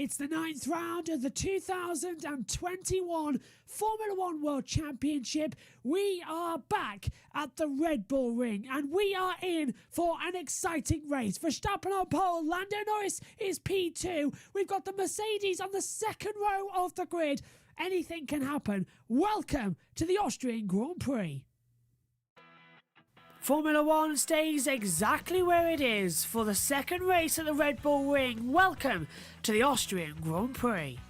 It's the 9th round of the 2021 Formula One World Championship. We are back at the Red Bull Ring and we are in for an exciting race. Verstappen on pole, Lando Norris is P2. We've got the Mercedes on the second row of the grid. Anything can happen. Welcome to the Austrian Grand Prix. Formula One stays exactly where it is for the second race at the Red Bull Ring. Welcome to the Austrian Grand Prix.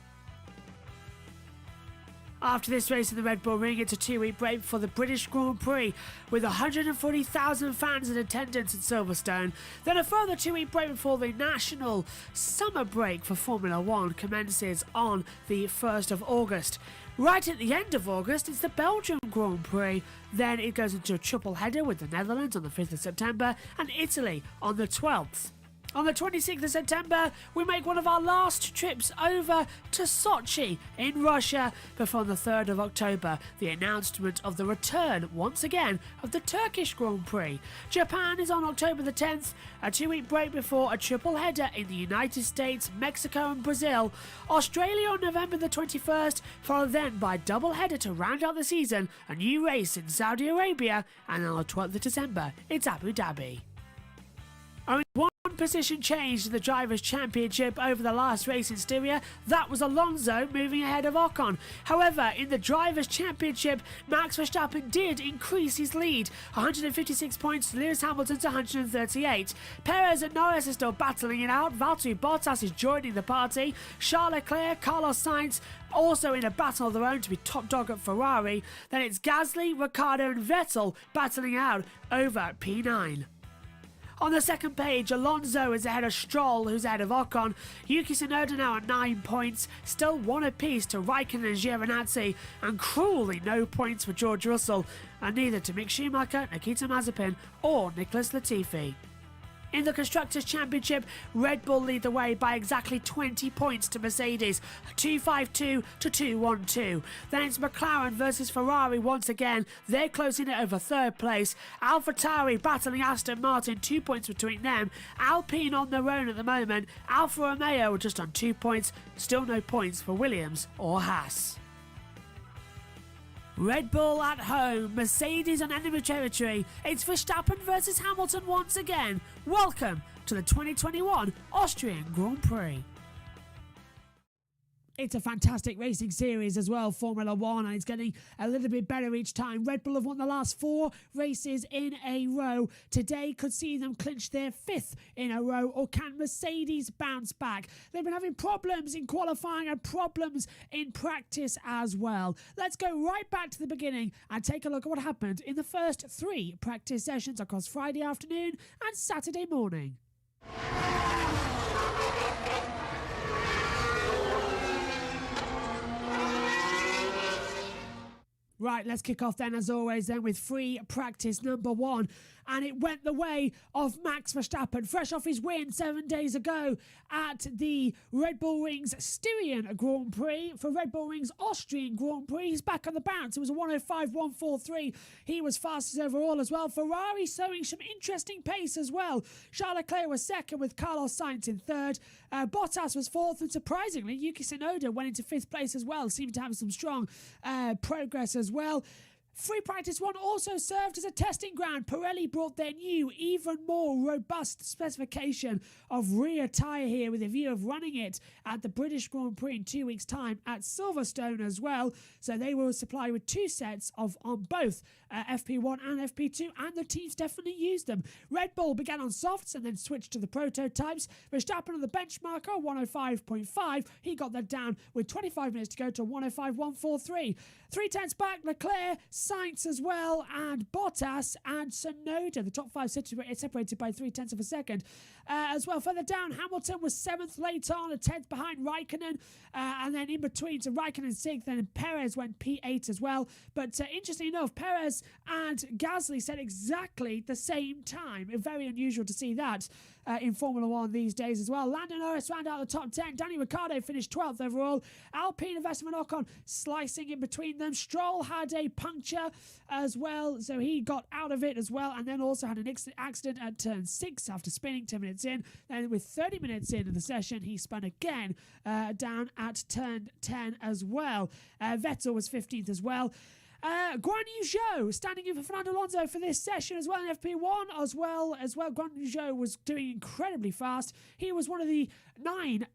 After this race in the Red Bull Ring, it's a 2-week break for the British Grand Prix with 140,000 fans in attendance at Silverstone. Then a further 2-week break before the national summer break for Formula One commences on the 1st of August. Right at the end of August, it's the Belgian Grand Prix. Then it goes into a triple header with the Netherlands on the 5th of September and Italy on the 12th. On the 26th of September, we make one of our last trips over to Sochi in Russia before the 3rd of October, the announcement of the return, once again, of the Turkish Grand Prix. Japan is on October the 10th, a 2-week break before a triple header in the United States, Mexico and Brazil. Australia on November the 21st, followed then by a double header to round out the season, a new race in Saudi Arabia, and on the 12th of December, it's Abu Dhabi. Only one position changed in the Drivers' Championship over the last race in Styria. That was Alonso moving ahead of Ocon. However, in the Drivers' Championship, Max Verstappen did increase his lead. 156 points to Lewis Hamilton to 138. Perez and Norris are still battling it out. Valtteri Bottas is joining the party. Charles Leclerc, Carlos Sainz also in a battle of their own to be top dog at Ferrari. Then it's Gasly, Ricciardo and Vettel battling out over at P9. On the second page, Alonso is ahead of Stroll, who's ahead of Ocon. Yuki Tsunoda now at 9 points, still one apiece to Raikkonen and Giovinazzi, and cruelly no points for George Russell, and neither to Mick Schumacher, Nikita Mazepin, or Nicholas Latifi. In the Constructors' Championship, Red Bull lead the way by exactly 20 points to Mercedes, 252 to 212. Then it's McLaren versus Ferrari once again. They're closing it over third place. AlphaTauri battling Aston Martin, 2 points between them. Alpine on their own at the moment. Alfa Romeo just on 2 points. Still no points for Williams or Haas. Red Bull at home, Mercedes on enemy territory. It's Verstappen versus Hamilton once again. Welcome to the 2021 Austrian Grand Prix. It's a fantastic racing series as well, Formula One, and it's getting a little bit better each time. Red Bull have won the last 4 races in a row. Today could see them clinch their 5th in a row, or can Mercedes bounce back? They've been having problems in qualifying and problems in practice as well. Let's go right back to the beginning and take a look at what happened in the first 3 practice sessions across Friday afternoon and Saturday morning. Right, let's kick off then, as always, then with free practice number 1. And it went the way of Max Verstappen, fresh off his win 7 days ago at the Red Bull Ring's Styrian Grand Prix. For Red Bull Ring's Austrian Grand Prix, he's back on the bounce. It was a 105.143. He was fastest overall as well. Ferrari showing some interesting pace as well. Charles Leclerc was second with Carlos Sainz in third. Bottas was fourth, and surprisingly, Yuki Tsunoda went into 5th place as well. Seemed to have some strong progress as well. Free practice 1 also served as a testing ground. Pirelli brought their new, even more robust specification of rear tyre here, with a view of running it at the British Grand Prix in 2 weeks' time at Silverstone as well. So they will supply with 2 sets on both FP1 and FP2, and the teams definitely used them. Red Bull began on softs and then switched to the prototypes. Verstappen on the benchmarker, 105.5. He got that down with 25 minutes to go to 105.143. 3/10 back, Leclerc, Sainz as well, and Bottas and Tsunoda. The top 5 separated by 0.3 of a second. As well, further down, Hamilton was 7th late on, a 10th behind Raikkonen, and then in between to Raikkonen 6th, and Perez went P8 as well. But interestingly enough, Perez and Gasly said exactly the same time. Very unusual to see that in Formula 1 these days as well. Lando Norris round out the top 10. Danny Ricciardo finished 12th overall. Alpine and Esteban Ocon slicing in between them. Stroll had a puncture as well, so he got out of it as well, and then also had an accident at turn 6 after spinning 10 minutes in. Then with 30 minutes into the session, he spun again down at turn 10 as well. Vettel was 15th as well. Guan Yu Zhou standing in for Fernando Alonso for this session as well in FP1 as well. Guan Yu Zhou was doing incredibly fast. He was one of the 9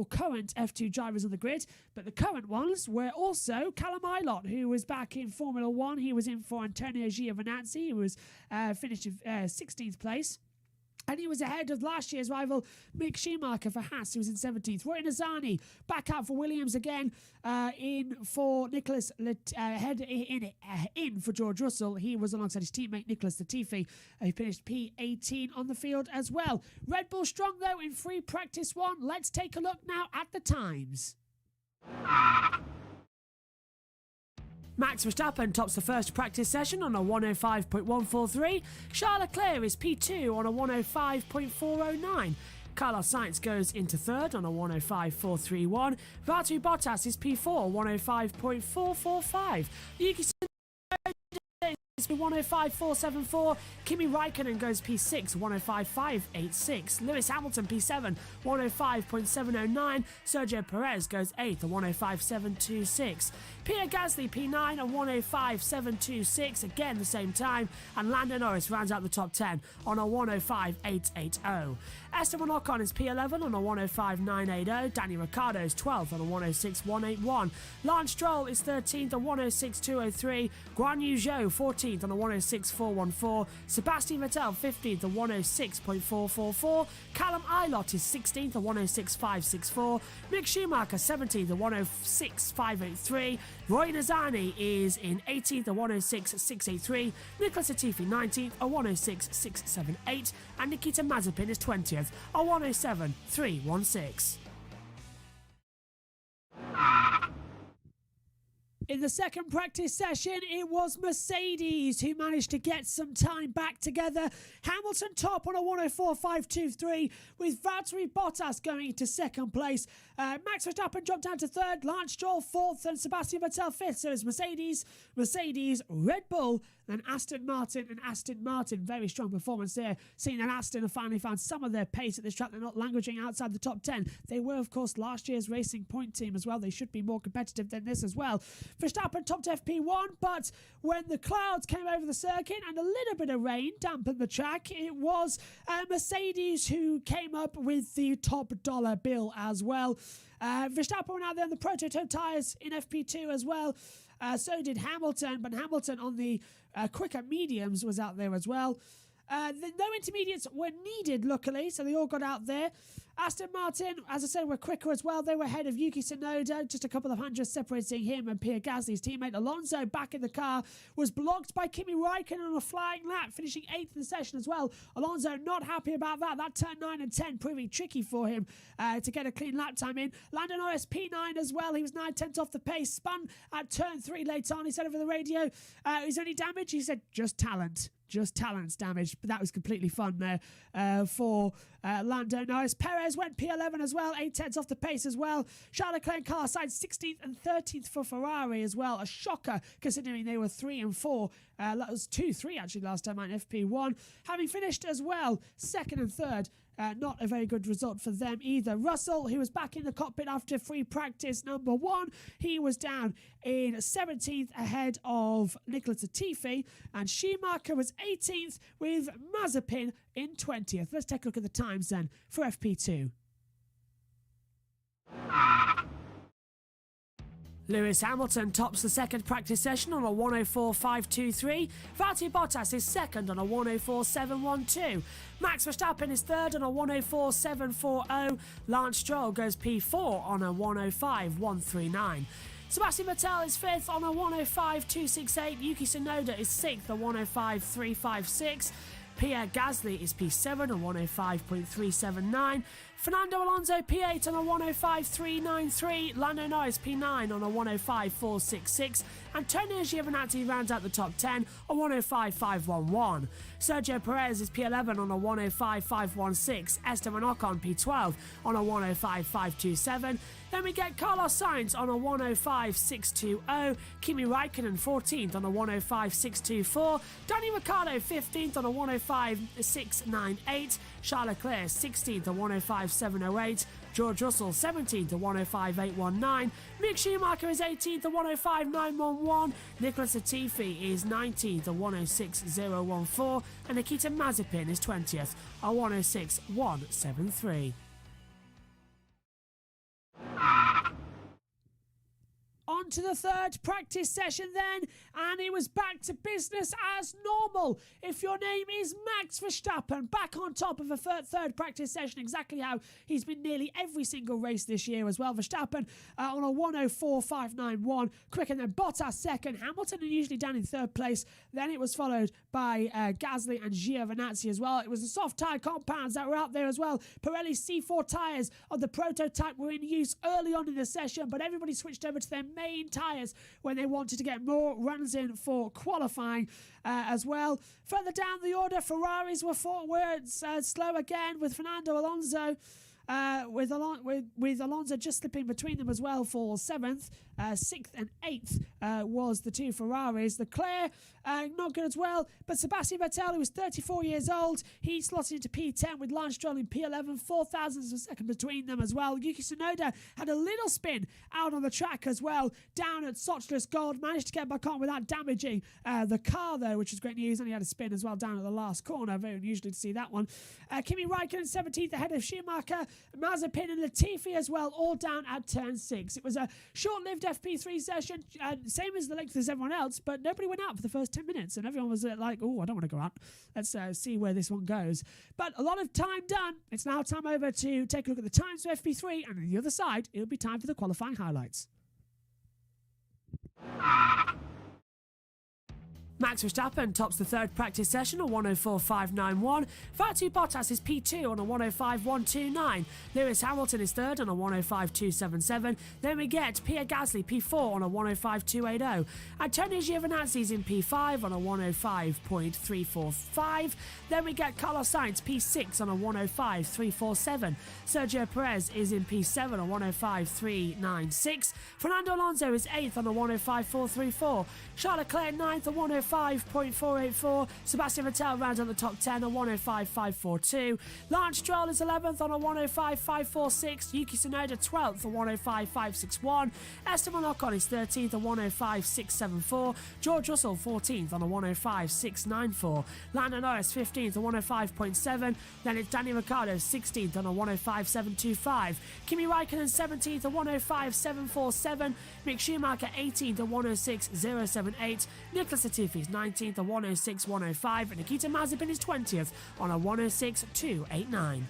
current F2 drivers on the grid, but the current ones were also Callum Ilott, who was back in Formula 1. He was in for Antonio Giovinazzi, who was finished in 16th place. And he was ahead of last year's rival Mick Schumacher for Haas, who was in 17th. Roy Nizani back out for Williams again, in for Nicholas, in for George Russell. He was alongside his teammate Nicholas Latifi, who finished P18 on the field as well. Red Bull strong though in free practice 1. Let's take a look now at the times. Max Verstappen tops the first practice session on a 105.143. Charles Leclerc is P2 on a 105.409. Carlos Sainz goes into third on a 105.431. Valtteri Bottas is P4, 105.445. Yuki Tsunoda is 105.474. Kimi Raikkonen goes P6, 105.586. Lewis Hamilton P7, 105.709. Sergio Perez goes 8th, 105.726. Pierre Gasly P9 on 105.726, again the same time, and Lando Norris rounds out the top 10 on a 105.880. Esteban Ocon is P11 on a 105.980. Danny Ricciardo is 12th on a 106.181. Lance Stroll is 13th on 106.203. Guan Yu Zhou 14th on a 106.414. Sebastian Vettel 15th on 106.444. Callum Ilott is 16th on 106.564. Mick Schumacher 17th on 106.583. Roy Nizani is in 18th on 106.683. Nicholas Latifi 19th on 106.678. And Nikita Mazepin is 20th on 107.316. In the second practice session, it was Mercedes who managed to get some time back together. Hamilton top on a 104.523, with Valtteri Bottas going into second place. Max Verstappen dropped down to third, Lance Stroll fourth, and Sebastian Vettel fifth. So it's Mercedes, Red Bull, then Aston Martin, and Aston Martin. Very strong performance there, seeing that Aston have finally found some of their pace at this track. They're not languishing outside the top 10. They were, of course, last year's Racing Point team as well. They should be more competitive than this as well. Verstappen topped FP1, but when the clouds came over the circuit and a little bit of rain dampened the track, it was Mercedes who came up with the top dollar bill as well. Verstappen went out there on the prototype tyres in FP2 as well. So did Hamilton, but Hamilton on the quicker mediums was out there as well. No intermediates were needed, luckily, so they all got out there. Aston Martin, as I said, were quicker as well. They were ahead of Yuki Tsunoda, just a couple of hundreds separating him and Pierre Gasly's teammate. Alonso, back in the car, was blocked by Kimi Raikkonen on a flying lap, finishing 8th in the session as well. Alonso not happy about that. That turn 9 and 10 proving tricky for him to get a clean lap time in. Lando Norris, P9 as well. He was 9/10 off the pace, spun at turn 3 later on. He said over the radio, is there any damage? He said, just talent. Just talent's damage, but that was completely fun there for Lando Norris. Perez went P11 as well, 8/10 off the pace as well. Charles Leclerc and Carlos Sainz 16th and 13th for Ferrari as well. A shocker considering they were 3 and 4. That was 2-3 actually last time out in FP1. Having finished as well, 2nd and 3rd. Not a very good result for them either. Russell, who was back in the cockpit after free practice number 1, he was down in 17th ahead of Nicholas Latifi, and Schumacher was 18th with Mazepin in 20th. Let's take a look at the times then for FP2. Lewis Hamilton tops the second practice session on a 104.523. Valtteri Bottas is second on a 104.712. Max Verstappen is third on a 104.740. Lance Stroll goes P4 on a 105.139. Sebastian Vettel is 5th on a 105.268. Yuki Tsunoda is 6th on 105.356. Pierre Gasly is P7 on 105.379. Fernando Alonso P8 on a 105.393. Lando Norris P9 on a 105.466. Antonio Giovinazzi rounds out the top 10 on 105.511. Sergio Perez is P11 on a 105.516. Esteban Ocon P12 on a 105.527. Then we get Carlos Sainz on a 105.620. Kimi Raikkonen 14th on a 105.624. Danny Ricciardo 15th on a 105.698. Charles Leclerc 16th on 105.708. George Russell 17th at 105.819. Mick Schumacher is 18th at 105.911. Nicholas Latifi is 19th at 106.014. And Nikita Mazepin is 20th at 106.173. On to the third practice session then, and it was back to business as normal. If your name is Max Verstappen, back on top of a third practice session, exactly how he's been nearly every single race this year as well. Verstappen on a 104.591, quicker than Bottas second, Hamilton usually down in third place. Then it was followed by Gasly and Giovinazzi as well. It was the soft tyre compounds that were out there as well. Pirelli's C4 tyres of the prototype were in use early on in the session, but everybody switched over to their main tyres when they wanted to get more runs in for qualifying as well. Further down the order, Ferraris were slow again with Fernando Alonso. With Alonso just slipping between them as well for 7th. 6th and 8th was the two Ferraris. Leclerc, not good as well. But Sebastian Vettel, who was 34 years old, he slotted into P10 with Lance Stroll in P11. 4 thousandths of a second between them as well. Yuki Tsunoda had a little spin out on the track as well, down at Sochlis Gold. Managed to get back on without damaging the car, though, which was great news. And he had a spin as well down at the last corner. Very unusual to see that one. Kimi Raikkonen 17th ahead of Schumacher. Mazepin and Latifi as well, all down at turn 6. It was a short-lived FP3 session, same as the length as everyone else, but nobody went out for the first 10 minutes, and everyone was like, oh, I don't want to go out. Let's see where this one goes. But a lot of time done. It's now time over to take a look at the times for FP3, and on the other side, it'll be time for the qualifying highlights. Max Verstappen tops the third practice session on 104.591. Valtteri Bottas is P2 on a 105.129. Lewis Hamilton is third on a 105.277. Then we get Pierre Gasly P4 on a 105.280. Antonio Giovinazzi is in P5 on a 105.345. Then we get Carlos Sainz P6 on a 105.347. Sergio Perez is in P7 on 105.396. Fernando Alonso is 8th on a 105.434. Charles Leclerc 9th on 105.484. Sebastian Vettel rounds out the top 10 on 105.542. Lance Stroll is 11th on a 105.546. Yuki Tsunoda 12th on 105.561. Esteban Ocon is 13th on 105.674. George Russell 14th on a 105.694. Lando Norris 15th on 105.7. Then it's Danny Ricciardo 16th on a 105.725. Kimi Raikkonen 17th on 105.747. Mick Schumacher 18th on 106.078. Nicholas Latifi is 19th on 106.105. And Nikita Mazepin is 20th on a 106.289.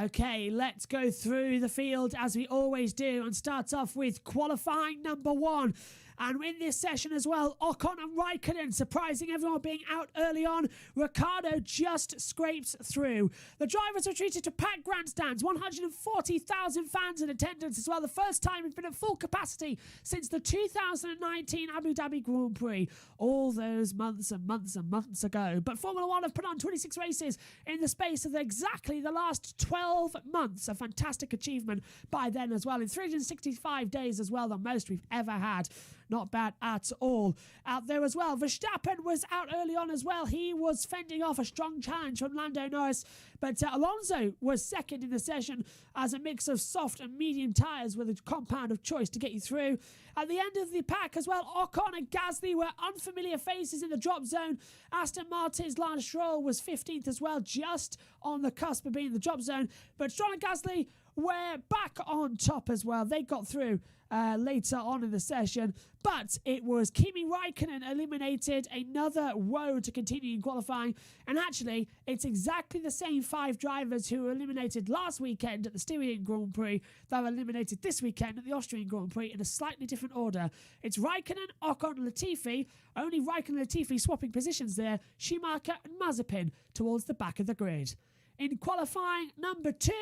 Okay, let's go through the field as we always do and start off with qualifying number 1. And in this session as well, Ocon and Raikkonen surprising everyone being out early on. Ricciardo just scrapes through. The drivers were treated to packed grandstands, 140,000 fans in attendance as well. The first time it's been at full capacity since the 2019 Abu Dhabi Grand Prix. All those months and months and months ago. But Formula 1 have put on 26 races in the space of exactly the last 12 months. A fantastic achievement by then as well. In 365 days as well, the most we've ever had. Not bad at all. Out there as well, Verstappen was out early on as well. He was fending off a strong challenge from Lando Norris. But Alonso was second in the session as a mix of soft and medium tyres with a compound of choice to get you through. At the end of the pack as well, Ocon and Gasly were unfamiliar faces in the drop zone. Aston Martin's Lance Stroll was 15th as well, just on the cusp of being in the drop zone. But Stroll and Gasly were back on top as well. They got through later on in the session, but it was Kimi Raikkonen eliminated, another woe to continue in qualifying. And actually, it's exactly the same 5 drivers who were eliminated last weekend at the Styrian Grand Prix that were eliminated this weekend at the Austrian Grand Prix in a slightly different order. It's Raikkonen, Ocon, Latifi, only Raikkonen and Latifi swapping positions there, Schumacher and Mazepin towards the back of the grid. In qualifying number 2,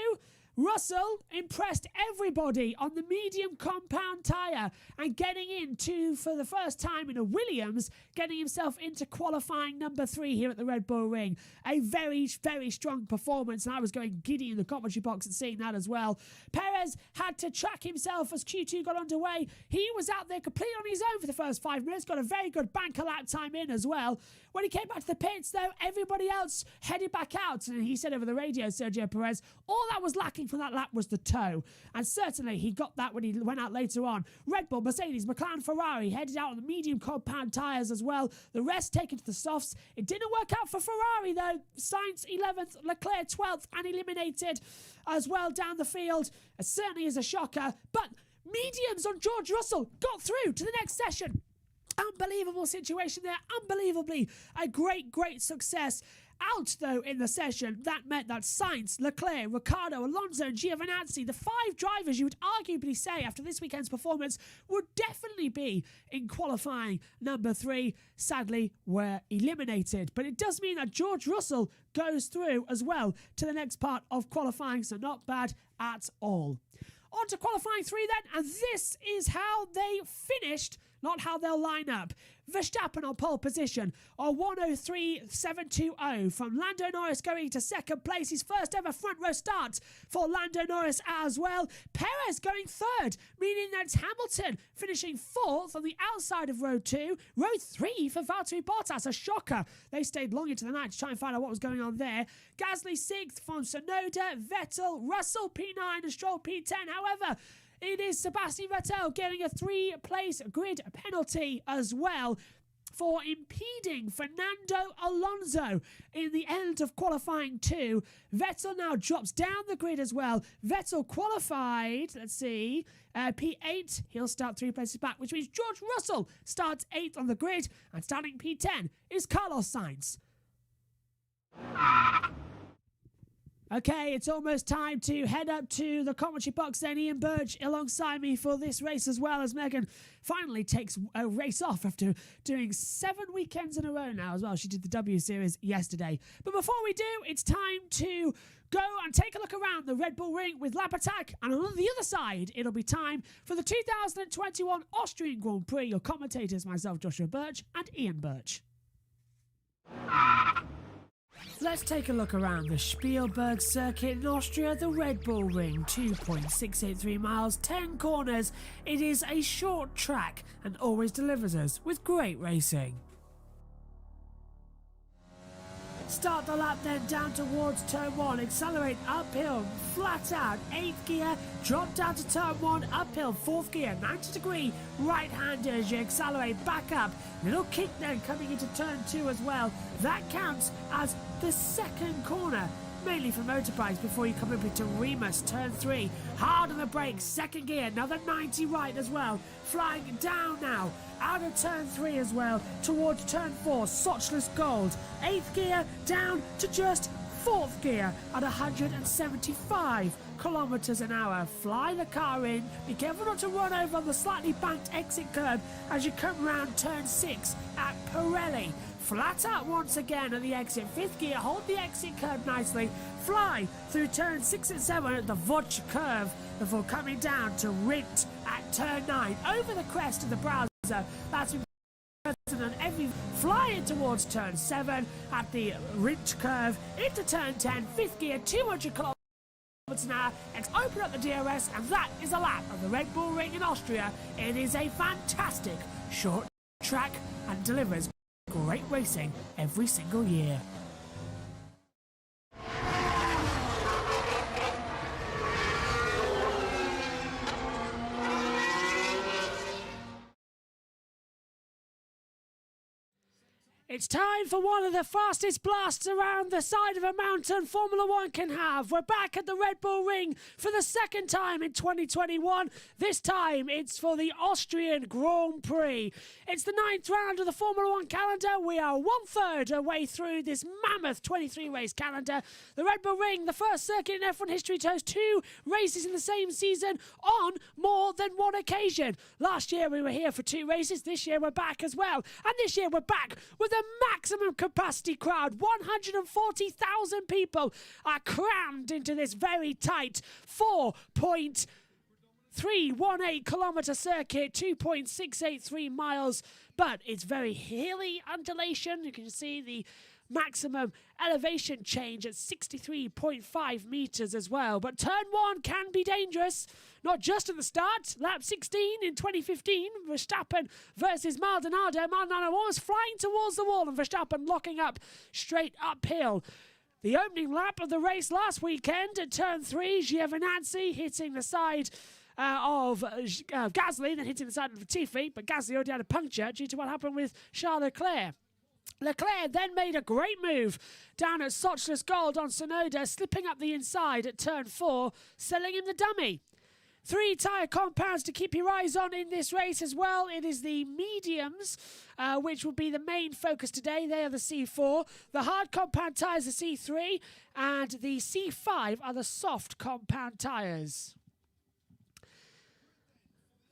Russell impressed everybody on the medium compound tyre and getting into, for the first time in a Williams, getting himself into qualifying number 3 here at the Red Bull Ring. A very, very strong performance, and I was going giddy in the commentary box and seeing that as well. Perez had to track himself as Q2 got underway. He was out there completely on his own for the first 5 minutes, got a very good banker lap time in as well. When he came back to the pits, though, everybody else headed back out, and he said over the radio, Sergio Perez, all that was lacking from that lap was the toe, and certainly he got that when he went out later on. Red Bull, Mercedes, McLaren, Ferrari headed out on the medium compound tyres as well. The rest taken to the softs. It didn't work out for Ferrari though. Sainz 11th, Leclerc 12th, and eliminated as well down the field. It certainly is a shocker, but mediums on George Russell got through to the next session. Unbelievable situation there. Unbelievably a great success. Out, though, in the session, that meant that Sainz, Leclerc, Ricciardo, Alonso and Giovinazzi, the 5 drivers you would arguably say after this weekend's performance would definitely be in qualifying number 3, sadly were eliminated. But it does mean that George Russell goes through as well to the next part of qualifying, so not bad at all. On to qualifying 3 then, and this is how they finished, not how they'll line up. Verstappen on pole position on 103.720 from Lando Norris going to second place. His first ever front row start for Lando Norris as well. Perez going third, meaning that it's Hamilton finishing 4th on the outside of row 2. Row 3 for Valtteri Bottas, a shocker. They stayed long into the night to try and find out what was going on there. Gasly 6th from Tsunoda, Vettel, Russell P9 and Stroll P10. However, it is Sebastian Vettel getting a 3-place grid penalty as well for impeding Fernando Alonso in the end of qualifying 2. Vettel now drops down the grid as well. Vettel qualified, let's see, P8. He'll start 3 places back, which means George Russell starts 8th on the grid, and starting P10 is Carlos Sainz. Okay, it's almost time to head up to the commentary box then. Ian Birch alongside me for this race as well, as Megan finally takes a race off after doing 7 weekends in a row now as well. She did the W Series yesterday. But before we do, it's time to go and take a look around the Red Bull Ring with Lap Attack. And on the other side, it'll be time for the 2021 Austrian Grand Prix. Your commentators, myself, Joshua Birch, and Ian Birch. Let's take a look around the Spielberg circuit in Austria, the Red Bull Ring, 2.683 miles, 10 corners. It is a short track and always delivers us with great racing. Start the lap then down towards turn 1, accelerate uphill, flat out, 8th gear, drop down to turn 1, uphill, 4th gear, 90 degree, right hander as you accelerate back up, little kick then coming into turn 2 as well. That counts as the second corner, mainly for motorbikes before you come up into Remus, turn 3, hard on the brakes, 2nd gear, another 90 right as well, flying down now, out of turn 3 as well, towards turn 4, Sochless Gold, 8th gear, down to just 4th gear at 175 kilometers an hour. Fly the car in, be careful not to run over on the slightly banked exit curb as you come round turn 6 at Pirelli. Flat out once again at the exit, 5th gear, hold the exit curb nicely, fly through turn 6 and 7 at the Vodge curve before coming down to Rindt at turn 9, over the crest of the Browser. That's and every flying towards turn 7 at the Rindt curve, into turn 10, 5th gear, 200 kilometers an hour, and open up the DRS, and that is a lap of the Red Bull Ring in Austria. It is a fantastic short track and delivers great racing every single year. It's time for one of the fastest blasts around the side of a mountain Formula One can have. We're back at the Red Bull Ring for the second time in 2021. This time it's for the Austrian Grand Prix. It's the 9th round of the Formula One calendar. We are 1/3 away through this mammoth 23-race calendar. The Red Bull Ring, the first circuit in F1 history to host 2 races in the same season on more than one occasion. Last year we were here for 2 races. This year we're back as well. And this year we're back with a maximum capacity crowd. 140,000 people are crammed into this very tight 4.318 kilometre circuit, 2.683 miles, but it's very hilly undulation. You can see the maximum elevation change at 63.5 metres as well. But turn 1 can be dangerous, not just at the start. Lap 16 in 2015, Verstappen versus Maldonado. Maldonado was flying towards the wall and Verstappen locking up straight uphill. The opening lap of the race last weekend at turn 3, Giovinazzi hitting the side of Gasly, then hitting the side of Latifi, but Gasly already had a puncture due to what happened with Charles Leclerc. Leclerc then made a great move down at Sochless Gold on Sonoda, slipping up the inside at turn 4, selling him the dummy. 3 tyre compounds to keep your eyes on in this race as well. It is the mediums, which will be the main focus today. They are the C4. The hard compound tyres are C3, and the C5 are the soft compound tyres.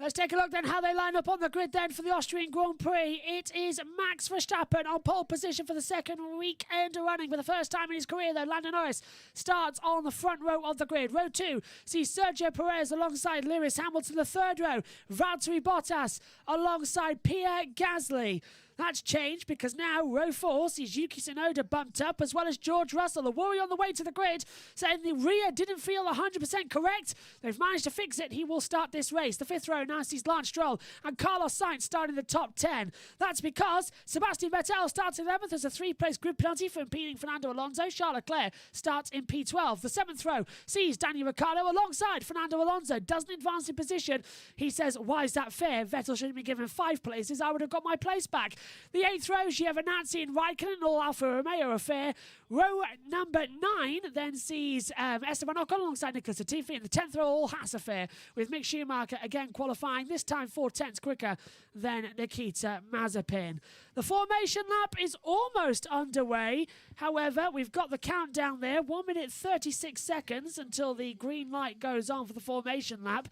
Let's take a look then how they line up on the grid then for the Austrian Grand Prix. It is Max Verstappen on pole position for the second weekend running. For the first time in his career though, Lando Norris starts on the front row of the grid. Row 2 sees Sergio Perez alongside Lewis Hamilton. The third row, Valtteri Bottas alongside Pierre Gasly. That's changed because now row 4 sees Yuki Tsunoda bumped up, as well as George Russell. The worry on the way to the grid, saying the rear didn't feel 100% correct. They've managed to fix it. He will start this race. The 5th row now sees Lance Stroll and Carlos Sainz starting the top 10. That's because Sebastian Vettel starts 11th as a 3-place grid penalty for impeding Fernando Alonso. Charles Leclerc starts in P12. The 7th row sees Daniel Ricciardo alongside Fernando Alonso. Doesn't advance in position. He says, why is that fair? Vettel should have been given 5 places. I would have got my place back. The 8th row, Giovinazzi and Raikkonen, all Alfa Romeo affair. Row number 9 then sees Esteban Ocon alongside Nicolas Latifi. In the 10th row, all Haas affair, with Mick Schumacher again qualifying, this time 4/10 quicker than Nikita Mazepin. The formation lap is almost underway. However, we've got the countdown there, 1 minute 36 seconds until the green light goes on for the formation lap.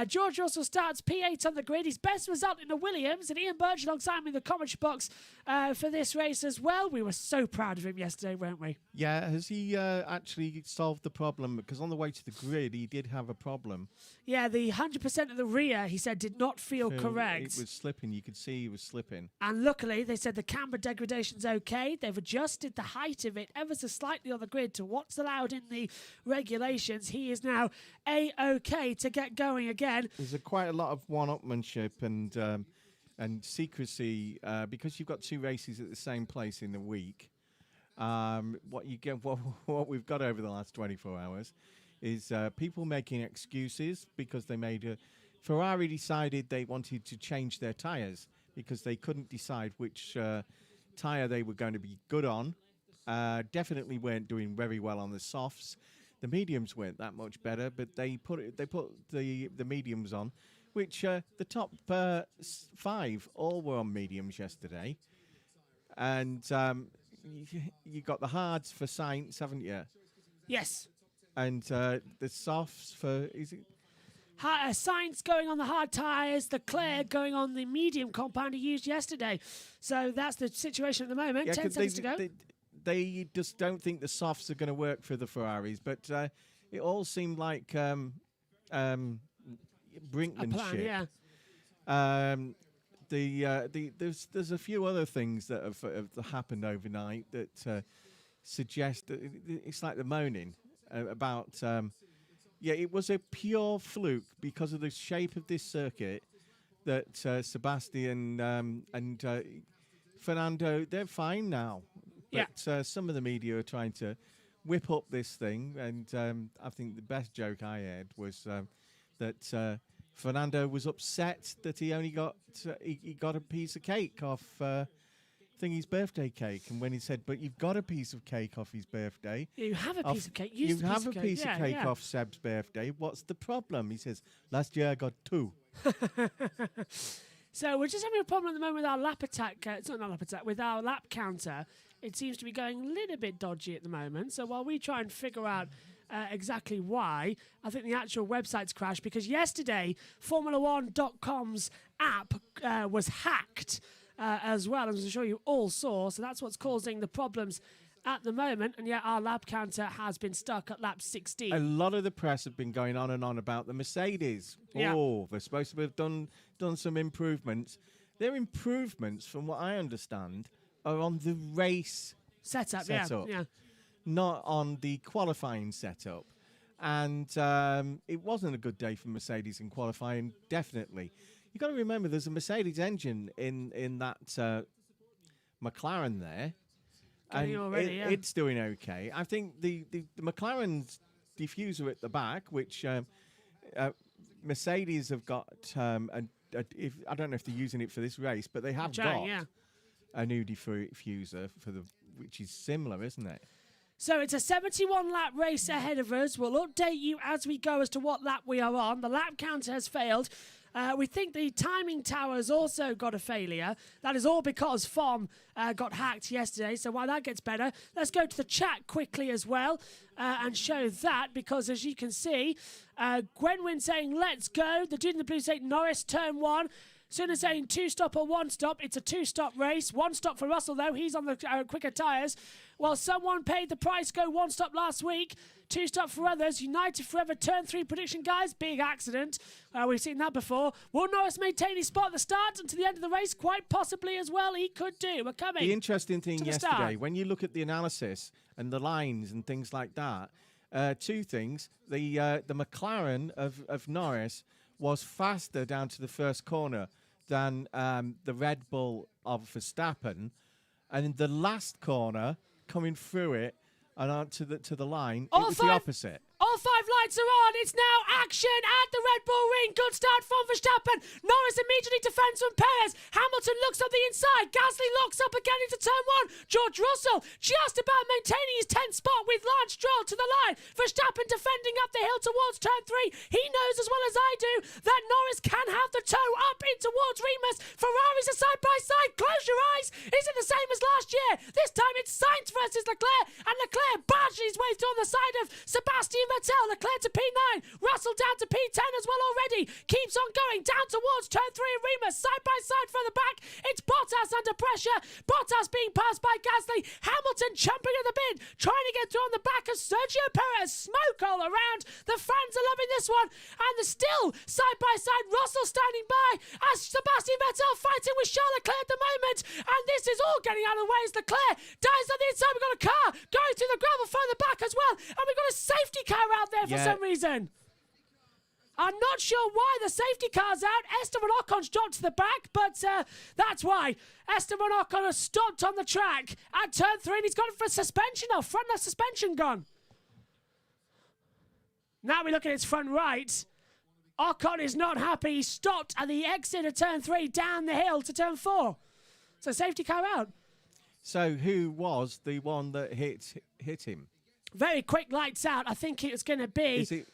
George Russell starts P8 on the grid. His best result in the Williams, and Ian Burch alongside me in the commentary box for this race as well. We were so proud of him yesterday, weren't we? Yeah, has he actually solved the problem? Because on the way to the grid, he did have a problem. Yeah, the 100% of the rear, he said, did not feel correct. It was slipping. You could see he was slipping. And luckily, they said the camber degradation's okay. They've adjusted the height of it ever so slightly on the grid to what's allowed in the regulations. He is now A-OK to get going again. There's quite a lot of one-upmanship and secrecy because you've got 2 races at the same place in the week. What we've got over the last 24 hours is people making excuses because they made Ferrari decided they wanted to change their tyres because they couldn't decide which tyre they were going to be good on. Definitely weren't doing very well on the softs. The mediums weren't that much better, but they put the mediums on, which the top 5 all were on mediums yesterday. And you got the hards for Sainz, haven't you? Yes. And the softs for Sainz going on the hard tyres, Leclerc going on the medium compound he used yesterday. So that's the situation at the moment. Yeah, 10 seconds to go. They just don't think the softs are going to work for the Ferraris, but it all seemed like brinkmanship. There's a few other things that have happened overnight that suggest that it's like the moaning about. It was a pure fluke because of the shape of this circuit that Sebastian and Fernando, they're fine now. But some of the media are trying to whip up this thing, and I think the best joke I heard was that Fernando was upset that he only got he got a piece of cake off Thingy's birthday cake, and when he said, "But you've got a piece of cake off his birthday." You have a piece of cake. You have a piece of cake off Seb's birthday. What's the problem? He says, "Last year I got 2." So we're just having a problem at the moment with our lap attack. It's not lap attack, with our lap counter. It seems to be going a little bit dodgy at the moment. So while we try and figure out exactly why, I think the actual website's crashed because yesterday Formula1.com's app was hacked as well, as I'm sure you all saw. So that's what's causing the problems at the moment, and yet our lap counter has been stuck at lap 16. A lot of the press have been going on and on about the Mercedes. Yeah. Oh, they're supposed to have done some improvements. Their improvements, from what I understand, are on the race setup. Yeah. Not on the qualifying setup. And it wasn't a good day for Mercedes in qualifying, definitely. You've got to remember there's a Mercedes engine in that McLaren there. And it's doing okay. I think the McLaren's diffuser at the back, which Mercedes have got, if I don't know if they're using it for this race, but they have got a new diffuser which is similar, isn't it? So it's a 71-lap race ahead of us. We'll update you as we go as to what lap we are on. The lap counter has failed. We think the timing tower has also got a failure. That is all because FOM got hacked yesterday. So while that gets better, let's go to the chat quickly as well and show that, because as you can see, Gwenwyn saying, let's go. The dude in the blue saying, Norris, turn 1. Sooner saying 2-stop or 1-stop. It's a 2-stop race. 1-stop for Russell, though. He's on the quicker tyres. Well, someone paid the price, go 1-stop last week. 2-stop for others. United Forever, turn 3 prediction, guys. Big accident. We've seen that before. Will Norris maintain his spot at the start and to the end of the race? Quite possibly as well. He could do. We're coming. The interesting thing yesterday, when you look at the analysis and the lines and things like that, 2 things. The McLaren of Norris was faster down to the first corner than the Red Bull of Verstappen, and in the last corner coming through it and on to the line, it was the opposite. All 5 lights are on. It's now action at the Red Bull ring. Good start from Verstappen. Norris immediately defends from Perez. Hamilton looks up the inside. Gasly looks up again into turn 1. George Russell just about maintaining his 10th spot with Lance Stroll to the line. Verstappen defending up the hill towards turn 3. He knows as well as I do that Norris can have the toe up in towards Remus. Ferraris are side by side. Close your eyes. Is it the same as last year? This time it's Sainz versus Leclerc, and Leclerc barging his way through on the side of Sebastian Vettel. Leclerc to P9, Russell down to P10 as well already. Keeps on going down towards turn 3 of Remus. Side by side further back. It's Bottas under pressure. Bottas being passed by Gasly. Hamilton jumping at the bid, trying to get through on the back of Sergio Perez. Smoke all around. The fans are loving this one. And the still side by side Russell standing by as Sebastian Vettel fighting with Charles Leclerc at the moment. And this is all getting out of the way as Leclerc dives on the inside. We've got a car going through the gravel further back as well. And we've got a safety car out there for some reason. I'm not sure why the safety car's out. Esteban Ocon's dropped to the back, but that's why. Esteban Ocon has stopped on the track at turn 3, and he's gone for suspension now. Front left suspension gone. Now we look at his front right. Ocon is not happy. He stopped at the exit of turn 3 down the hill to turn 4. So safety car out. So who was the one that hit him? Very quick lights out. I think it was going to be... Is it...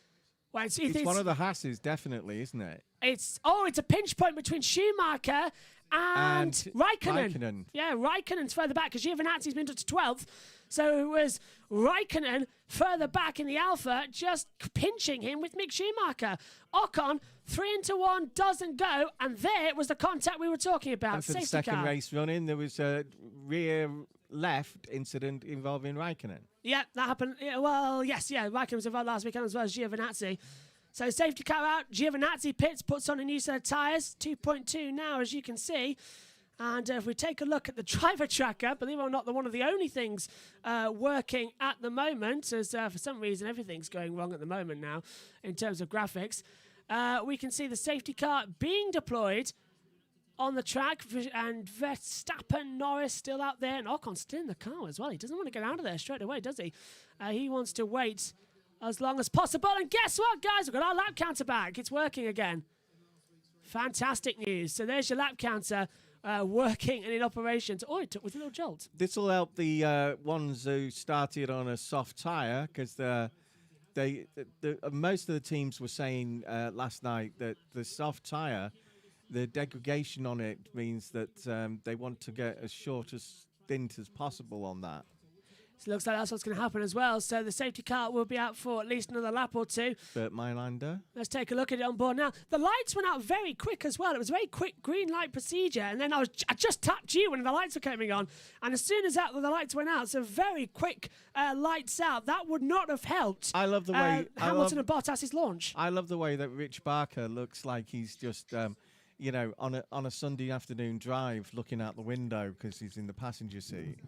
Well, it's one of the Haas's, definitely, isn't it? It's a pinch point between Schumacher and Raikkonen. Yeah, Raikkonen's further back because Giovinazzi's been to 12th. So it was Raikkonen further back in the Alpha, just pinching him with Mick Schumacher. Ocon, 3-1, doesn't go, and there was the contact we were talking about. And for the second race running, there was a rear left incident involving Raikkonen. Yeah, that happened. Yeah, well, yes, Raikkonen was involved last weekend as well as Giovinazzi. So safety car out. Giovinazzi pits, puts on a new set of tyres. 2.2 now, as you can see. And if we take a look at the driver tracker, believe it or not, they're one of the only things working at the moment, as for some reason everything's going wrong at the moment now in terms of graphics. We can see the safety car being deployed on the track, and Verstappen, Norris still out there, and Ocon still in the car as well. He doesn't want to get out of there straight away, does he? He wants to wait as long as possible. And guess what, guys? We've got our lap counter back. It's working again. Fantastic news. So there's your lap counter working and in operations. Oh, it took with a little jolt. This will help the ones who started on a soft tyre because most of the teams were saying last night that the soft tyre, the degradation on it means that they want to get as short a stint as possible on that. So it looks like that's what's going to happen as well. So the safety car will be out for at least another lap or two. Bert Mailander. Let's take a look at it on board now. The lights went out very quick as well. It was a very quick green light procedure. And then I just tapped you when the lights were coming on. And as soon as the lights went out, so very quick lights out. That would not have helped I love the way Hamilton and Bottas's launch. I love the way that Rich Barker looks like he's just... on a Sunday afternoon drive looking out the window because he's in the passenger seat.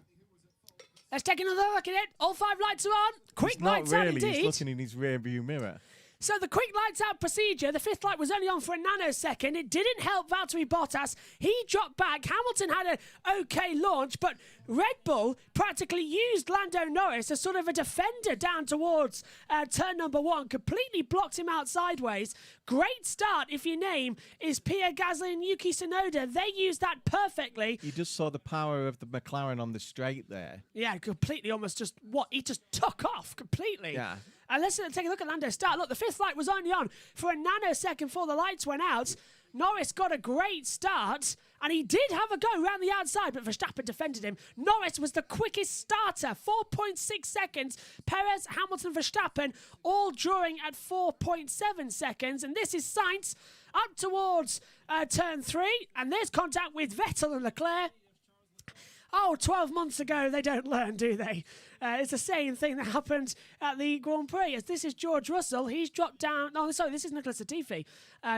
Let's take another look at it. All 5 lights are on. Quick lights out indeed. He's looking in his rear view mirror. So the quick lights out procedure, the 5th light was only on for a nanosecond. It didn't help Valtteri Bottas. He dropped back. Hamilton had an okay launch, but Red Bull practically used Lando Norris as sort of a defender down towards turn number 1, completely blocked him out sideways. Great start if your name is Pierre Gasly and Yuki Tsunoda. They used that perfectly. You just saw the power of the McLaren on the straight there. Yeah, completely almost he just took off completely. Yeah. Let's take a look at Lando's start. Look, the 5th light was only on for a nanosecond before the lights went out. Norris got a great start, and he did have a go around the outside, but Verstappen defended him. Norris was the quickest starter, 4.6 seconds. Perez, Hamilton, Verstappen, all drawing at 4.7 seconds. And this is Sainz up towards turn 3, and there's contact with Vettel and Leclerc. 12 months ago, they don't learn, do they? It's the same thing that happened at the Grand Prix. As this is George Russell. He's dropped down. No, sorry, this is Nicholas Latifi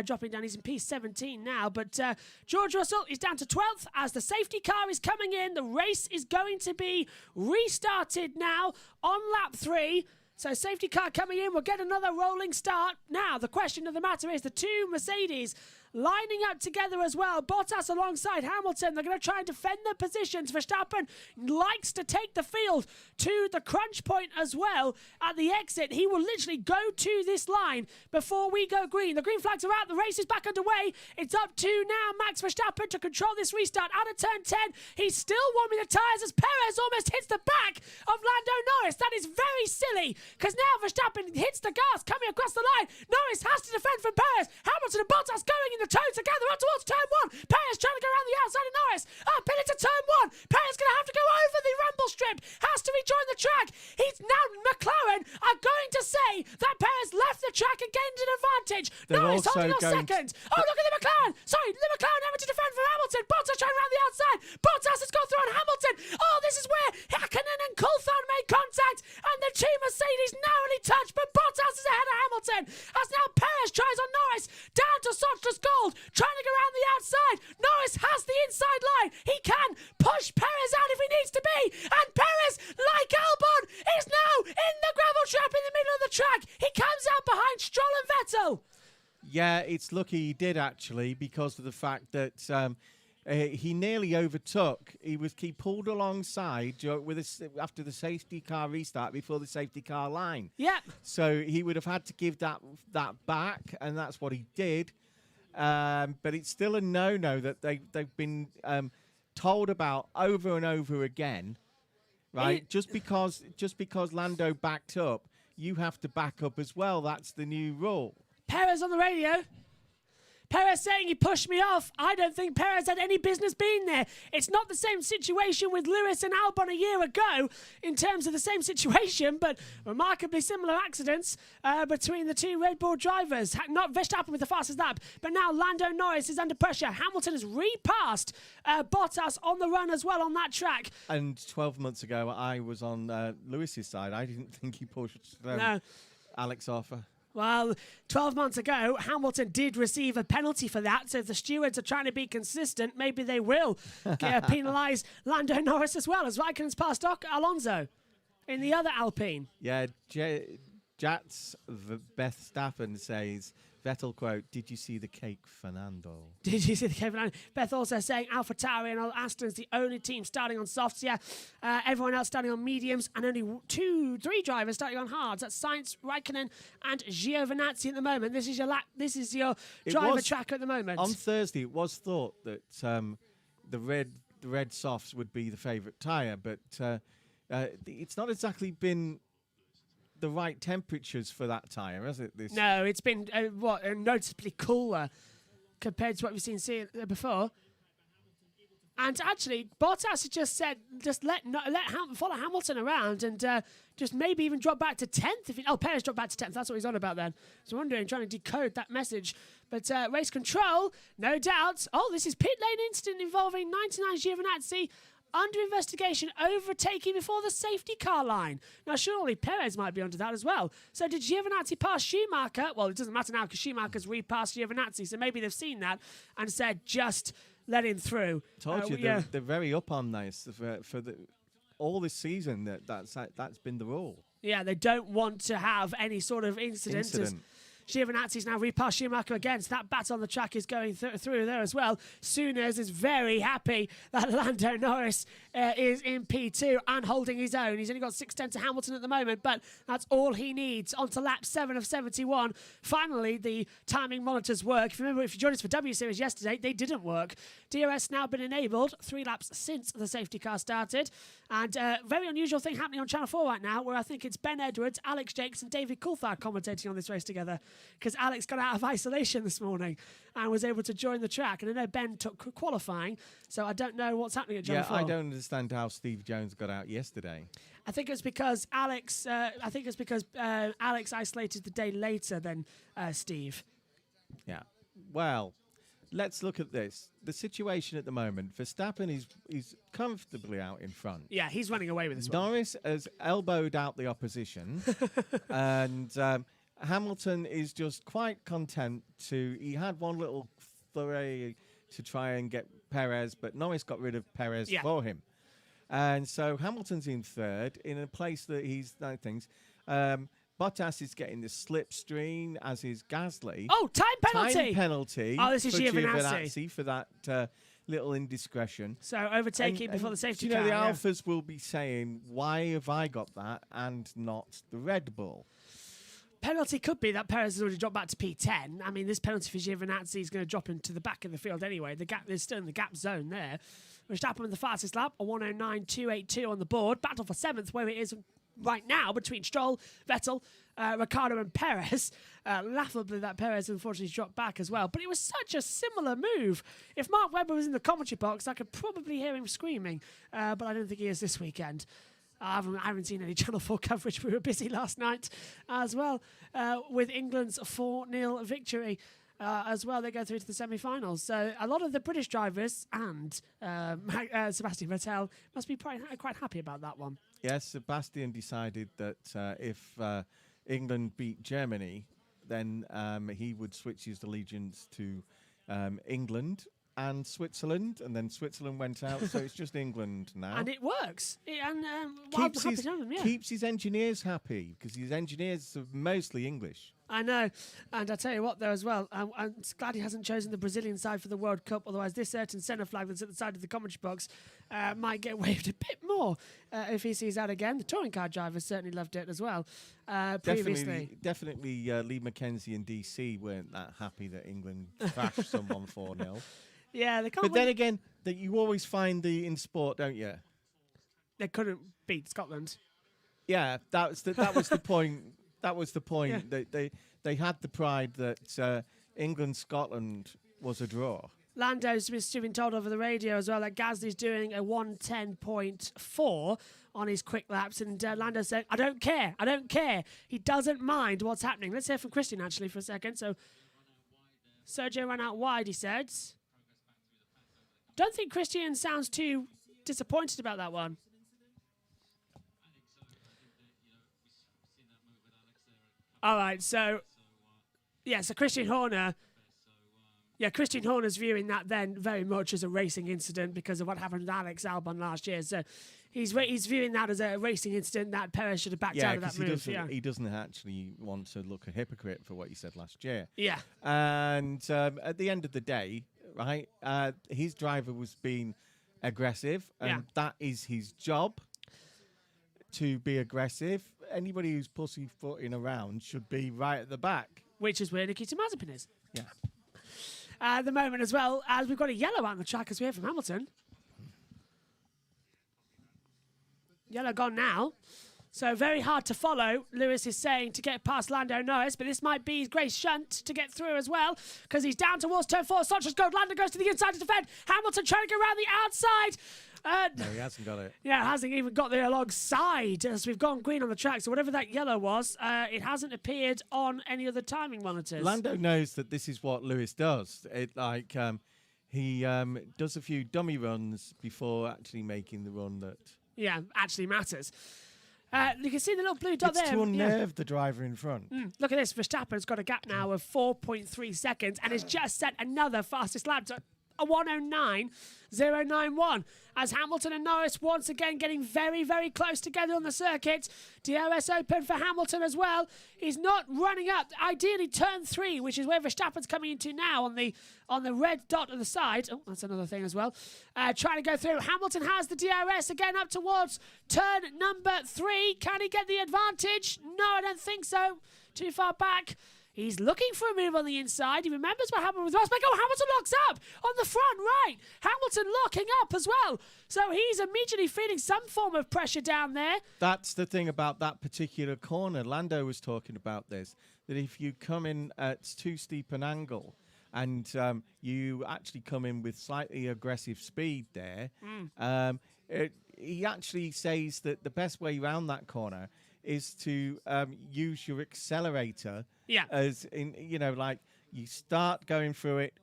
dropping down. He's in P17 now. But George Russell is down to 12th as the safety car is coming in. The race is going to be restarted now on lap 3. So safety car coming in. We'll get another rolling start. Now, the question of the matter is the 2 Mercedes lining up together as well. Bottas alongside Hamilton. They're going to try and defend their positions. Verstappen likes to take the field to the crunch point as well at the exit. He will literally go to this line before we go green. The green flags are out. The race is back underway. It's up to now Max Verstappen to control this restart. Out of turn 10, he's still warming the tyres as Perez almost hits the back of Lando Norris. That is very silly because now Verstappen hits the gas coming across the line. Norris has to defend from Perez. Hamilton and Bottas going in the toe together up towards turn 1. Perez trying to go around the outside of Norris. Up into turn 1. Perez going to have to go over the rumble strip. Has to rejoin the track. He's now McLaren are going to say that Perez left the track and gained an advantage. Norris holding on second. Oh, look at the McLaren. Sorry, the McLaren having to defend from Hamilton. Bottas trying around the outside. Bottas has gone through on Hamilton. Oh, this is where Hakkinen and Coulthard made contact. And the two Mercedes narrowly touched, but Bottas is ahead of Hamilton. As now Perez tries on Norris. Down to Sochter's Gold. Trying to go around the outside. Norris has the inside line. He can push Perez out if he needs to be. And Perez, like Albon, is now in the gravel trap in the middle of the track. He comes out behind Stroll and Vettel. Yeah, it's lucky he did actually because of the fact that he nearly overtook. He pulled alongside after the safety car restart before the safety car line. Yeah. So he would have had to give that back, and that's what he did. But it's still a no-no that they've been told about over and over again, right? Just because Lando backed up, you have to back up as well. That's the new rule. Perez on the radio. Perez saying he pushed me off. I don't think Perez had any business being there. It's not the same situation with Lewis and Albon a year ago in terms of the same situation, but remarkably similar accidents between the two Red Bull drivers. Not Verstappen with the fastest lap, but now Lando Norris is under pressure. Hamilton has repassed Bottas on the run as well on that track. And 12 months ago, I was on Lewis's side. I didn't think he pushed Alex off. Well, 12 months ago, Hamilton did receive a penalty for that. So if the stewards are trying to be consistent, maybe they will penalise Lando Norris as well, as Raikkonen's passed Alonso in the other Alpine. Yeah, Jats Verstappen says, Vettel quote, "Did you see the cake, Fernando?" Did you see the cake, Fernando? Beth also saying AlphaTauri and Aston's the only team starting on softs. Yeah, everyone else starting on mediums, and only 3 drivers starting on hards. That's Sainz, Raikkonen, and Giovinazzi at the moment. This is your driver tracker at the moment. On Thursday, it was thought that the red softs would be the favourite tyre, but it's not exactly been the right temperatures for that tyre, has it? No, it's been noticeably cooler compared to what we've seen before. And actually, Bottas has just said, just follow Hamilton around and just maybe even drop back to 10th. Perez dropped back to 10th. That's what he's on about then. So I'm wondering, trying to decode that message. But race control, no doubt. Oh, this is pit lane incident involving 99 Giovinazzi under investigation, overtaking before the safety car line. Now, surely Perez might be onto that as well. So did Giovinazzi pass Schumacher? Well, it doesn't matter now because Schumacher's repassed Giovinazzi. So maybe they've seen that and said, just let him through. Told you, they're very up on this for all this season. That's been the rule. Yeah, they don't want to have any sort of incident. Giovinazzi's now repassed Schumacher again, so that battle on the track is going through there as well. Sooners is very happy that Lando Norris is in P2 and holding his own. He's only got 6:10 to Hamilton at the moment, but that's all he needs. On to lap 7 of 71. Finally, the timing monitors work. If you joined us for W Series yesterday, they didn't work. DRS now been enabled 3 laps since the safety car started. And a very unusual thing happening on Channel 4 right now, where I think it's Ben Edwards, Alex Jakes and David Coulthard commentating on this race together. Because Alex got out of isolation this morning and was able to join the track. And I know Ben took qualifying, so I don't know what's happening at Channel 4. I don't understand how Steve Jones got out yesterday. I think it's because Alex isolated the day later than Steve. Yeah. Well, let's look at this. The situation at the moment, Verstappen is comfortably out in front. Yeah, he's running away with this one. Norris has elbowed out the opposition. And Hamilton is just quite content he had one little foray to try and get Perez, but Norris got rid of Perez for him. And so Hamilton's in third in a place that he's done things. Bottas is getting the slipstream, as is Gasly. Oh, time penalty! Time penalty. Oh, this is Giovinazzi. For that little indiscretion. So overtaking before the safety car. The Alphas will be saying, why have I got that and not the Red Bull? Penalty could be that Perez has already dropped back to P10. I mean, this penalty for Giovinazzi is going to drop into the back of the field anyway. The gap is still in the gap zone there. Verstappen with the fastest lap, a 109.282 on the board. Battle for 7th, where it is right now between Stroll, Vettel, Ricciardo and Perez. Laughably, that Perez unfortunately dropped back as well. But it was such a similar move. If Mark Webber was in the commentary box, I could probably hear him screaming. But I don't think he is this weekend. I haven't seen any Channel 4 coverage. We were busy last night as well with England's 4-0 victory as well. They go through to the semi-finals. So a lot of the British drivers and Sebastian Vettel must be quite happy about that one. Yes, Sebastian decided that if England beat Germany, then he would switch his allegiance to England and Switzerland, and then Switzerland went out, so it's just England now. And it works. Keeps his engineers happy, because his engineers are mostly English. I know. And I tell you what, though, as well, I'm glad he hasn't chosen the Brazilian side for the World Cup, otherwise this certain centre flag that's at the side of the commentary box might get waved a bit more if he sees that again. The touring car drivers certainly loved it as well previously. Definitely Lee Mackenzie and DC weren't that happy that England thrashed someone 4-0. Yeah, they can't. But then again, that you always find in sport, don't you? They couldn't beat Scotland. Yeah, that was the point. That was the point. Yeah. They had the pride that England-Scotland was a draw. Lando's been told over the radio as well that Gasly's doing a 110.4 on his quick laps, and Lando said, I don't care. He doesn't mind what's happening. Let's hear from Christian, actually, for a second. So, Sergio ran out wide, he said. Don't think Christian sounds too disappointed about that one. All right, so Christian Horner. Yeah, Christian Horner's viewing that then very much as a racing incident because of what happened with Alex Albon last year. So he's viewing that as a racing incident that Perez should have backed out of that move. He doesn't actually want to look a hypocrite for what he said last year. Yeah. And at the end of the day, right, his driver was being aggressive, and that is his job, to be aggressive. Anybody who's pussyfooting around should be right at the back. Which is where Nikita Mazepin is. Yeah. At the moment as well, as we've got a yellow out on the track as we hear from Hamilton. Yellow gone now. So very hard to follow, Lewis is saying, to get past Lando Norris, but this might be his great shunt to get through as well, because he's down towards turn 4. Sanchez goes, Lando goes to the inside to defend. Hamilton trying to go around the outside. No, he hasn't got it. Yeah, hasn't even got the alongside, as we've gone green on the track. So whatever that yellow was, it hasn't appeared on any of the timing monitors. Lando knows that this is what Lewis does. He does a few dummy runs before actually making the run that... Yeah, actually matters. You can see the little blue dot it's there. to unnerve the driver in front. Look at this. Verstappen's got a gap now of 4.3 seconds and has just set another fastest lap to a 109.091. As Hamilton and Norris once again getting very, very close together on the circuit. DRS open for Hamilton as well. He's not running up. Ideally, turn 3, which is where Verstappen's coming into now on the red dot on the side. Oh, that's another thing as well. Trying to go through. Hamilton has the DRS again up towards turn number 3. Can he get the advantage? No, I don't think so. Too far back. He's looking for a move on the inside. He remembers what happened with Rosberg. Oh, Hamilton locks up on the front right. Hamilton locking up as well. So he's immediately feeling some form of pressure down there. That's the thing about that particular corner. Lando was talking about this, that if you come in at too steep an angle and you actually come in with slightly aggressive speed there, he actually says that the best way around that corner is to use your accelerator. Yeah. As in, like you start going through it,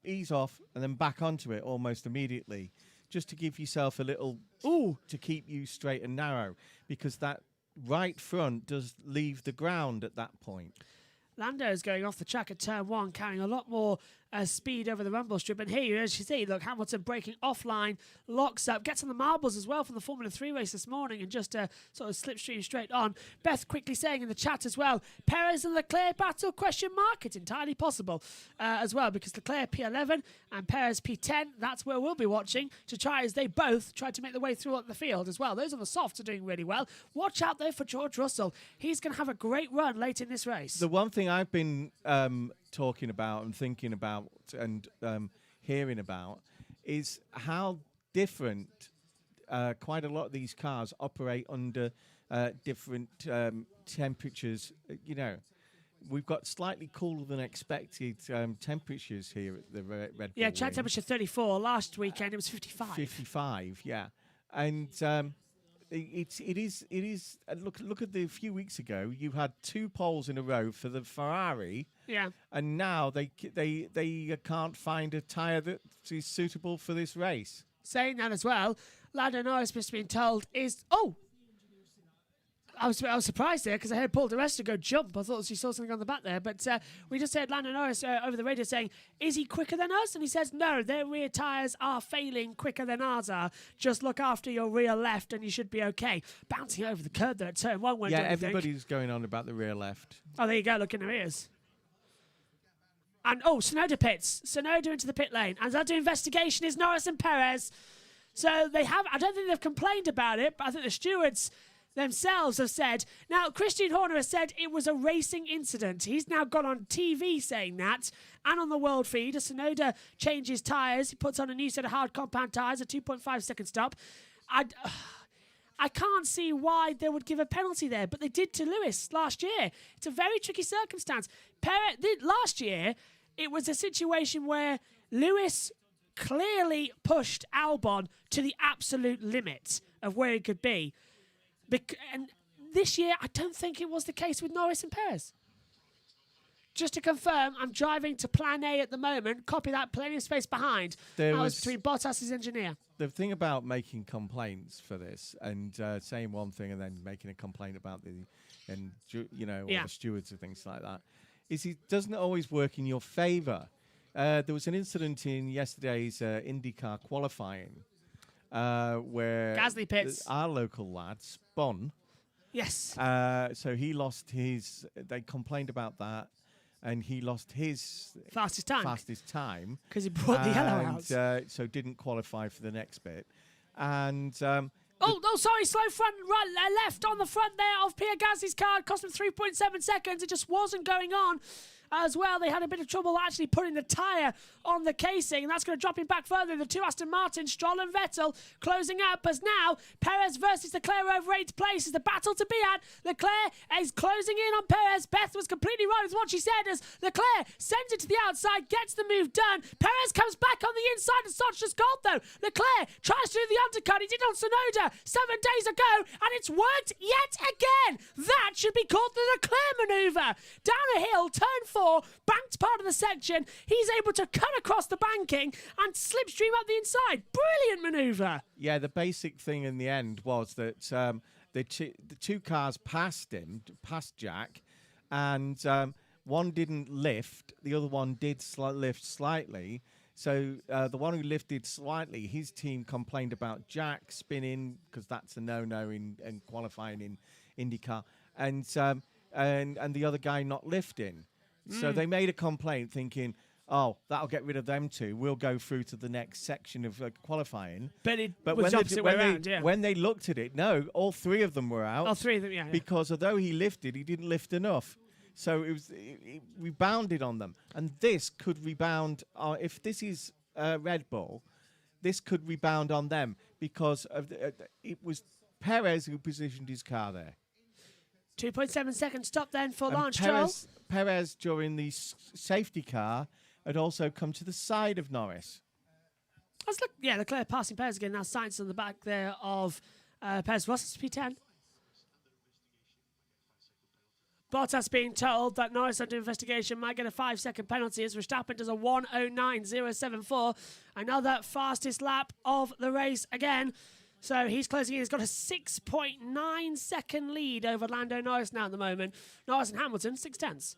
ease off, and then back onto it almost immediately, just to give yourself a little to keep you straight and narrow, because that right front does leave the ground at that point. Lando is going off the track at turn 1, carrying a lot more speed over the rumble strip. And here, as you see, look, Hamilton breaking offline, locks up, gets on the marbles as well from the Formula 3 race this morning and just sort of slipstream straight on. Beth quickly saying in the chat as well, Perez and Leclerc battle, question mark. It's entirely possible as well, because Leclerc P11 and Perez P10, that's where we'll be watching to try as they both try to make their way through the field as well. Those on the softs are doing really well. Watch out, though, for George Russell. He's going to have a great run late in this race. The one thing I've been talking about and thinking about and hearing about is how different quite a lot of these cars operate under different temperatures. We've got slightly cooler than expected temperatures here at the Red Bull Yeah, track Ring. temperature 34. Last weekend it was 55. 55, yeah. And it is. Look at the few weeks ago. You had 2 poles in a row for the Ferrari. Yeah. And now they can't find a tyre that is suitable for this race. Saying that as well, Lando Norris must have been told is I was surprised there because I heard Paul di Resta go jump. I thought she saw something on the back there. But we just heard Lando Norris over the radio saying, is he quicker than us? And he says, no, their rear tyres are failing quicker than ours are. Just look after your rear left and you should be okay. Bouncing over the curb there at turn 1. Yeah, everybody's going on about the rear left. Oh, there you go. Look in their ears. And, Tsunoda pits. Tsunoda into the pit lane. And under investigation is Norris and Perez. So they have, I don't think they've complained about it, but I think the stewards themselves have said. Now, Christian Horner has said it was a racing incident. He's now gone on TV saying that, and on the world feed. As Tsunoda changes tyres, he puts on a new set of hard compound tyres, a 2.5 second stop. I can't see why they would give a penalty there, but they did to Lewis last year. It's a very tricky circumstance. Last year, it was a situation where Lewis clearly pushed Albon to the absolute limit of where he could be. And this year, I don't think it was the case with Norris and Perez. Just to confirm, I'm driving to Plan A at the moment. Copy that, plenty of space behind. That was between Bottas' engineer. The thing about making complaints for this and saying one thing and then making a complaint about the stewards and things like that is it doesn't always work in your favour. There was an incident in yesterday's IndyCar qualifying where Gasly pits. Our local lad spun. Yes. So he lost his. They complained about that, and he lost his fastest time because he brought the yellow out. So didn't qualify for the next bit, and. Sorry, slow front, right, left on the front there of Pierre Gasly's car. Cost him 3.7 seconds. It just wasn't going on. as well. They had a bit of trouble actually putting the tyre on the casing, and that's going to drop him back further. The two Aston Martins, Stroll and Vettel, closing up as now Perez versus Leclerc over 8th place is the battle to be at. Leclerc is closing in on Perez. Beth was completely right with what she said as Leclerc sends it to the outside, gets the move done. Perez comes back on the inside and starts just gold though. Leclerc tries to do the undercut. He did on Tsunoda 7 days ago, and it's worked yet again. That should be called the Leclerc manoeuvre. Down a hill, turn 4, banked part of the section. He's able to cut across the banking and slipstream up the inside. Brilliant manoeuvre. Yeah, the basic thing in the end was that the two cars passed Jack, and one didn't lift, the other one did lift slightly. So the one who lifted slightly, his team complained about Jack spinning because that's a no-no in qualifying in IndyCar, and the other guy not lifting. So they made a complaint thinking, oh, that'll get rid of them two. We'll go through to the next section of qualifying. But when they looked at it, no, all three of them were out. All three of them, yeah. Because although he lifted, he didn't lift enough. So it rebounded on them. And this could rebound, if this is Red Bull, this could rebound on them because of it was Perez who positioned his car there. 2.7 seconds stop then for Lance Perez, during the safety car, had also come to the side of Norris. Let's look. Yeah, Leclerc passing Perez again. Now Sainz on the back there of Perez. What's P10? Bottas being told that Norris under investigation might get a 5-second penalty as Verstappen does a 1:09.074. Another fastest lap of the race again. So he's closing in. He's got a 6.9 second lead over Lando Norris now at the moment. Norris and Hamilton, 6/10.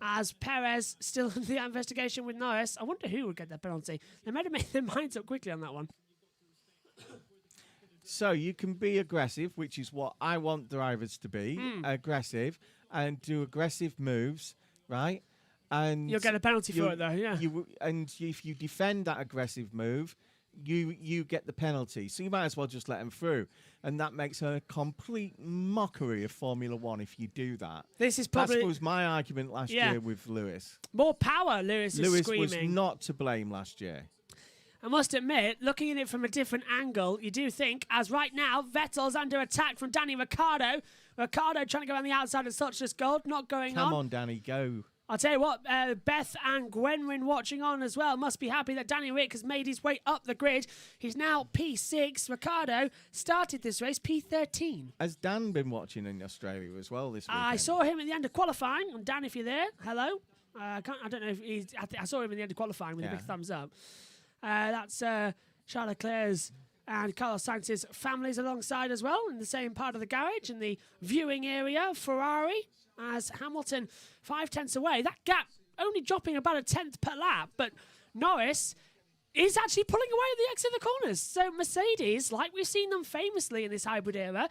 As Perez still in the investigation with Norris. I wonder who would get that penalty. They might have made their minds up quickly on that one. So you can be aggressive, which is what I want drivers to be, aggressive, and do aggressive moves, right? And you'll get a penalty for it, though, yeah. And if you defend that aggressive move, you get the penalty. So you might as well just let them through. And that makes a complete mockery of Formula One if you do that. This is probably... That was my argument last year with Lewis. More power, Lewis is screaming. Lewis was not to blame last year. I must admit, looking at it from a different angle, you do think, as right now, Vettel's under attack from Danny Ricciardo. Ricciardo trying to go on the outside and such as gold, not going on. Come on, Danny, go. I'll tell you what, Beth and Gwenwyn watching on as well must be happy that Danny Rick has made his way up the grid. He's now P6. Ricciardo started this race P13. Has Dan been watching in Australia as well this weekend? I saw him at the end of qualifying. And Dan, if you're there, hello. I don't know if he's... I saw him at the end of qualifying with a big thumbs up. That's Charles Leclerc's and Carlos Sainz's families alongside as well in the same part of the garage in the viewing area. Ferrari as Hamilton 0.5 away. That gap only dropping about a 10th per lap, but Norris is actually pulling away at the exit of the corners. So Mercedes, like we've seen them famously in this hybrid era,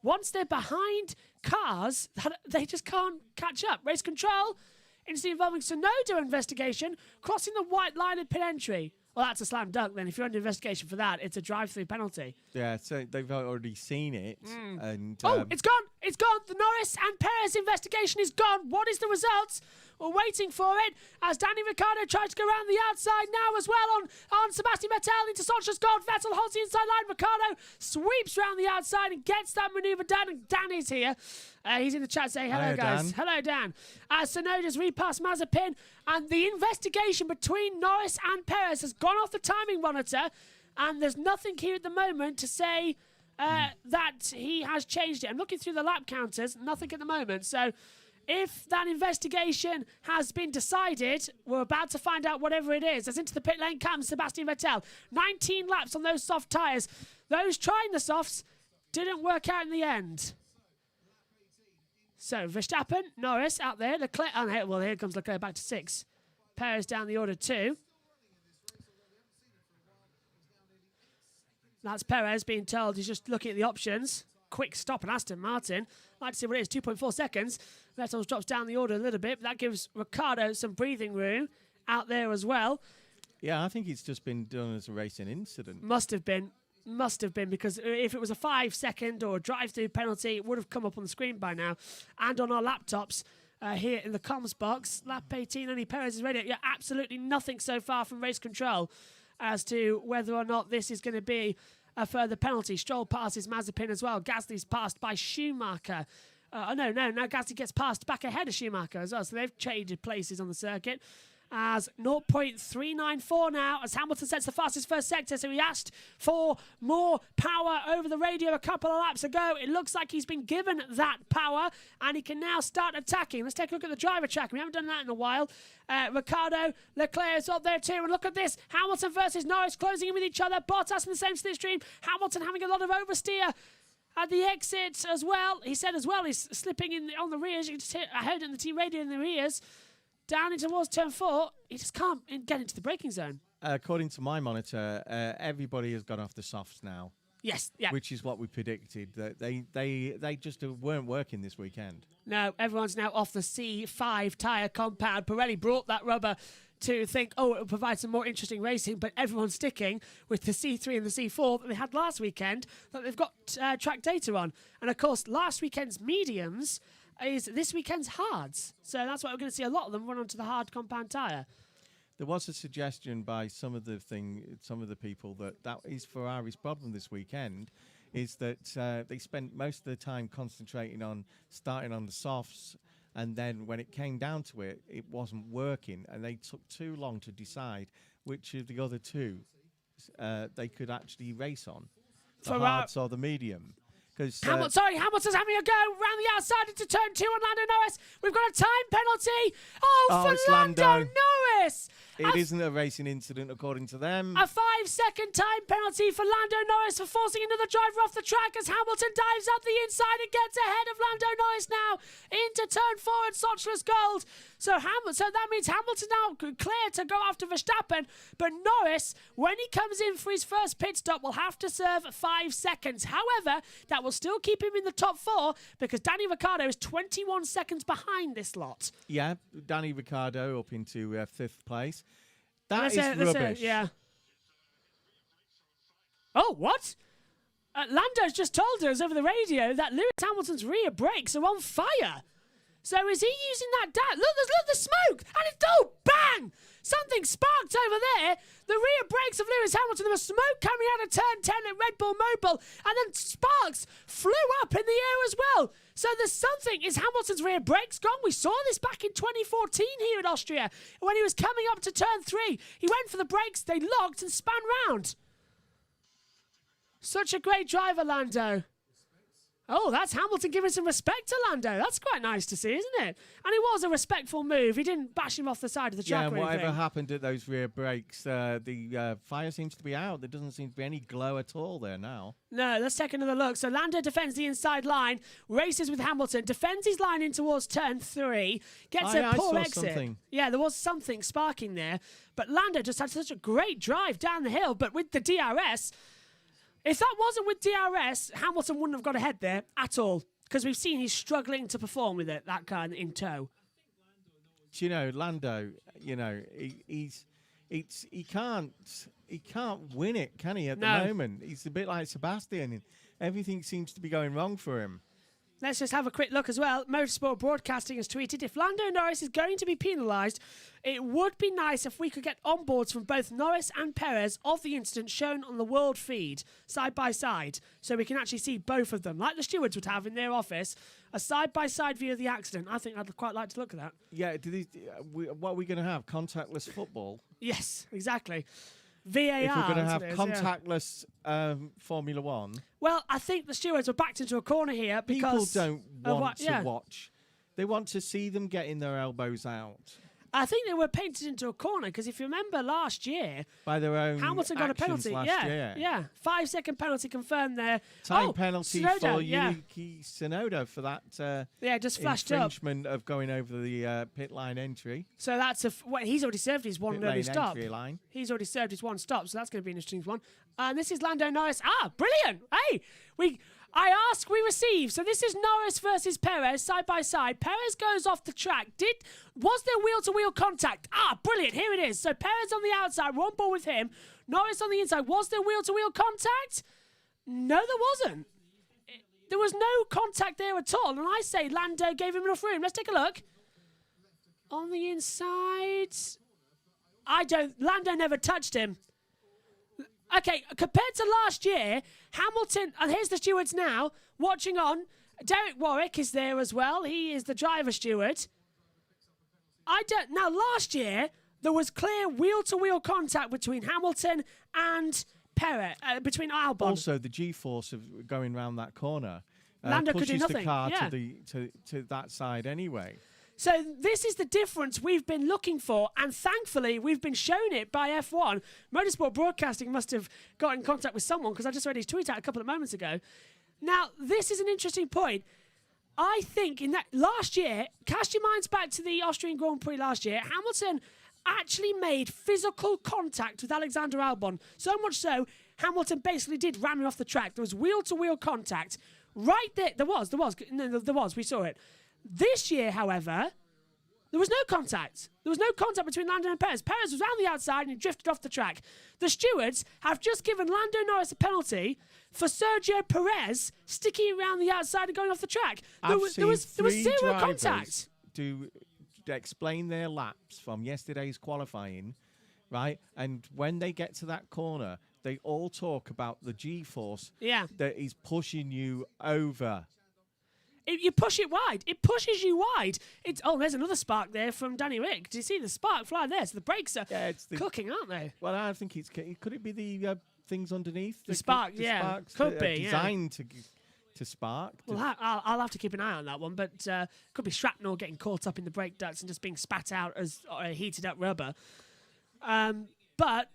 once they're behind cars, they just can't catch up. Race control, incident involving Tsunoda investigation, crossing the white line at pit entry. Well, that's a slam dunk then. If you're under investigation for that, it's a drive-through penalty. Yeah, so they've already seen it. And it's gone! It's gone! The Norris and Perez investigation is gone. What is the result? We're waiting for it as Danny Ricciardo tries to go around the outside now as well on Sebastian Vettel into Sanchez Gold. Vettel holds the inside line. Ricciardo sweeps around the outside and gets that manoeuvre done. And Dan is here. He's in the chat saying, hello, guys. Dan. Hello, Dan. As Tsunoda's repassed Mazepin, and the investigation between Norris and Perez has gone off the timing monitor, and there's nothing here at the moment to say that he has changed it. I'm looking through the lap counters, nothing at the moment. So if that investigation has been decided, we're about to find out whatever it is. As into the pit lane comes Sebastian Vettel. 19 laps on those soft tyres. Those trying the softs didn't work out in the end. So Verstappen, Norris out there. Leclerc, well, here comes Leclerc back to 6. Perez down the order 2. That's Perez being told he's just looking at the options. Quick stop on Aston Martin. Like to see what it is, 2.4 seconds. Vettel drops down the order a little bit, but that gives Ricciardo some breathing room out there as well. Yeah, I think it's just been done as a racing incident. Must have been, because if it was a 5-second or a drive-through penalty, it would have come up on the screen by now and on our laptops. here in the comms box. Lap 18, only Perez is ready. Yeah, absolutely nothing so far from race control as to whether or not this is going to be a further penalty. Stroll passes Mazepin as well. Gasly's passed by Schumacher. No, Gasly gets passed back ahead of Schumacher as well. So they've traded places on the circuit. As 0.394 now, as Hamilton sets the fastest first sector. So he asked for more power over the radio a couple of laps ago. It looks like he's been given that power, and he can now start attacking. Let's take a look at the driver track. We haven't done that in a while. Ricciardo, Leclerc is up there too. And look at this. Hamilton versus Norris closing in with each other. Bottas in the same slipstream. Hamilton having a lot of oversteer at the exit as well. He said as well he's slipping on the rears. You can just hear, I heard it in the team radio in the rears. Down into towards turn 4, he just can't get into the braking zone. According to my monitor, everybody has gone off the softs now. Yes, yeah. Which is what we predicted. That they just weren't working this weekend. No, everyone's now off the C5 tyre compound. Pirelli brought that rubber to think, it will provide some more interesting racing, but everyone's sticking with the C3 and the C4 that they had last weekend that they've got track data on. And, of course, last weekend's mediums is this weekend's hards. So that's why we're going to see a lot of them run onto the hard compound tyre. There was a suggestion by some of the people that is Ferrari's problem this weekend, is that they spent most of the time concentrating on starting on the softs, and then when it came down to it, it wasn't working, and they took too long to decide which of the other two they could actually race on, the hards or the medium. Hamilton's having a go round the outside into turn 2 on Lando Norris. We've got a time penalty. For Lando Norris. It isn't a racing incident according to them. A 5-second time penalty for Lando Norris for forcing another driver off the track as Hamilton dives up the inside and gets ahead of Lando Norris now into turn 4 at Sochler's Gold. So that means Hamilton now clear to go after Verstappen, but Norris, when he comes in for his first pit stop, will have to serve 5 seconds. However, that will still keep him in the top 4 because Danny Ricciardo is 21 seconds behind this lot. Yeah, Danny Ricciardo up into 5th place. That is rubbish. Yeah. Oh, what? Lando's just told us over the radio that Lewis Hamilton's rear brakes are on fire. So is he using that Look, the smoke! And it's, bang! Something sparked over there. The rear brakes of Lewis Hamilton. There was smoke coming out of turn 10 at Red Bull Mobile. And then sparks flew up in the air as well. So there's something. Is Hamilton's rear brakes gone? We saw this back in 2014 here in Austria. When he was coming up to turn 3. He went for the brakes. They locked and spun round. Such a great driver, Lando. Oh, that's Hamilton giving some respect to Lando. That's quite nice to see, isn't it? And it was a respectful move. He didn't bash him off the side of the track or anything. Whatever happened at those rear brakes, the fire seems to be out. There doesn't seem to be any glow at all there now. No, let's take another look. So Lando defends the inside line, races with Hamilton, defends his line in towards turn 3, gets a poor exit. Something. Yeah, there was something sparking there. But Lando just had such a great drive down the hill. But with the DRS... If that wasn't with DRS, Hamilton wouldn't have got ahead there at all because we've seen he's struggling to perform with it, that car in tow. Lando, he can't win it, can he? At the moment, he's a bit like Sebastian, and everything seems to be going wrong for him. Let's just have a quick look as well. Motorsport Broadcasting has tweeted, if Lando Norris is going to be penalised, it would be nice if we could get onboards from both Norris and Perez of the incident shown on the world feed, side by side, so we can actually see both of them, like the stewards would have in their office, a side-by-side view of the accident. I think I'd quite like to look at that. Yeah, what are we going to have? Contactless football? Yes, exactly. VAR. If we're going to have contactless Formula One. Well, I think the stewards were backed into a corner here because... People don't want to watch. They want to see them getting their elbows out. I think they were painted into a corner because if you remember last year... By their own Hamilton got a penalty. Yeah. 5-second penalty confirmed there. Time penalty for Yuki Tsunoda for that just flashed infringement of going over the pit line entry. So that's he's already served his one early stop. Line. He's already served his one stop, so that's going to be an interesting one. And this is Lando Norris. Brilliant! Hey, I ask, we receive. So this is Norris versus Perez, side by side. Perez goes off the track. Was there wheel-to-wheel contact? Brilliant. Here it is. So Perez on the outside. We're on board with him. Norris on the inside. Was there wheel-to-wheel contact? No, there wasn't. There was no contact there at all. And I say Lando gave him enough room. Let's take a look. On the inside, Lando never touched him. Okay, compared to last year, Hamilton, and here's the stewards now, watching on. Derek Warwick is there as well. He is the driver steward. Now, last year, there was clear wheel-to-wheel contact between Hamilton and Perez, between Albon. Also, the G-force of going round that corner Lando could do pushes the nothing. car Yeah. to that side anyway. So this is the difference we've been looking for, and thankfully we've been shown it by F1. Motorsport Broadcasting must have got in contact with someone because I just read his tweet out a couple of moments ago. Now, this is an interesting point. I think in that last year, cast your minds back to the Austrian Grand Prix last year, Hamilton actually made physical contact with Alexander Albon. So much so, Hamilton basically did ram him off the track. There was wheel-to-wheel contact. Right there, there was, we saw it. This year, however, there was no contact. There was no contact between Lando and Perez. Perez was round the outside and he drifted off the track. The stewards have just given Lando Norris a penalty for Sergio Perez sticking around the outside and going off the track. There was zero contact. To explain their laps from yesterday's qualifying, right? And when they get to that corner, they all talk about the G-force that is pushing you over. You push it wide. It pushes you wide. There's another spark there from Danny Rick. Do you see the spark fly there? So the brakes are cooking, aren't they? Well, I think could it be the things underneath? The spark, sparks could that be. Are designed to spark. Well, I'll have to keep an eye on that one, but could be shrapnel getting caught up in the brake ducts and just being spat out as heated up rubber. But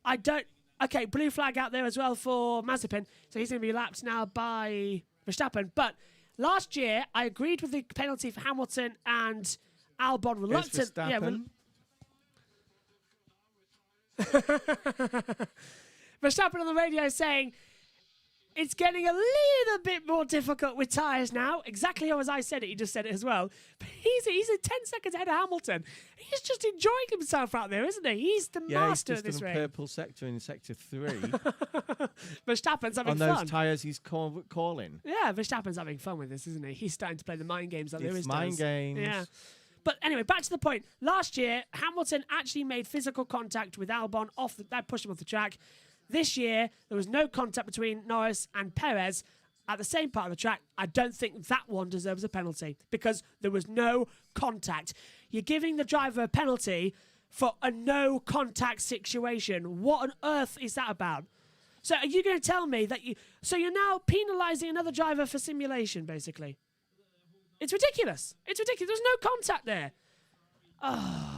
I don't. Okay, blue flag out there as well for Mazepin, so he's going to be lapped now by Verstappen. But last year, I agreed with the penalty for Hamilton and Albon. Reluctant. Verstappen on the radio saying, it's getting a little bit more difficult with tyres now. Exactly how as I said it, he just said it as well. But he's 10 seconds ahead of Hamilton. He's just enjoying himself out there, isn't he? He's the master of this race. Yeah, purple sector in sector 3. Verstappen's having fun. On those tyres he's calling. Yeah, Verstappen's having fun with this, isn't he? He's starting to play the mind games like Lewis does. Mind games. Yeah. But anyway, back to the point. Last year, Hamilton actually made physical contact with Albon. That pushed him off the track. This year, there was no contact between Norris and Perez at the same part of the track. I don't think that one deserves a penalty because there was no contact. You're giving the driver a penalty for a no-contact situation. What on earth is that about? So are you going to tell me that you're now penalising another driver for simulation, basically? It's ridiculous. It's ridiculous. There's no contact there. Oh,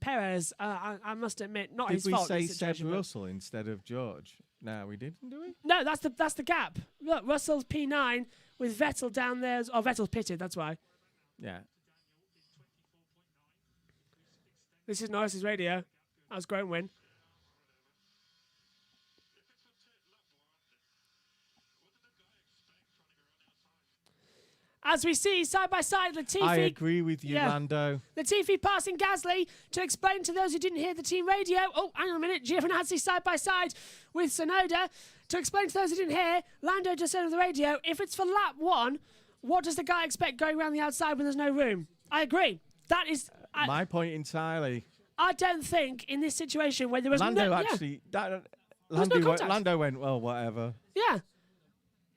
Perez, I must admit, not his fault. Did we say Seb Russell instead of George? No, we didn't, do we? No, that's the gap. Look, Russell's P9 with Vettel down there. Oh, Vettel's pitted, that's why. Yeah. This is Norris's radio. That was Graham win. As we see side by side, Latifi. I agree with you, Lando. Latifi passing Gasly to explain to those who didn't hear the team radio. Oh, hang on a minute. Giovinazzi side by side with Tsunoda to explain to those who didn't hear. Lando just said on the radio, if it's for lap 1, what does the guy expect going around the outside when there's no room? I agree. That is my point entirely. I don't think in this situation where there was Lando no Lando went, well, whatever. Yeah.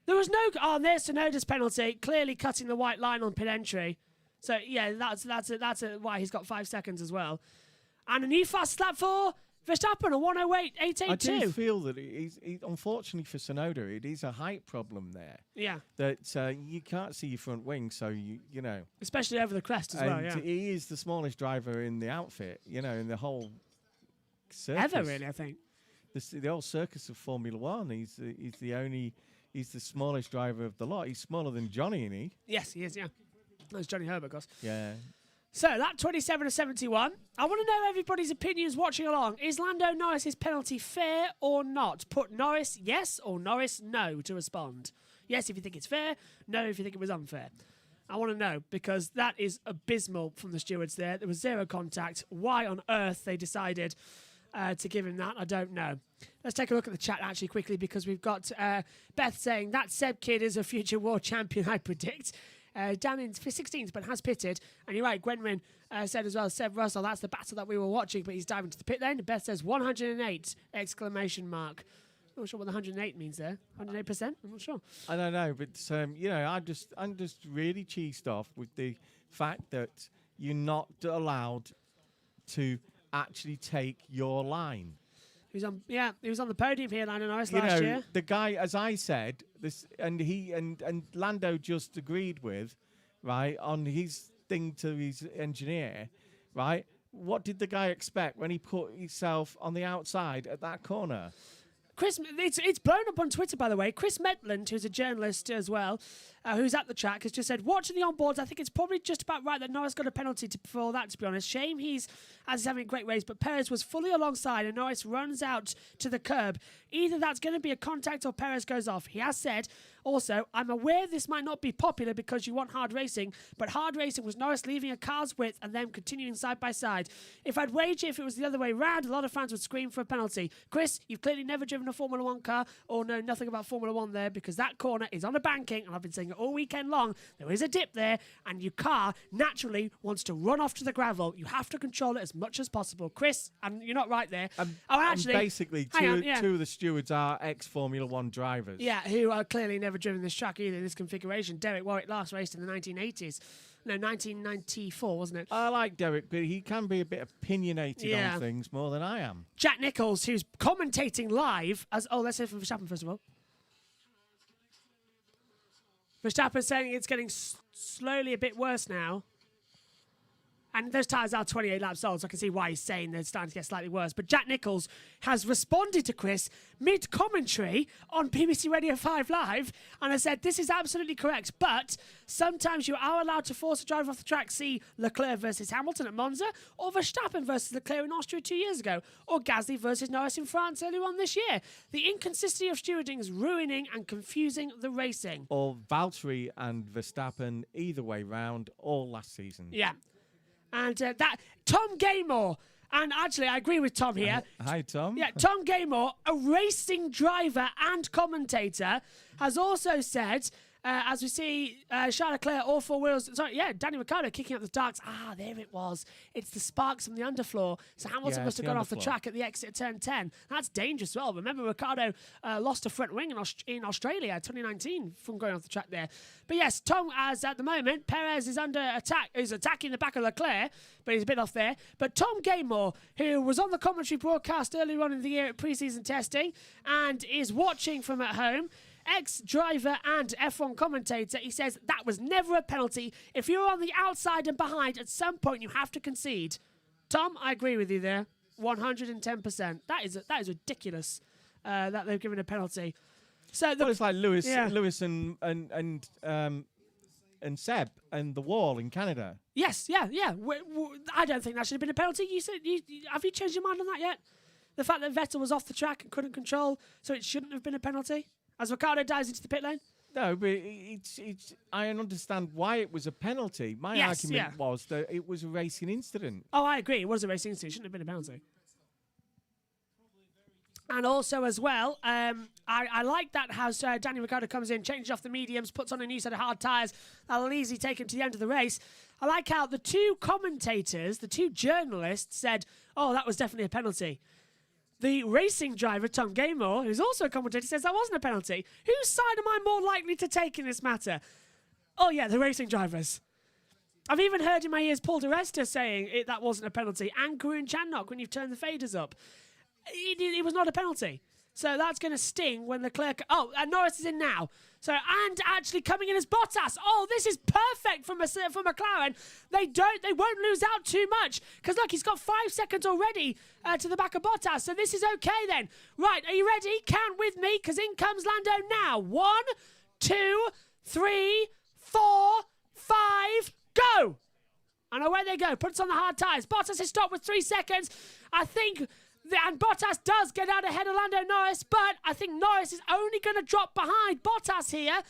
There was no... Oh, there's Tsunoda's penalty, clearly cutting the white line on pit entry. So, yeah, that's why he's got 5 seconds as well. And a new fast lap for Verstappen, a 1:08.882. I do feel that unfortunately for Tsunoda, it is a height problem there. Yeah. That you can't see your front wing, so you know. Especially over the crest as well, yeah. He is the smallest driver in the outfit, in the whole circus. Ever, really, I think. The whole circus of Formula One. He's the smallest driver of the lot. He's smaller than Johnny, isn't he? Yes, he is, yeah. That's Johnny Herbert, of course. Yeah. So, that 27-71. I want to know everybody's opinions watching along. Is Lando Norris's penalty fair or not? Put Norris yes or Norris no to respond. Yes if you think it's fair, no if you think it was unfair. I want to know, because that is abysmal from the stewards there. There was zero contact. Why on earth they decided to give him that, I don't know. Let's take a look at the chat actually quickly, because we've got Beth saying that Seb kid is a future world champion, I predict. down in 16th, but has pitted. And you're right, Gwenwyn said as well, Seb Russell, that's the battle that we were watching, but he's diving to the pit lane. Beth says 108, exclamation mark. I'm not sure what the 108 means there. 108%? I'm not sure. I don't know, but I'm just really cheesed off with the fact that you're not allowed to actually take your line. He was on the podium here, Lando Norris, last year. The guy, as I said, this, and he and Lando just agreed with, right, on his thing to his engineer, right? What did the guy expect when he put himself on the outside at that corner? Chris, it's blown up on Twitter, by the way. Chris Maitland, who's a journalist as well, who's at the track, has just said, watching the onboards, I think it's probably just about right that Norris got a penalty for that, to be honest. Shame he's having a great race, but Perez was fully alongside and Norris runs out to the curb. Either that's going to be a contact or Perez goes off. He has said, also, I'm aware this might not be popular because you want hard racing, but hard racing was Norris leaving a car's width and then continuing side by side. If I'd wager if it was the other way round, a lot of fans would scream for a penalty. Chris, you've clearly never driven a Formula 1 car or know nothing about Formula 1 there, because that corner is on a banking, and I've been saying it all weekend long. There is a dip there, and your car naturally wants to run off to the gravel. You have to control it as much as possible. Chris, and you're not right there. Basically, two of the stewards are ex-Formula 1 drivers. Yeah, who are clearly never driven this track either in this configuration. Derek Warwick last raced in the 1980s. No, 1994, wasn't it? I like Derek, but he can be a bit opinionated on things more than I am. Jack Nicholls, who's commentating live as... Oh, let's hear from Verstappen first of all. Verstappen saying it's getting slowly a bit worse now. And those tyres are 28 laps old, so I can see why he's saying they're starting to get slightly worse. But Jack Nicholls has responded to Chris mid-commentary on BBC Radio 5 Live, and has said, this is absolutely correct, but sometimes you are allowed to force a driver off the track. See Leclerc versus Hamilton at Monza, or Verstappen versus Leclerc in Austria 2 years ago, or Gasly versus Norris in France earlier on this year. The inconsistency of stewarding is ruining and confusing the racing. Or Valtteri and Verstappen, either way round, all last season. Yeah. And Tom Gaymore, and actually I agree with Tom here. Hi, Tom. Yeah, Tom Gaymore, a racing driver and commentator, has also said, as we see Charles Leclerc, all four wheels. Sorry, yeah, Danny Ricciardo kicking up the darks. Ah, there it was. It's the sparks from the underfloor. So Hamilton must have gone off the track at the exit of turn 10. That's dangerous as well. Remember, Ricciardo lost a front wing in Australia 2019 from going off the track there. But yes, Tom, as at the moment, Perez is under attack. He's attacking the back of Leclerc, but he's a bit off there. But Tom Gaymore, who was on the commentary broadcast earlier on in the year at pre-season testing and is watching from at home, ex-driver and F1 commentator, he says that was never a penalty. If you're on the outside and behind, at some point you have to concede. Tom, I agree with you there, 110%. That is ridiculous that they've given a penalty. So it's like Lewis and Seb and the wall in Canada. Yes, yeah. I don't think that should have been a penalty. You said, have you changed your mind on that yet? The fact that Vettel was off the track and couldn't control, so it shouldn't have been a penalty? As Ricciardo dives into the pit lane? No, but I understand why it was a penalty. My argument was that it was a racing incident. Oh, I agree. It was a racing incident. It shouldn't have been a penalty. And also as well, I like that how Danny Ricciardo comes in, changes off the mediums, puts on a new set of hard tyres. That'll easily take him to the end of the race. I like how the two commentators, the two journalists said, oh, that was definitely a penalty. The racing driver, Tom Gaymore, who's also a commentator, says that wasn't a penalty. Whose side am I more likely to take in this matter? Oh, yeah, the racing drivers. I've even heard in my ears Paul di Resta saying that wasn't a penalty, and Karun Chandok when you've turned the faders up. It was not a penalty. So that's going to sting when Leclerc... Oh, and Norris is in now. So, and actually coming in as Bottas. Oh, this is perfect for McLaren. They won't lose out too much. Because look, he's got 5 seconds already to the back of Bottas. So this is okay then. Right, are you ready? Count with me, because in comes Lando now. 1, 2, 3, 4, 5, go! And away they go. Puts on the hard tyres. Bottas is stopped with 3 seconds. I think... And Bottas does get out ahead of Lando Norris, but I think Norris is only going to drop behind Bottas here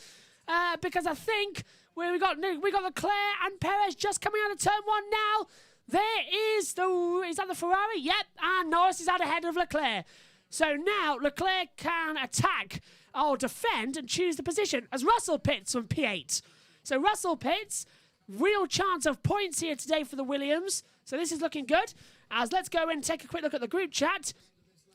because I think we got Leclerc and Perez just coming out of turn 1 now. There is is that the Ferrari? Yep, and Norris is out ahead of Leclerc. So now Leclerc can attack or defend and choose the position as Russell pits from P8. So Russell pits. Real chance of points here today for the Williams. So this is looking good. As let's go and take a quick look at the group chat.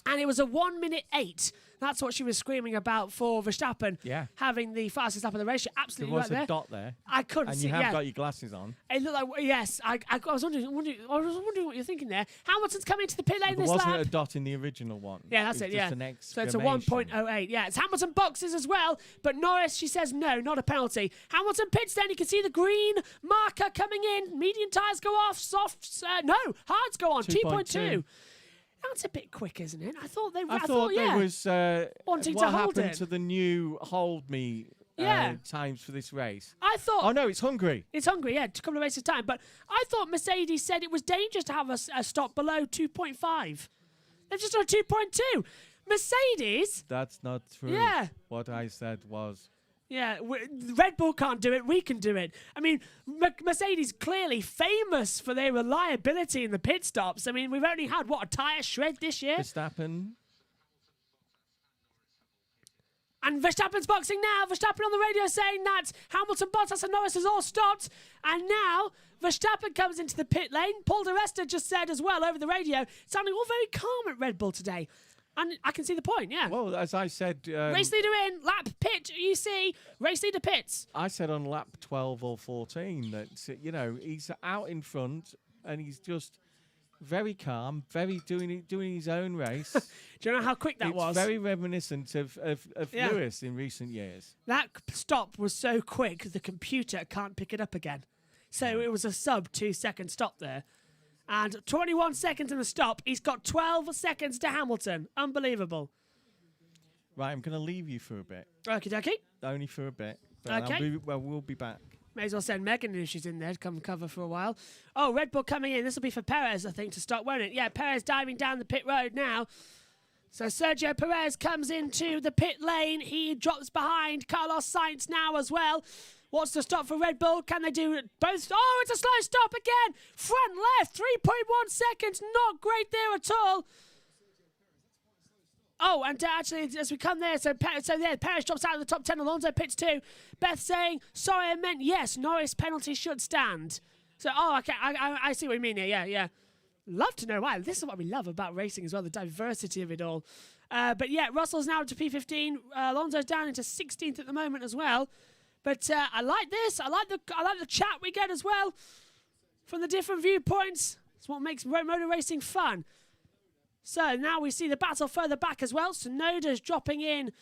And it was a 1:08. That's what she was screaming about for Verstappen. Yeah. Having the fastest lap of the race. She absolutely There was right a dot there. I couldn't and see. And you have got your glasses on. It looked like, yes. I was wondering what you're thinking there. Hamilton's coming into the pit lane There this lap. wasn't a dot in the original one. Yeah, that's it, Just yeah. an So it's a 1.08. Yeah, it's Hamilton boxes as well. But Norris, she says no, not a penalty. Hamilton pits then. You can see the green marker coming in. Medium tyres go off. Softs, no, hards go on. 2.2. That's a bit quick, isn't it? I thought there yeah. was wanting what to hold happened it. to the new hold me times for this race. I thought. Oh no, it's Hungary. It's Hungary, yeah, a couple of races time. But I thought Mercedes said it was dangerous to have a stop below 2.5. They've just done 2.2. Mercedes. That's not true. Yeah. What I said was. Yeah, Red Bull can't do it. We can do it. I mean, Mercedes clearly famous for their reliability in the pit stops. I mean, we've only had, a tyre shred this year? Verstappen. And Verstappen's boxing now. Verstappen on the radio saying that Hamilton, Bottas and Norris has all stopped. And now Verstappen comes into the pit lane. Paul di Resta just said as well over the radio, sounding all very calm at Red Bull today. And I can see the point, yeah. Well, as I said... race leader in, lap, pit, you see, race leader pits. I said on lap 12 or 14 that, he's out in front and he's just very calm, very doing his own race. Do you know how quick that was? It's very reminiscent of Lewis in recent years. That stop was so quick, the computer can't pick it up again. So it was a sub 2 second stop there. And 21 seconds in the stop. He's got 12 seconds to Hamilton. Unbelievable. Right, I'm going to leave you for a bit. Okie dokie. Only for a bit. But Okay. we'll be back. May as well send Megan if she's in there to come cover for a while. Oh, Red Bull coming in. This will be for Perez, I think, to stop, won't it? Yeah, Perez diving down the pit road now. So Sergio Perez comes into the pit lane. He drops behind Carlos Sainz now as well. What's the stop for Red Bull? Can they do both? Oh, it's a slow stop again. Front left, 3.1 seconds. Not great there at all. Oh, and actually, as we come there, Perez drops out of the top 10. Alonso pits too. Beth saying, sorry, I meant yes, Norris penalty should stand. So, okay, I see what you mean here. Yeah. Love to know why. This is what we love about racing as well, the diversity of it all. But yeah, Russell's now up to P15. Alonso's down into 16th at the moment as well. But I like this. I like the chat we get as well from the different viewpoints. It's what makes motor racing fun. So now we see the battle further back as well. Tsunoda's dropping in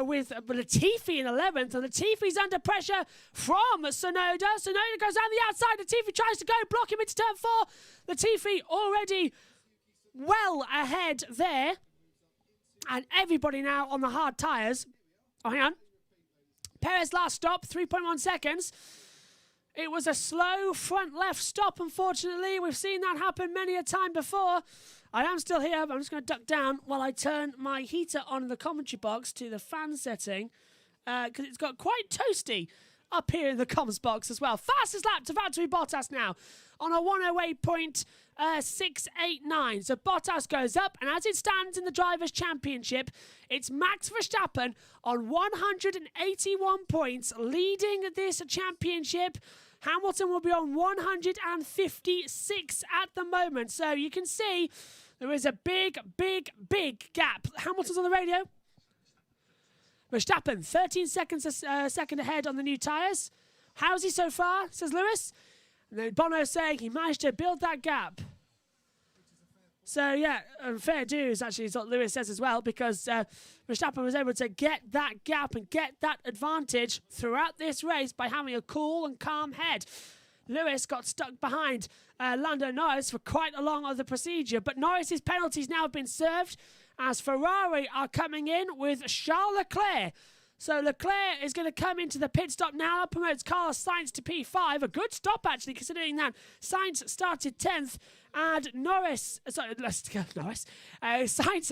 with Latifi in 11th. And Latifi's under pressure from Tsunoda. Tsunoda goes down the outside. Latifi tries to go, block him into turn 4. Latifi already well ahead there. And everybody now on the hard tyres. Oh, hang on. Perez last stop, 3.1 seconds. It was a slow front left stop, unfortunately. We've seen that happen many a time before. I am still here, but I'm just going to duck down while I turn my heater on in the commentary box to the fan setting because it's got quite toasty up here in the comms box as well. Fastest lap to Valtteri Bottas now on a 108.689. So Bottas goes up, and as it stands in the Drivers' Championship, it's Max Verstappen on 181 points, leading this championship. Hamilton will be on 156 at the moment. So you can see there is a big gap. Hamilton's on the radio. Verstappen, 13 seconds a second ahead on the new tyres. How's he so far, says Lewis. And then Bono saying he managed to build that gap. So, yeah, fair dues, actually, is what Lewis says as well, because Verstappen was able to get that gap and get that advantage throughout this race by having a cool and calm head. Lewis got stuck behind Lando Norris for quite a long of the procedure, but Norris's penalties now have been served as Ferrari are coming in with Charles Leclerc. So Leclerc is going to come into the pit stop now, promotes Carlos Sainz to P5. A good stop, actually, considering that Sainz started 10th and Sainz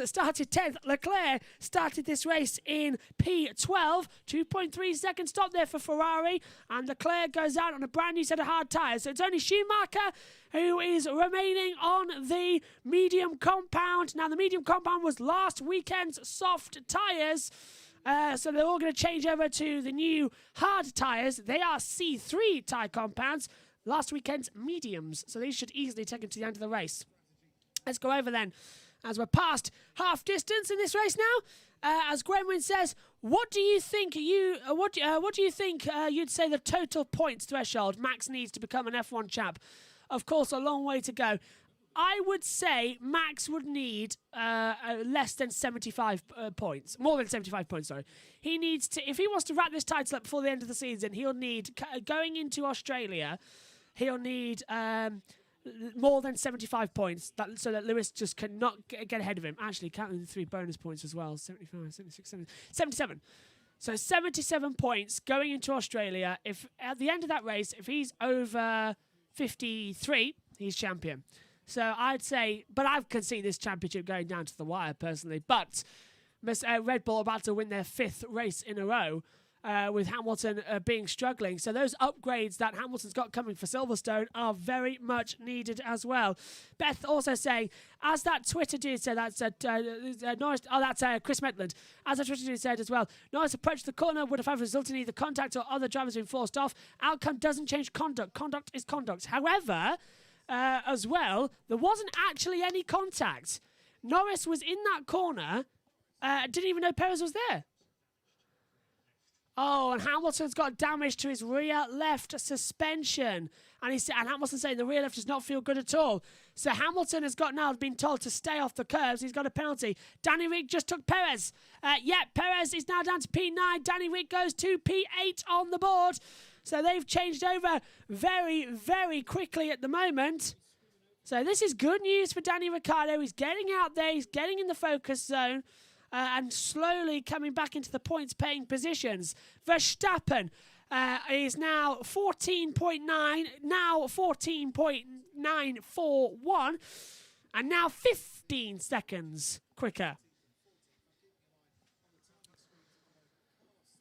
started 10th. Leclerc started this race in P12. 2.3 second stop there for Ferrari. And Leclerc goes out on a brand new set of hard tyres. So it's only Schumacher who is remaining on the medium compound. Now, the medium compound was last weekend's soft tyres. So they're all going to change over to the new hard tyres. They are C3 tyre compounds. Last weekend's mediums. So these should easily take them to the end of the race. Let's go over then, as we're past half distance in this race now. As Gwenwyn says, what do you think you'd say the total points threshold Max needs to become an F1 champ? Of course, a long way to go. I would say Max would need less than 75 points. More than 75 points, sorry. He needs to, if he wants to wrap this title up before the end of the season, he'll need, going into Australia, he'll need more than 75 points so that Lewis just cannot get ahead of him. Actually, counting the 3 bonus points as well. 75, 76, 77. So 77 points going into Australia. If at the end of that race, if he's over 53, he's champion. So I'd say, but I can see this championship going down to the wire personally. But Red Bull are about to win their 5th race in a row with Hamilton being struggling. So those upgrades that Hamilton's got coming for Silverstone are very much needed as well. Beth also saying, as that Twitter dude said, that's Norris, that's Chris Maitland, as that Twitter dude said as well, Norris approached the corner would have resulted in either contact or other drivers being forced off. Outcome doesn't change conduct. Conduct is conduct. However, as well, there wasn't actually any contact. Norris was in that corner, didn't even know Perez was there. Oh, and Hamilton's got damage to his rear left suspension. And Hamilton's saying the rear left does not feel good at all. So Hamilton has now been told to stay off the curbs. He's got a penalty. Danny Rick just took Perez. Perez is now down to P9. Danny Rick goes to P8 on the board. So they've changed over very, very quickly at the moment. So this is good news for Danny Ricciardo. He's getting out there. He's getting in the focus zone. And slowly coming back into the points-paying positions. Verstappen is now 14.9, now 14.941, and now 15 seconds quicker.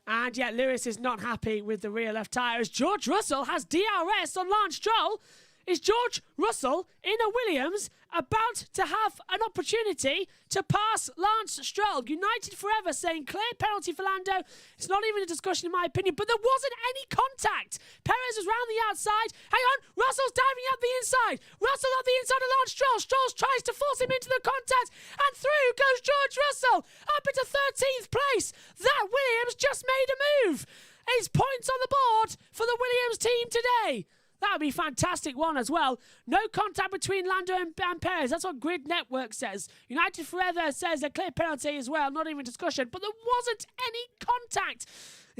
And yet Lewis is not happy with the rear left tyre as George Russell has DRS on Lance Stroll. Is George Russell in a Williams about to have an opportunity to pass Lance Stroll? United Forever saying clear penalty for Lando. It's not even a discussion in my opinion, but there wasn't any contact. Perez was round the outside. Hang on, Russell's diving up the inside. Russell up the inside of Lance Stroll. Stroll tries to force him into the contact, and through goes George Russell up into 13th place. That Williams just made a move. It's points on the board for the Williams team today. That would be a fantastic one as well. No contact between Lando and Perez. That's what Grid Network says. United Forever says a clear penalty as well. Not even discussion. But there wasn't any contact.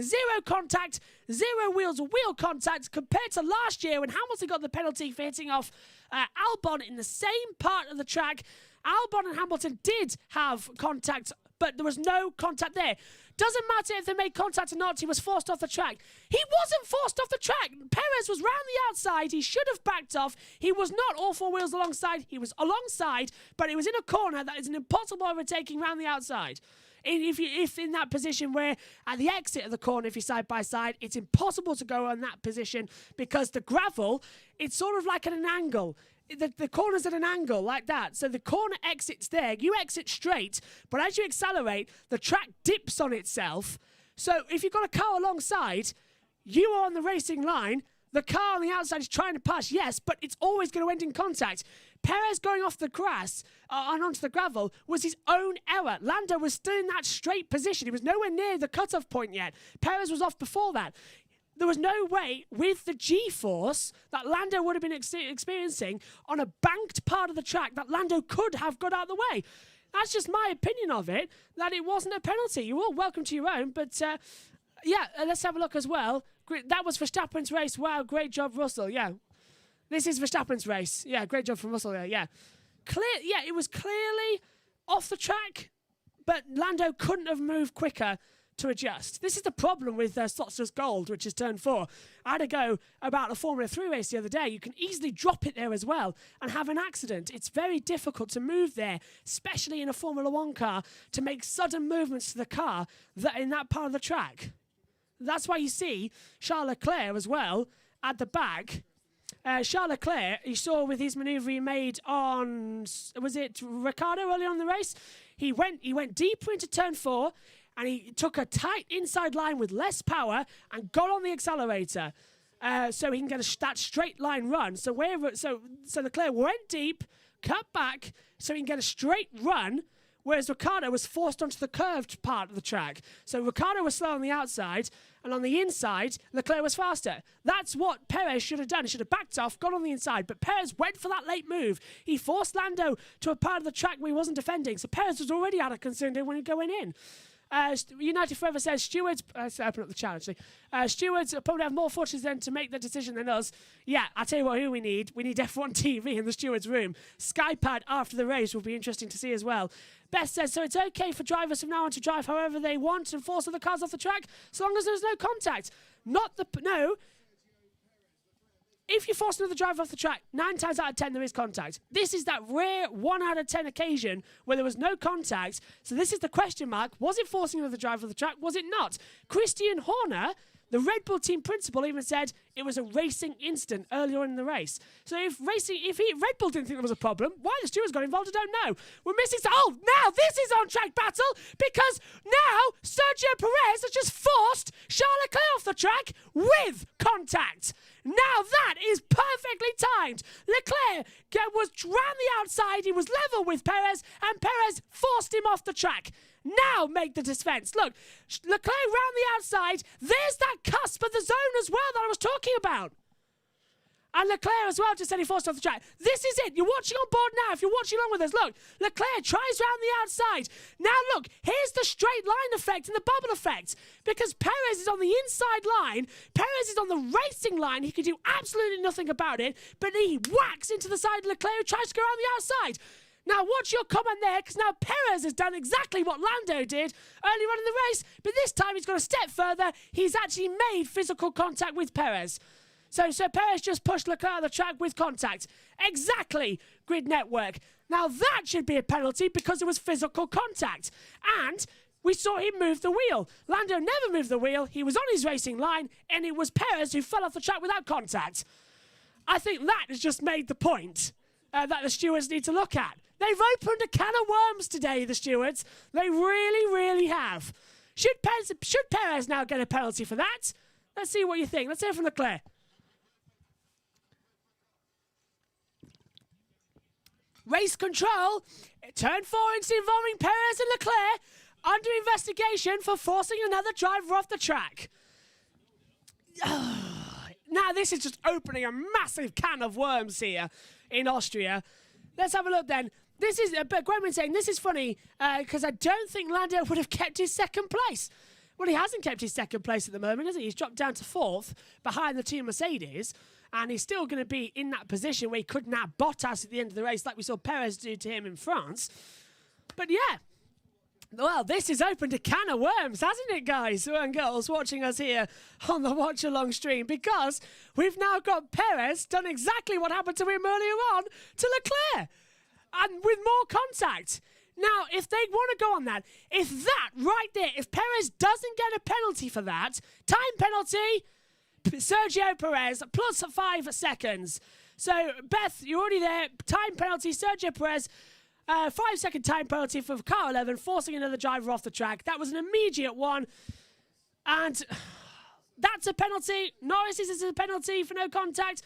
Zero contact. Zero wheel contact compared to last year when Hamilton got the penalty for hitting off Albon in the same part of the track. Albon and Hamilton did have contact, but there was no contact there. Doesn't matter if they made contact or not, he was forced off the track. He wasn't forced off the track. Perez was round the outside. He should have backed off. He was not all 4 wheels alongside. He was alongside, but it was in a corner that is an impossible overtaking round the outside. If in that position where at the exit of the corner, if you're side by side, it's impossible to go on that position because the gravel, it's sort of like at an angle. The corner's at an angle like that. So the corner exits there. You exit straight, but as you accelerate, the track dips on itself. So if you've got a car alongside, you are on the racing line. The car on the outside is trying to pass, yes, but it's always going to end in contact. Perez going off the grass and onto the gravel was his own error. Lando was still in that straight position. He was nowhere near the cutoff point yet. Perez was off before that. There was no way with the G-force that Lando would have been experiencing on a banked part of the track that Lando could have got out of the way. That's just my opinion of it, that it wasn't a penalty. You're all welcome to your own, but let's have a look as well. That was Verstappen's race. Wow, great job, Russell. Yeah, this is Verstappen's race. Yeah, great job from Russell there. Yeah, it was clearly off the track, but Lando couldn't have moved quicker to adjust. This is the problem with Slots Gold, which is turn 4. I had a go about a Formula 3 race the other day. You can easily drop it there as well and have an accident. It's very difficult to move there, especially in a Formula 1 car, to make sudden movements to the car in that part of the track. That's why you see Charles Leclerc as well at the back. Charles Leclerc, you saw with his manoeuvre he made on, was it Ricciardo early on in the race? He went deeper into turn 4, and he took a tight inside line with less power and got on the accelerator. So he can get that straight line run. So Leclerc went deep, cut back, so he can get a straight run, whereas Ricciardo was forced onto the curved part of the track. So Ricciardo was slow on the outside, and on the inside, Leclerc was faster. That's what Perez should have done. He should have backed off, got on the inside, but Perez went for that late move. He forced Lando to a part of the track where he wasn't defending, so Perez was already out of concern when he going in. United Forever says stewards. Let's open up the chat actually. Stewards probably have more fortunes then to make the decision than us. Yeah, I tell you what, who we need. We need F1 TV in the stewards' room. Skypad after the race will be interesting to see as well. Beth says, so it's okay for drivers from now on to drive however they want and force other cars off the track, so long as there's no contact. No. If you force another driver off the track, 9 times out of 10 there is contact. This is that rare 1 out of 10 occasion where there was no contact. So this is the question mark. Was it forcing another driver off the track? Was it not? Christian Horner, the Red Bull team principal, even said it was a racing incident earlier on in the race. So if Red Bull didn't think there was a problem, why the stewards got involved, I don't know. We're missing... Oh, now this is on-track battle because now Sergio Perez has just forced Charles Leclerc off the track with contact. Now that is perfectly timed. Leclerc was round the outside, he was level with Perez, and Perez forced him off the track. Now make the defence. Look, Leclerc round the outside. There's that cusp of the zone as well that I was talking about. And Leclerc as well just said he forced off the track. This is it. You're watching on board now. If you're watching along with us, look. Leclerc tries round the outside. Now look, here's the straight line effect and the bubble effect. Because Perez is on the inside line. Perez is on the racing line. He can do absolutely nothing about it. But he whacks into the side of Leclerc who tries to go around the outside. Now, what's your comment there? Because now Perez has done exactly what Lando did earlier on in the race. But this time he's gone a step further. He's actually made physical contact with Perez. So Perez just pushed Leclerc out of the track with contact. Exactly, Grid Network. Now that should be a penalty because it was physical contact. And we saw him move the wheel. Lando never moved the wheel. He was on his racing line, and it was Perez who fell off the track without contact. I think that has just made the point that the stewards need to look at. They've opened a can of worms today, the stewards. They really, really have. Should Perez now get a penalty for that? Let's see what you think. Let's hear from Leclerc. Race control. Turn 4 involving Perez and Leclerc under investigation for forcing another driver off the track. Now this is just opening a massive can of worms here in Austria. Let's have a look then. This is, but Gwenwyn's saying this is funny because I don't think Lando would have kept his second place. Well, he hasn't kept his second place at the moment, has he? He's dropped down to 4th behind the team Mercedes. And he's still going to be in that position where he could nab Bottas at the end of the race like we saw Perez do to him in France. But yeah, well, this has opened a can of worms, hasn't it, guys and girls watching us here on the watch-along stream? Because we've now got Perez done exactly what happened to him earlier on to Leclerc. And with more contact. Now, if they want to go on that, if that right there, if Perez doesn't get a penalty for that, time penalty... Sergio Perez, plus 5 seconds. So, Beth, you're already there. Time penalty, Sergio Perez. 5-second time penalty for car 11, forcing another driver off the track. That was an immediate one. And that's a penalty. Norris is a penalty for no contact.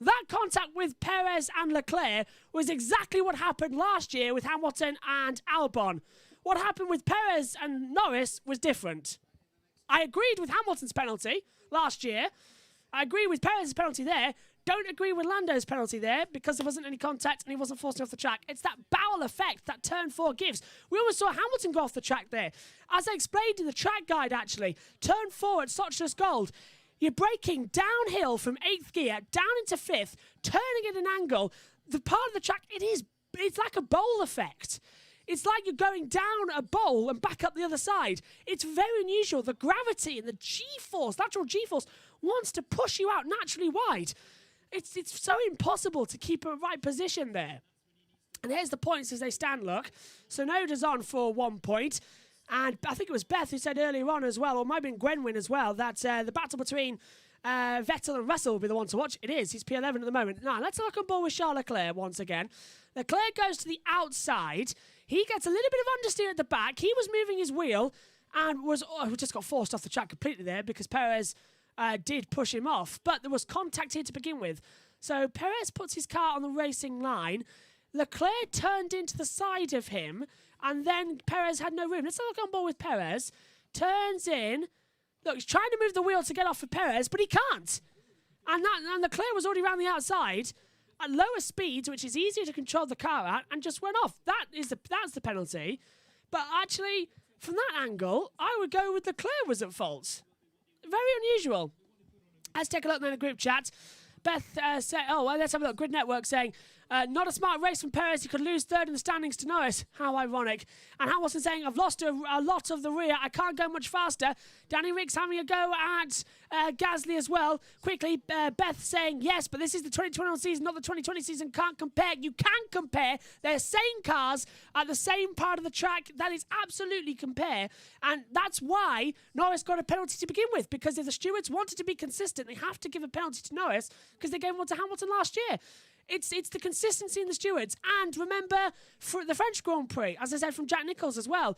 That contact with Perez and Leclerc was exactly what happened last year with Hamilton and Albon. What happened with Perez and Norris was different. I agreed with Hamilton's penalty last year. I agree with Perez's penalty there. Don't agree with Lando's penalty there because there wasn't any contact and he wasn't forced off the track. It's that Bowell effect that turn 4 gives. We almost saw Hamilton go off the track there. As I explained in the track guide, actually, turn 4 at Sochi's Gold, you're braking downhill from 8th gear, down into 5th, turning at an angle. The part of the track, it's like a bowl effect. It's like you're going down a bowl and back up the other side. It's very unusual. The gravity and the G-force, natural G-force, wants to push you out naturally wide. It's so impossible to keep a right position there. And here's the points as they stand, look. Sonoda's on for 1 point. And I think it was Beth who said earlier on as well, or it might have been Gwenwyn as well, that the battle between Vettel and Russell will be the one to watch. It is. He's P11 at the moment. Now, let's look on board with Charles Leclerc once again. Leclerc goes to the outside. He gets a little bit of understeer at the back. He was moving his wheel. and just got forced off the track completely there because Perez did push him off. But there was contact here to begin with. So Perez puts his car on the racing line. Leclerc turned into the side of him, and then Perez had no room. Let's have a look on board with Perez. Turns in. Look, he's trying to move the wheel to get off for Perez, but he can't. And Leclerc was already around the outside at lower speeds, which is easier to control the car at, and just went off. That's the penalty. But actually, from that angle, I would go with Leclerc was at fault. Very unusual. Let's take a look in the group chat. Beth said, let's have a look. Grid Network saying, not a smart race from Perez. He could lose third in the standings to Norris. How ironic. And Hamilton saying, I've lost a lot of the rear. I can't go much faster. Danny Rick's having a go at Gasly as well. Quickly, Beth saying, yes, but this is the 2021 season, not the 2020 season. Can't compare. You can compare. They're same cars at the same part of the track. That is absolutely compare. And that's why Norris got a penalty to begin with. Because if the stewards wanted to be consistent, they have to give a penalty to Norris because they gave one to Hamilton last year. It's the consistency in the stewards. And remember, for the French Grand Prix, as I said from Jack Nicholls as well,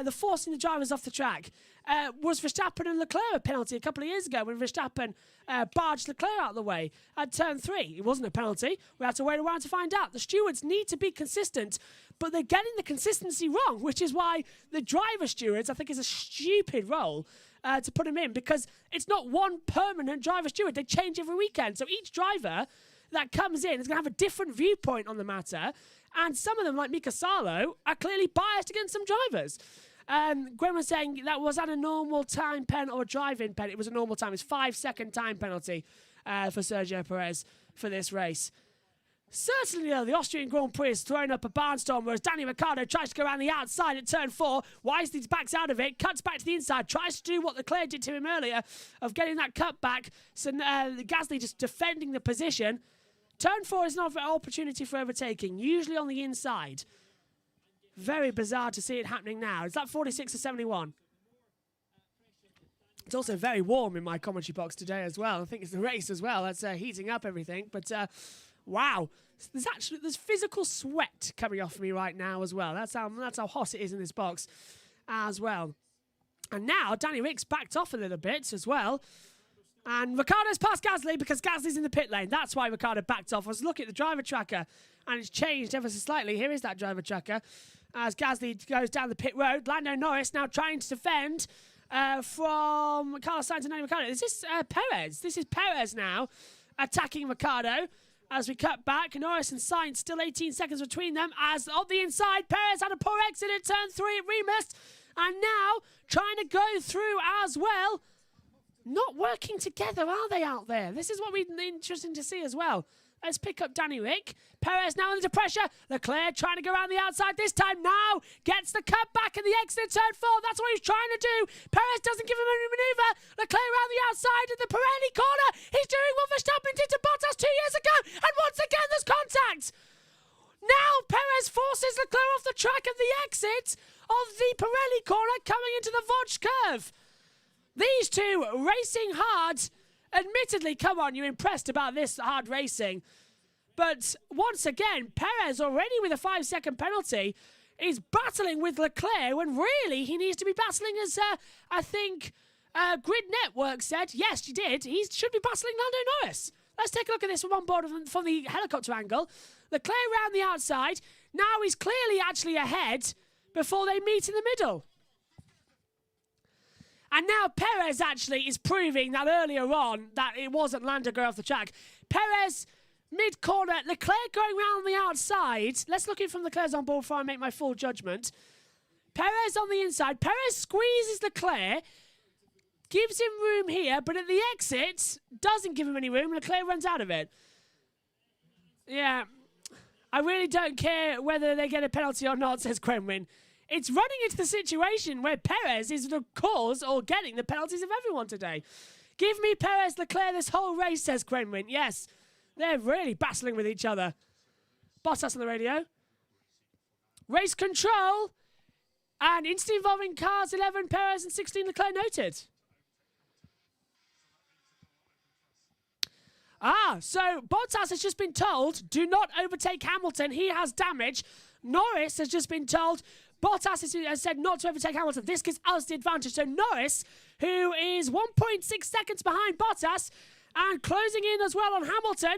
the forcing the drivers off the track was Verstappen and Leclerc a penalty a couple of years ago when Verstappen barged Leclerc out of the way at turn 3. It wasn't a penalty. We had to wait a while to find out. The stewards need to be consistent, but they're getting the consistency wrong, which is why the driver stewards, I think, is a stupid role to put him in, because it's not one permanent driver steward. They change every weekend. So each driver that comes in is going to have a different viewpoint on the matter, and some of them, like Mika Salo, are clearly biased against some drivers. Gwen was saying that was at a normal time pen or drive-in pen. It was a normal time. It's 5-second time penalty for Sergio Perez for this race. Certainly, though, the Austrian Grand Prix is throwing up a barnstorm, whereas Danny Ricciardo tries to go around the outside at turn 4. Wisely backs out of it, cuts back to the inside, tries to do what Leclerc did to him earlier of getting that cut back. So Gasly just defending the position. Turn 4 is not an opportunity for overtaking, usually on the inside. Very bizarre to see it happening now. Is that 46 or 71? It's also very warm in my commentary box today as well. I think it's the race as well. That's heating up everything. But wow, there's physical sweat coming off me right now as well. That's how hot it is in this box as well. And now Danny Rick's backed off a little bit as well. And Ricciardo's past Gasly because Gasly's in the pit lane. That's why Ricciardo backed off. I was looking at the driver tracker, and it's changed ever so slightly. Here is that driver tracker as Gasly goes down the pit road. Lando Norris now trying to defend from Carlos Sainz and Danny Ricciardo. Is this Perez? This is Perez now attacking Ricciardo as we cut back. Norris and Sainz still 18 seconds between them as on the inside, Perez had a poor exit at turn 3 at remissed, and now trying to go through as well. Not working together, are they, out there? This is what we're interesting to see as well. Let's pick up Danny Rick. Perez now under pressure. Leclerc trying to go around the outside this time now. Gets the cut back and the exit turn 4. That's what he's trying to do. Perez doesn't give him any manoeuvre. Leclerc around the outside in the Pirelli corner. He's doing what Verstappen did to Bottas 2 years ago. And once again, there's contact. Now Perez forces Leclerc off the track of the exit of the Pirelli corner coming into the Vodge curve. These two racing hard. Admittedly, come on, you're impressed about this hard racing. But once again, Perez, already with a 5-second penalty, is battling with Leclerc when really he needs to be battling as, I think, Grid Network said. Yes, he did. He should be battling Lando Norris. Let's take a look at this from on board from the helicopter angle. Leclerc round the outside. Now he's clearly actually ahead before they meet in the middle. And now Perez actually is proving that earlier on that it wasn't Lando going off the track. Perez, mid-corner, Leclerc going round the outside. Let's look in from Leclerc's on board before I make my full judgment. Perez on the inside. Perez squeezes Leclerc, gives him room here, but at the exit, doesn't give him any room. Leclerc runs out of it. Yeah, I really don't care whether they get a penalty or not, says Quenwin. It's running into the situation where Perez is the cause or getting the penalties of everyone today. Give me Perez, Leclerc this whole race, says Quenwin. Yes, they're really battling with each other. Bottas on the radio. Race control. And instant involving cars 11, Perez, and 16, Leclerc noted. So Bottas has just been told, do not overtake Hamilton. He has damage. Norris has just been told, Bottas has said not to overtake Hamilton. This gives us the advantage. So Norris, who is 1.6 seconds behind Bottas and closing in as well on Hamilton,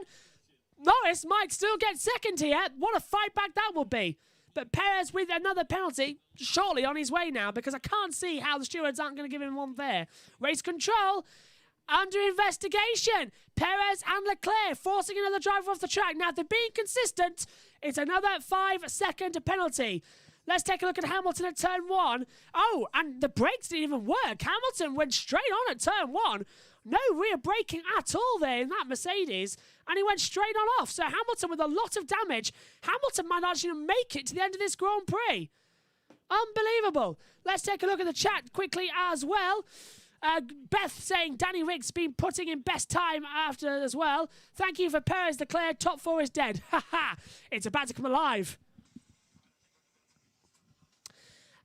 Norris might still get second here. What a fight back that will be. But Perez with another penalty, surely on his way now, because I can't see how the stewards aren't going to give him one there. Race control under investigation. Perez and Leclerc forcing another driver off the track. Now, if they're being consistent, it's another 5-second penalty. Let's take a look at Hamilton at turn 1. Oh, and the brakes didn't even work. Hamilton went straight on at turn 1. No rear braking at all there in that Mercedes. And he went straight on off. So Hamilton with a lot of damage. Hamilton might actually make it to the end of this Grand Prix. Unbelievable. Let's take a look at the chat quickly as well. Beth saying Danny Rick's been putting in best time after as well. Thank you for Perez declared top 4 is dead. Haha, it's about to come alive.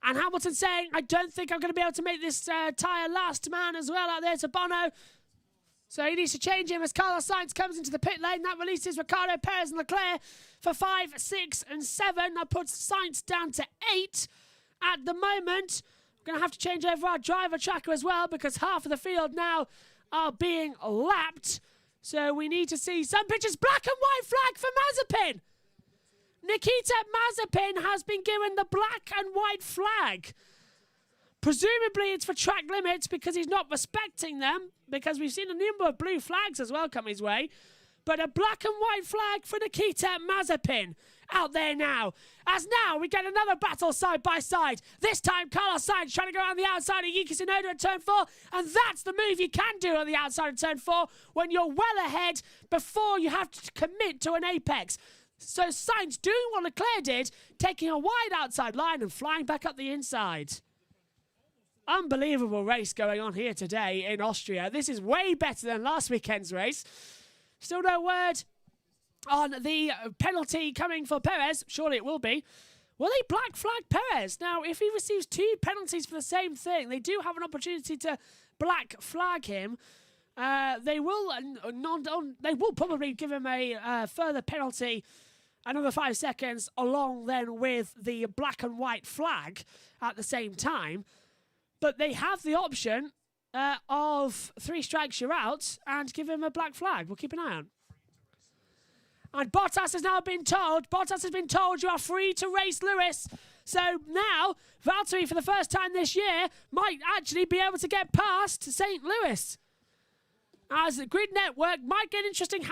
And Hamilton saying, I don't think I'm going to be able to make this tyre last man as well out there to Bono. So he needs to change him as Carlos Sainz comes into the pit lane. That releases Ricciardo, Perez and Leclerc for 5, 6 and 7. That puts Sainz down to 8 at the moment. We're going to have to change over our driver tracker as well because half of the field now are being lapped. So we need to see some pictures. Black and white flag for Mazepin. Nikita Mazepin has been given the black and white flag. Presumably it's for track limits because he's not respecting them, because we've seen a number of blue flags as well come his way. But a black and white flag for Nikita Mazepin out there now. As now we get another battle side by side. This time Carlos Sainz trying to go around the outside of Yuki Tsunoda at turn 4. And that's the move you can do on the outside of turn 4 when you're well ahead before you have to commit to an apex. So Sainz doing what Leclerc did, taking a wide outside line and flying back up the inside. Unbelievable race going on here today in Austria. This is way better than last weekend's race. Still no word on the penalty coming for Perez. Surely it will be. Will they black flag Perez? Now, if he receives 2 penalties for the same thing, they do have an opportunity to black flag him. They will probably give him a further penalty, another 5 seconds, along then with the black and white flag at the same time. But they have the option of 3 strikes, you're out, and give him a black flag. We'll keep an eye on. And Bottas has now been told, you are free to race Lewis. So now, Valtteri, for the first time this year, might actually be able to get past St. Louis. As the grid network might get interesting.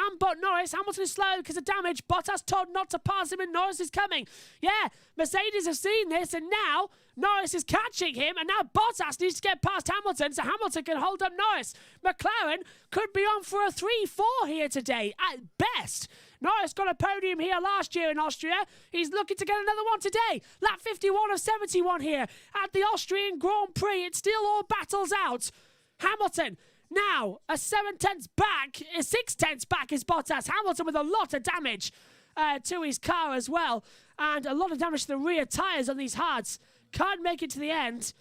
Norris. Hamilton is slow because of damage. Bottas told not to pass him and Norris is coming. Yeah, Mercedes have seen this and now Norris is catching him and now Bottas needs to get past Hamilton so Hamilton can hold up Norris. McLaren could be on for a 3-4 here today at best. Norris got a podium here last year in Austria. He's looking to get another one today. Lap 51 of 71 here at the Austrian Grand Prix. It still all battles out. Hamilton now, a 6 tenths back is Bottas. Hamilton with a lot of damage to his car as well. And a lot of damage to the rear tyres on these hards. Can't make it to the end.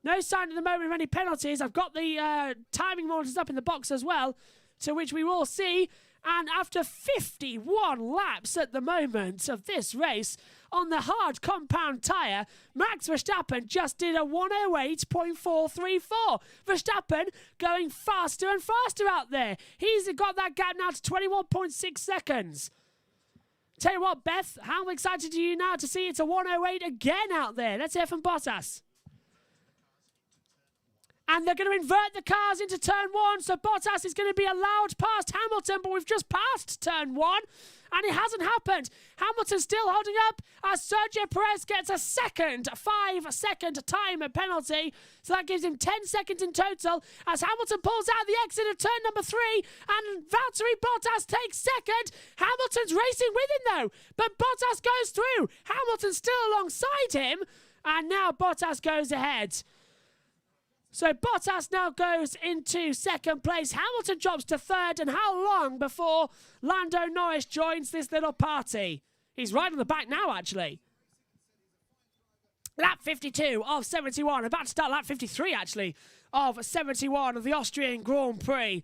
No sign at the moment of any penalties. I've got the timing monitors up in the box as well, to which we will see. And after 51 laps at the moment of this race on the hard compound tyre, Max Verstappen just did a 108.434. Verstappen going faster and faster out there. He's got that gap now to 21.6 seconds. Tell you what, Beth, how excited are you now to see it's a 108 again out there? Let's hear from Bottas. And they're going to invert the cars into turn 1, so Bottas is going to be allowed past Hamilton, but we've just passed turn 1, and it hasn't happened. Hamilton still holding up as Sergio Perez gets a 5-second time penalty, so that gives him 10 seconds in total as Hamilton pulls out the exit of turn number 3, and Valtteri Bottas takes second. Hamilton's racing with him though, but Bottas goes through. Hamilton's still alongside him, and now Bottas goes ahead. So Bottas now goes into second place. Hamilton drops to third. And how long before Lando Norris joins this little party? He's right on the back now, actually. Lap 52 of 71. About to start lap 53, actually, of 71 of the Austrian Grand Prix.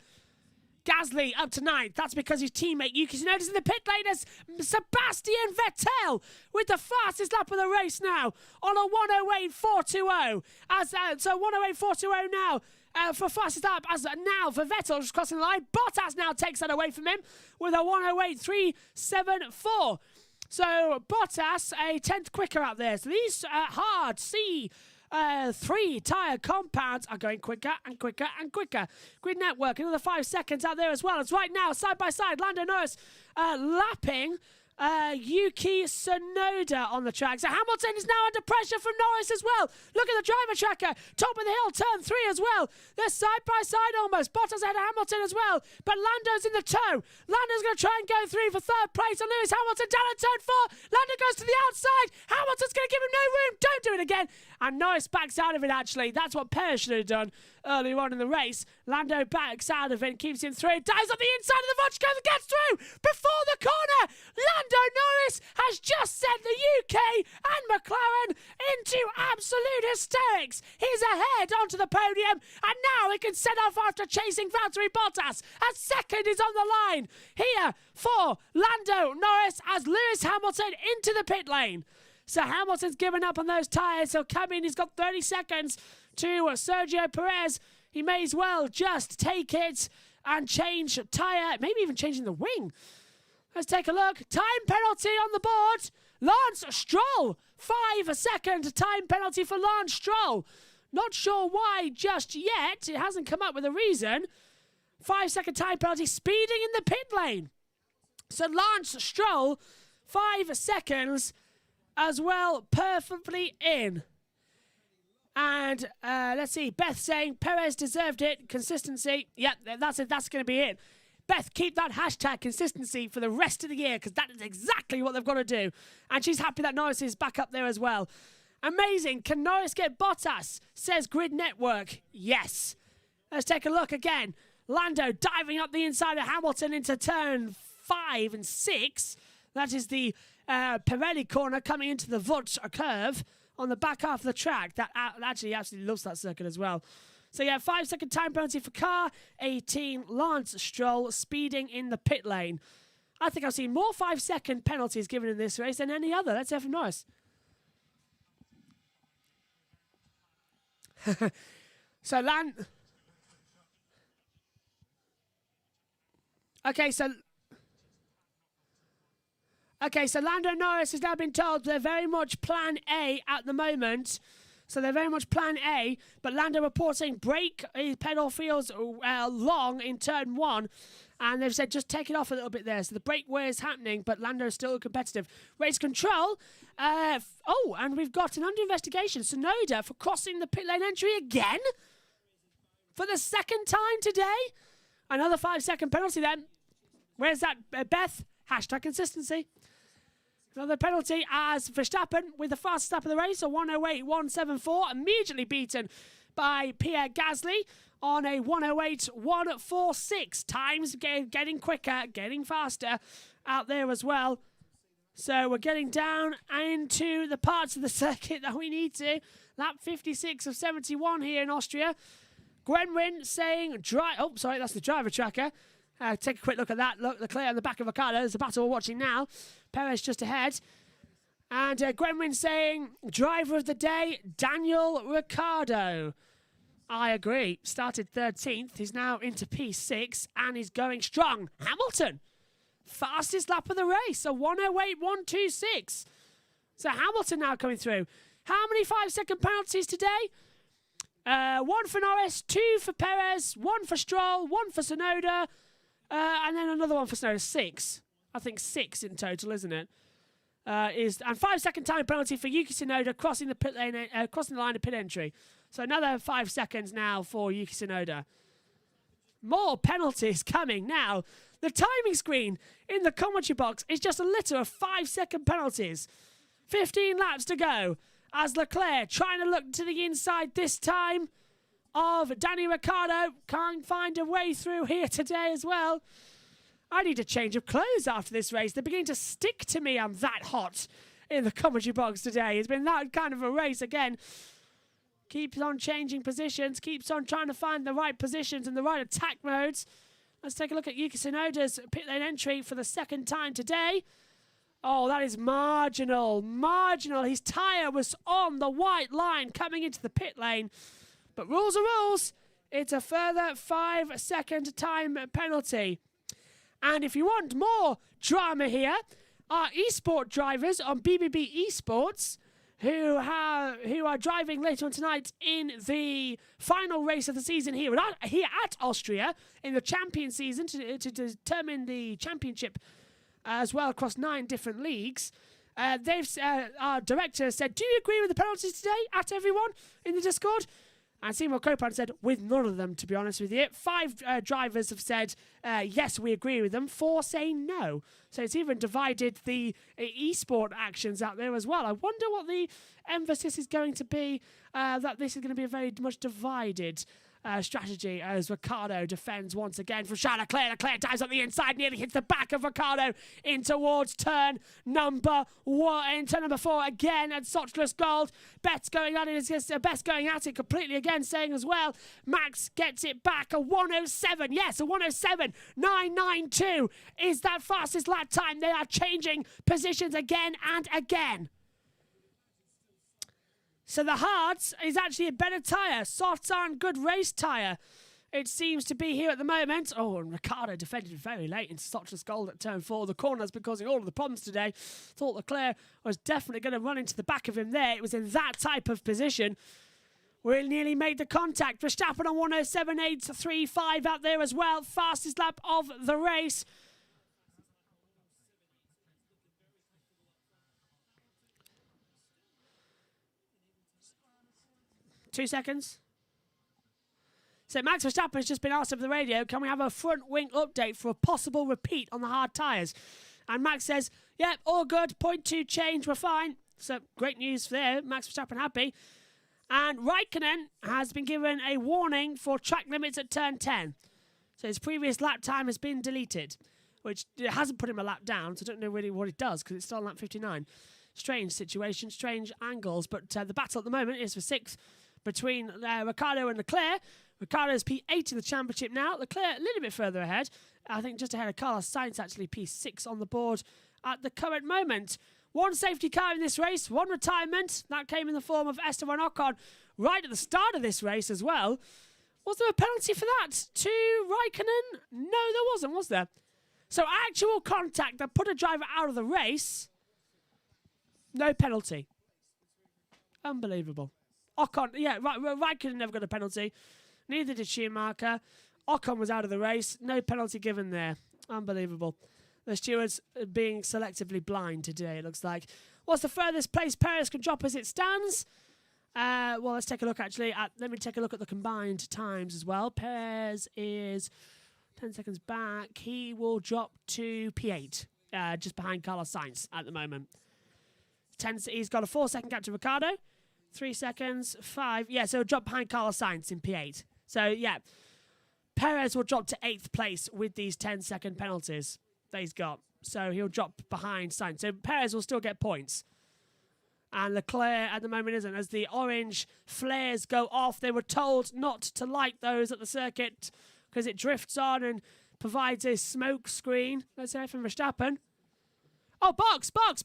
Gasly up to 9th. That's because his teammate Yuki Tsunoda's in the pit lane as Sebastian Vettel with the fastest lap of the race now on a 108.420. So 108.420 now. For fastest lap, as now for Vettel just crossing the line. Bottas now takes that away from him with a 108.374. So Bottas a 10th quicker out there. So these hard C3 tyre compounds are going quicker and quicker and quicker. Grid Network, another 5 seconds out there as well. It's right now, side by side, Lando Norris lapping Yuki Tsunoda on the track. So Hamilton is now under pressure from Norris as well. Look at the driver tracker. Top of the hill, turn 3 as well. They're side by side almost. Bottas ahead of Hamilton as well. But Lando's in the tow. Lando's going to try and go through for 3rd place. And Lewis Hamilton down at turn 4. Lando goes to the outside. Hamilton's going to give him no room. Don't do it again. And Norris backs out of it, actually. That's what Perez should have done earlier on in the race. Lando backs out of it, keeps him through, dives on the inside of the Vodka and gets through before the corner. Lando Norris has just sent the UK and McLaren into absolute hysterics. He's ahead onto the podium, and now he can set off after chasing Valtteri Bottas. A second is on the line here for Lando Norris as Lewis Hamilton into the pit lane. So Hamilton's given up on those tyres. So Cabin, he's got 30 seconds to Sergio Perez. He may as well just take it and change tyre, maybe even changing the wing. Let's take a look. Time penalty on the board. Lance Stroll, 5-second time penalty for Lance Stroll. Not sure why just yet. It hasn't come up with a reason. 5-second time penalty, speeding in the pit lane. So Lance Stroll, 5 seconds as well, perfectly in. And let's see, Beth saying Perez deserved it. Consistency. Yep, that's it. That's going to be it. Beth, keep that hashtag consistency for the rest of the year because that is exactly what they've got to do. And she's happy that Norris is back up there as well. Amazing. Can Norris get Bottas? Says Grid Network. Yes. Let's take a look again. Lando diving up the inside of Hamilton into turn 5 and 6. That is the Pirelli corner coming into the Vult curve on the back half of the track. That actually absolutely loves that circuit as well. So yeah, 5-second time penalty for car 18. Lance Stroll speeding in the pit lane. I think I've seen more 5-second penalties given in this race than any other. Let's hear from Norris. So Lando Norris has now been told they're very much plan A at the moment. So they're very much plan A, but Lando reporting brake pedal feels long in turn 1. And they've said just take it off a little bit there. So the brake wear is happening, but Lando is still competitive. Race control. And we've got an under investigation. Tsunoda for crossing the pit lane entry again. For the 2nd time today. Another 5-second penalty then. Where's that, Beth? Hashtag consistency. Another penalty as Verstappen with the fastest lap of the race, a 108.174, immediately beaten by Pierre Gasly on a 108.146. Times getting quicker, getting faster out there as well. So we're getting down into the parts of the circuit that we need to. Lap 56 of 71 here in Austria. Gwenwyn saying, that's the driver tracker. Take a quick look at that. Look, Leclerc on the back of Ricardo. There's the battle we're watching now. Perez just ahead. And Gwenwyn saying, driver of the day, Daniel Ricciardo. I agree. Started 13th. He's now into P6 and he's going strong. Hamilton, fastest lap of the race, a 108.126. So Hamilton now coming through. How many 5-second penalties today? 1 for Norris, 2 for Perez, 1 for Stroll, 1 for Tsunoda. And then another one for Snow, 6. I think 6 in total, isn't it? And 5-second time penalty for Yuki Tsunoda crossing the pit lane, crossing the line of pit entry. So another 5 seconds now for Yuki Tsunoda. More penalties coming now. The timing screen in the commentary box is just a litter of 5-second penalties. 15 laps to go as Leclerc trying to look to the inside this time of Danny Ricciardo. Can't find a way through here today as well. I need a change of clothes after this race. They're beginning to stick to me. I'm that hot in the commentary box today. It's been that kind of a race again. Keeps on changing positions. Keeps on trying to find the right positions and the right attack modes. Let's take a look at Yuki Tsunoda's pit lane entry for the second time today. Oh, that is marginal. Marginal. His tyre was on the white line coming into the pit lane. But rules are rules. It's a further 5-second time penalty. And if you want more drama here, our esport drivers on BBB Esports, who are driving later on tonight in the final race of the season here at Austria in the champion season to determine the championship as well across 9 different leagues. Our director said, "Do you agree with the penalties today?" at everyone in the Discord. And Seymour Copan said, "With none of them, to be honest with you." 5 drivers have said, yes, we agree with them. 4 say no. So it's even divided the esport actions out there as well. I wonder what the emphasis is going to be, that this is going to be a very much divided strategy as Ricciardo defends once again from Charles Leclerc. Leclerc dives on the inside, nearly hits the back of Ricciardo in towards turn number 4 again at Sotchless Gold. Bet's going at it, Best going at it completely again, saying as well, Max gets it back, a 107, yes, a 107.992 is that fastest lap time. They are changing positions again and again. So the hards is actually a better tyre. Softs aren't good race tyre. It seems to be here at the moment. Oh, and Ricciardo defended very late in Sotchless Gold at turn 4. The corner has been causing all of the problems today. Thought Leclerc was definitely going to run into the back of him there. It was in that type of position where he nearly made the contact. Verstappen on 107.835 out there as well. Fastest lap of the race. Two seconds. So Max Verstappen has just been asked over the radio, can we have a front wing update for a possible repeat on the hard tyres? And Max says, yep, all good, 0.2 change, we're fine. So great news there, Max Verstappen happy. And Raikkonen has been given a warning for track limits at turn 10. So his previous lap time has been deleted, which it hasn't put him a lap down, so I don't know really what it does, because it's still on lap 59. Strange situation, strange angles, but the battle at the moment is for 6th between Ricciardo and Leclerc. Ricciardo's P8 in the championship now. Leclerc a little bit further ahead. I think just ahead of Carlos Sainz, actually P6 on the board at the current moment. 1 safety car in this race, 1 retirement. That came in the form of Esteban Ocon right at the start of this race as well. Was there a penalty for that to Raikkonen? No, there wasn't, was there? So actual contact that put a driver out of the race. No penalty. Unbelievable. Ocon, yeah, Raikkonen never got a penalty. Neither did Schumacher. Ocon was out of the race. No penalty given there. Unbelievable. The stewards being selectively blind today, it looks like. What's the furthest place Perez can drop as it stands? Well, let's take a look, actually. Let me take a look at the combined times as well. Perez is 10 seconds back. He will drop to P8, just behind Carlos Sainz at the moment. He's got a 4-second gap to Ricciardo. 3 seconds, 5. Yeah, so he'll drop behind Carlos Sainz in P8. So, yeah, Perez will drop to 8th place with these 10-second penalties that he's got. So he'll drop behind Sainz. So Perez will still get points. And Leclerc at the moment isn't. As the orange flares go off, they were told not to light those at the circuit because it drifts on and provides a smoke screen. Let's hear from Verstappen. Oh, box! Box.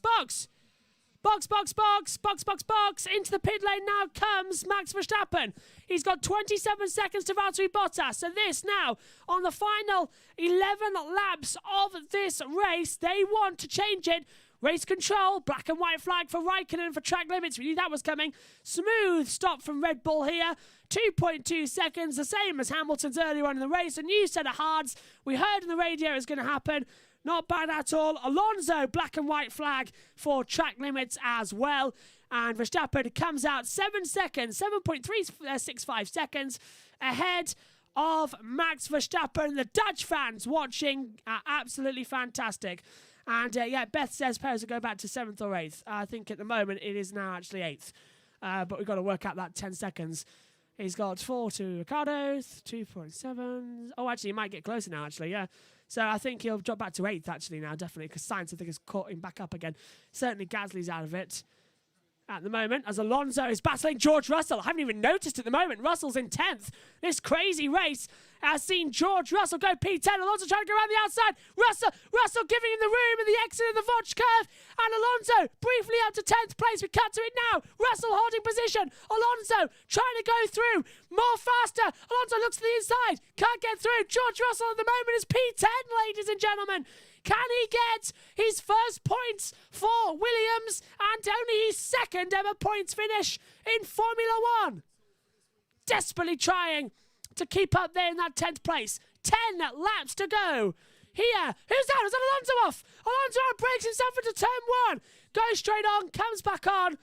Into the pit lane now comes Max Verstappen. He's got 27 seconds to Valtteri Bottas. So this now, on the final 11 laps of this race, they want to change it. Race control, black and white flag for Raikkonen for track limits. We knew that was coming. Smooth stop from Red Bull here. 2.2 seconds, the same as Hamilton's earlier on in the race. A new set of hards. We heard in the radio it's going to happen. Not bad at all. Alonso, black and white flag for track limits as well. And Verstappen comes out 7 seconds, 7.365 seconds ahead of Max Verstappen. The Dutch fans watching are absolutely fantastic. And yeah, Beth says Perez will go back to 7th or 8th. I think at the moment it is now actually 8th. But we've got to work out that 10 seconds. He's got 4 to Ricciardo, 2.7. Oh, actually, he might get closer now, actually, yeah. So I think he'll drop back to 8th, actually, now, definitely, because Sainz, I think, has caught him back up again. Certainly, Gasly's out of it. at the moment, as Alonso is battling George Russell. I haven't even noticed at the moment. Russell's in 10th. This crazy race has seen George Russell go P10. Alonso trying to go around the outside. Russell giving him the room in the exit of the Vodge curve. And Alonso briefly up to 10th place. We cut to it now. Russell holding position. Alonso trying to go through. More faster. Alonso looks to the inside. Can't get through. George Russell at the moment is P10, ladies and gentlemen. Can he get his first points for Williams and only his second ever points finish in Formula One? Desperately trying to keep up there in that 10th place. 10 laps to go. Here, who's that? Is that Alonso off? Alonso breaks himself into turn 1. Goes straight on, comes back on.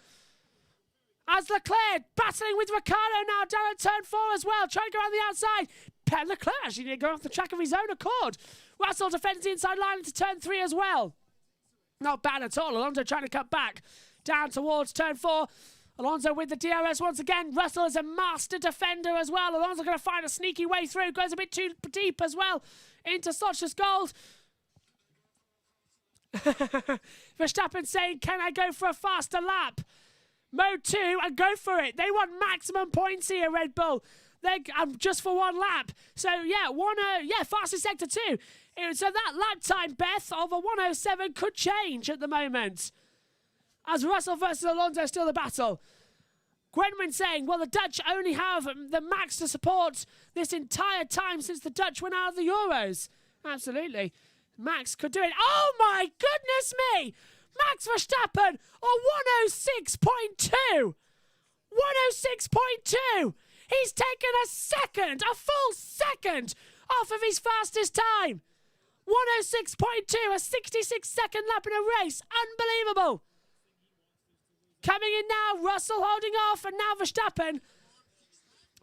As Leclerc battling with Ricciardo now down at turn 4 as well. Trying to go around the outside. Leclerc actually going off the track of his own accord. Russell defends the inside line into turn 3 as well. Not bad at all. Alonso trying to cut back down towards turn 4. Alonso with the DRS once again. Russell is a master defender as well. Alonso going to find a sneaky way through. Goes a bit too deep as well into Socha's gold. Verstappen saying, can I go for a faster lap? Mode 2 and go for it. They want maximum points here, Red Bull. They're just for one lap. So, fastest sector 2. So that lap time, Beth, of a 107 could change at the moment. As Russell versus Alonso still the battle. Gwenwyn saying, well, the Dutch only have the max to support this entire time since the Dutch went out of the Euros. Absolutely. Max could do it. Oh, my goodness me! Max Verstappen on 106.2. 106.2. He's taken a full second off of his fastest time. 106.2, a 66-second lap in a race. Unbelievable. Coming in now, Russell holding off, and now Verstappen.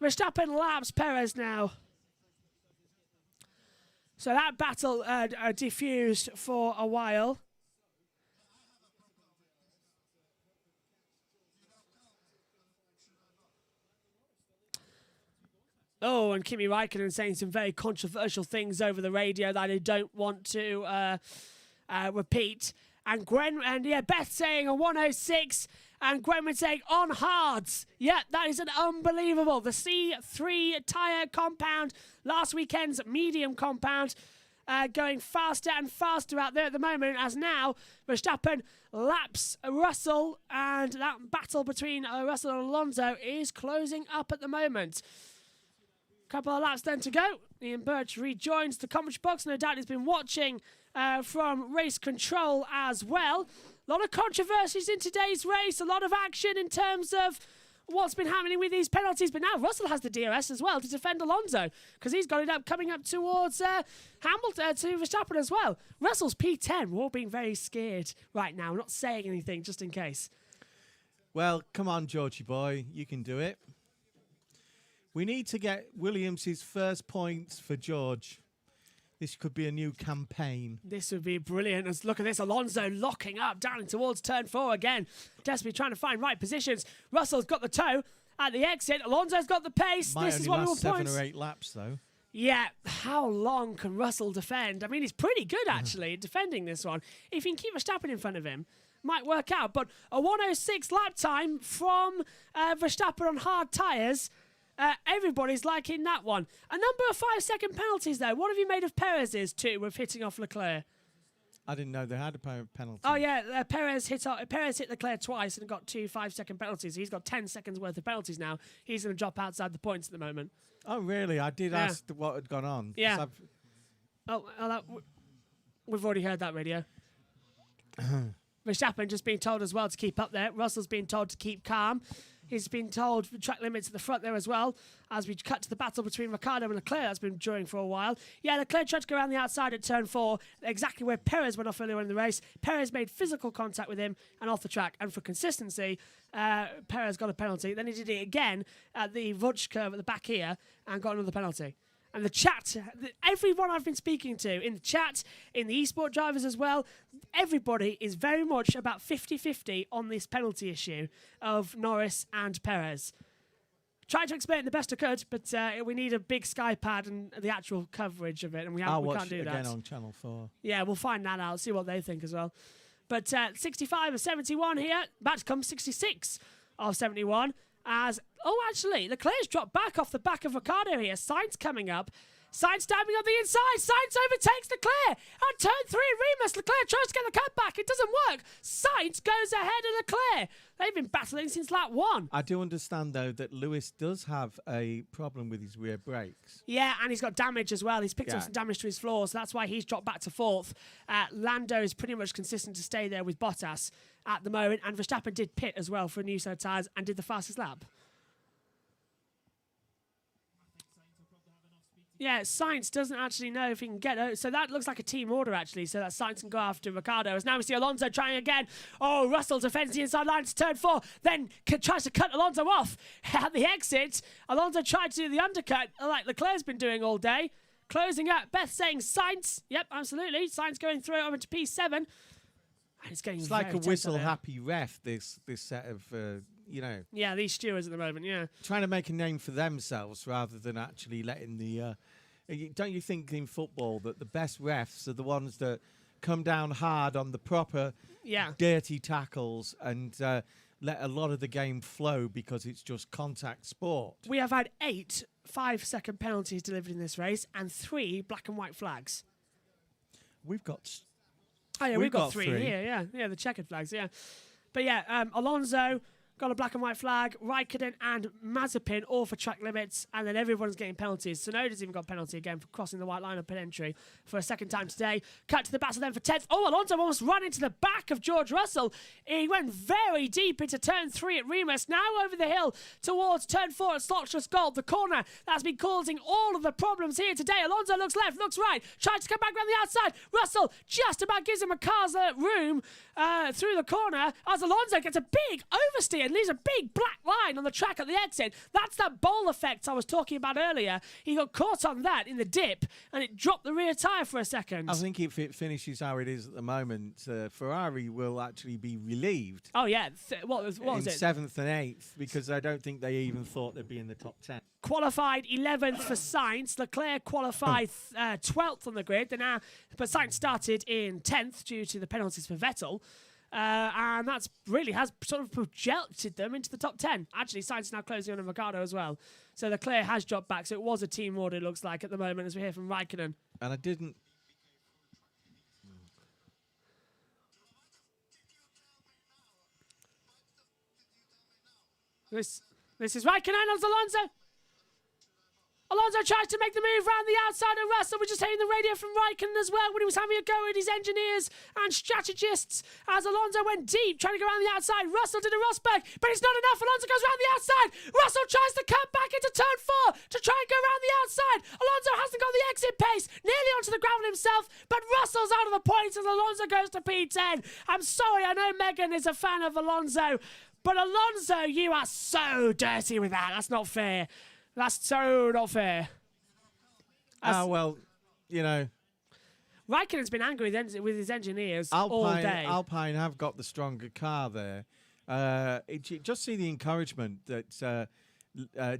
Verstappen laps Perez now. So that battle diffused for a while. Oh, and Kimi Räikkönen saying some very controversial things over the radio that I don't want to repeat. And Beth saying a 106, and Gwenwyn saying on hards. Yeah, that is an unbelievable. The C3 tyre compound, last weekend's medium compound, going faster and faster out there at the moment, as now Verstappen laps Russell, and that battle between Russell and Alonso is closing up at the moment. Couple of laps then to go. Ian Birch rejoins the commentary box. No doubt he's been watching from race control as well. A lot of controversies in today's race. A lot of action in terms of what's been happening with these penalties. But now Russell has the DRS as well to defend Alonso, because he's got it up coming up towards Hamilton, to Verstappen as well. Russell's P10. We're all being very scared right now. We're not saying anything just in case. Well, come on, Georgie boy. You can do it. We need to get Williams' first points for George. This could be a new campaign. This would be brilliant. Let's look at this. Alonso locking up down towards turn 4 again. Desperately trying to find right positions. Russell's got the toe at the exit. Alonso's got the pace. Might this is what we want points. 7 or 8 laps, though. Yeah, how long can Russell defend? I mean, he's pretty good, actually, at defending this one. If he can keep Verstappen in front of him, might work out. But a 106 lap time from Verstappen on hard tyres. Everybody's liking that one. A number of 5-second penalties, though. What have you made of Perez's too with hitting off Leclerc? I didn't know they had a penalty. Oh, yeah. Perez hit Leclerc twice and got 2 5-second penalties. He's got 10 seconds worth of penalties now. He's going to drop outside the points at the moment. Oh, really? I did ask what had gone on. Yeah. We've already heard that radio. Verstappen just being told as well to keep up there. Russell's being told to keep calm. He's been told track limits at the front there as well, as we cut to the battle between Ricciardo and Leclerc. That's been during for a while. Yeah, Leclerc tried to go around the outside at turn 4, exactly where Perez went off earlier in the race. Perez made physical contact with him and off the track. And for consistency, Perez got a penalty. Then he did it again at the Vodge curve at the back here and got another penalty. And the chat, everyone I've been speaking to in the chat, in the eSport drivers as well, everybody is very much about 50-50 on this penalty issue of Norris and Perez. Tried to explain it the best I could, but we need a big sky pad and the actual coverage of it, and we can't do that. I'll watch it again on Channel 4. Yeah, we'll find that out, see what they think as well. But 65 of 71 here. Back to come 66 of 71. Actually, Leclerc's dropped back off the back of Ricciardo here. Sainz coming up. Sainz diving on the inside. Sainz overtakes Leclerc. On turn 3, Remus. Leclerc tries to get the cut back. It doesn't work. Sainz goes ahead of Leclerc. They've been battling since lap 1. I do understand, though, that Lewis does have a problem with his rear brakes. Yeah, and he's got damage as well. He's picked up some damage to his floor, so that's why he's dropped back to 4th. Lando is pretty much consistent to stay there with Bottas at the moment, and Verstappen did pit as well for a new set of tyres and did the fastest lap. Yeah, Sainz doesn't actually know if he can get it. So that looks like a team order, actually, so that Sainz can go after Ricciardo. As now we see Alonso trying again. Oh, Russell defends the inside line to turn 4, then tries to cut Alonso off at the exit. Alonso tried to do the undercut, like Leclerc's been doing all day. Closing up, Beth saying Sainz. Yep, absolutely. Sainz going through over to P7. And it's like a whistle-happy ref, this set of, Yeah, these stewards at the moment, yeah. Trying to make a name for themselves rather than actually letting the... don't you think in football that the best refs are the ones that come down hard on the proper dirty tackles and let a lot of the game flow because it's just contact sport? We have had 8 5-second penalties delivered in this race and 3 black and white flags. We've got... Oh, yeah, we've got 3 here, yeah, the checkered flags, yeah. But yeah, Alonso got a black and white flag, Raikkonen and Mazepin all for track limits, and then everyone's getting penalties. Tsunoda's even got a penalty again for crossing the white line of pit entry for a second time today. Cut to the battle then for 10th. Oh, Alonso almost ran into the back of George Russell. He went very deep into turn 3 at Remus, now over the hill towards turn 4 at Slotchless Gold, the corner that's been causing all of the problems here today. Alonso looks left, looks right, tries to come back around the outside. Russell just about gives him a car's room through the corner as Alonso gets a big oversteer and leaves a big black line on the track at the exit. That's that bowl effect I was talking about earlier. He got caught on that in the dip and it dropped the rear tyre for a second. I think if it finishes how it is at the moment, Ferrari will actually be relieved. Oh, yeah. What was it? 7th and 8th, because I don't think they even thought they'd be in the top 10. Qualified 11th for Sainz. Leclerc qualified 12th on the grid. But Sainz started in 10th due to the penalties for Vettel. And that's really has sort of projected them into the top 10. Actually, Sainz is now closing on Ricciardo as well. So Leclerc has dropped back. So it was a team order, it looks like, at the moment, as we hear from Raikkonen. And I didn't... This is Raikkonen on Alonso. Alonso tries to make the move round the outside of Russell. We're just hearing the radio from Raikkonen as well when he was having a go at his engineers and strategists as Alonso went deep, trying to go around the outside. Russell did a Rosberg, but it's not enough. Alonso goes around the outside. Russell tries to cut back into turn 4 to try and go around the outside. Alonso hasn't got the exit pace, nearly onto the gravel himself, but Russell's out of the points as Alonso goes to P10. I'm sorry, I know Megan is a fan of Alonso, but Alonso, you are so dirty with that. That's not fair. That's so not fair. well, Raikkonen's been angry with his engineers all day. Alpine have got the stronger car there. Just see the encouragement that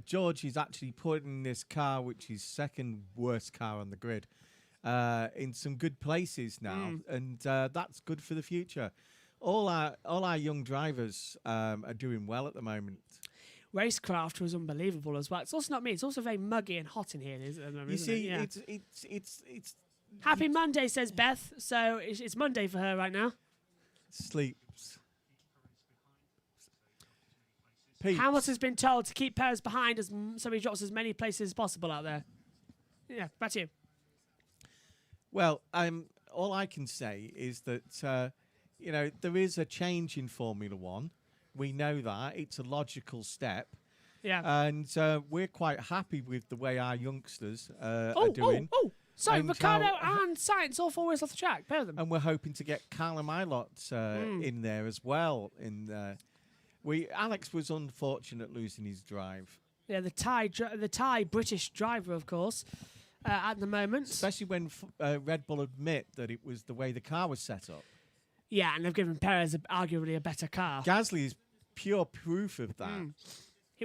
George is actually putting this car, which is second worst car on the grid, in some good places now, and that's good for the future. All our young drivers are doing well at the moment. Racecraft was unbelievable as well. It's also not me. It's also very muggy and hot in here. You see, it's Happy Monday, says Beth. So it's Monday for her right now. Sleeps. Peeps. Hamilton has been told to keep Perez behind so he drops as many places as possible out there. Yeah, back to you. Well, all I can say is that there is a change in Formula One. We know that. It's a logical step. Yeah. And we're quite happy with the way our youngsters are doing. So Ricciardo and Sainz all 4 wheels off the track. Pair of them. And we're hoping to get Callum Ilott in there as well. Alex was unfortunate losing his drive. Yeah, the Thai British driver, of course, at the moment. Especially when Red Bull admit that it was the way the car was set up. Yeah, and they've given Perez arguably a better car. Gasly is pure proof of that.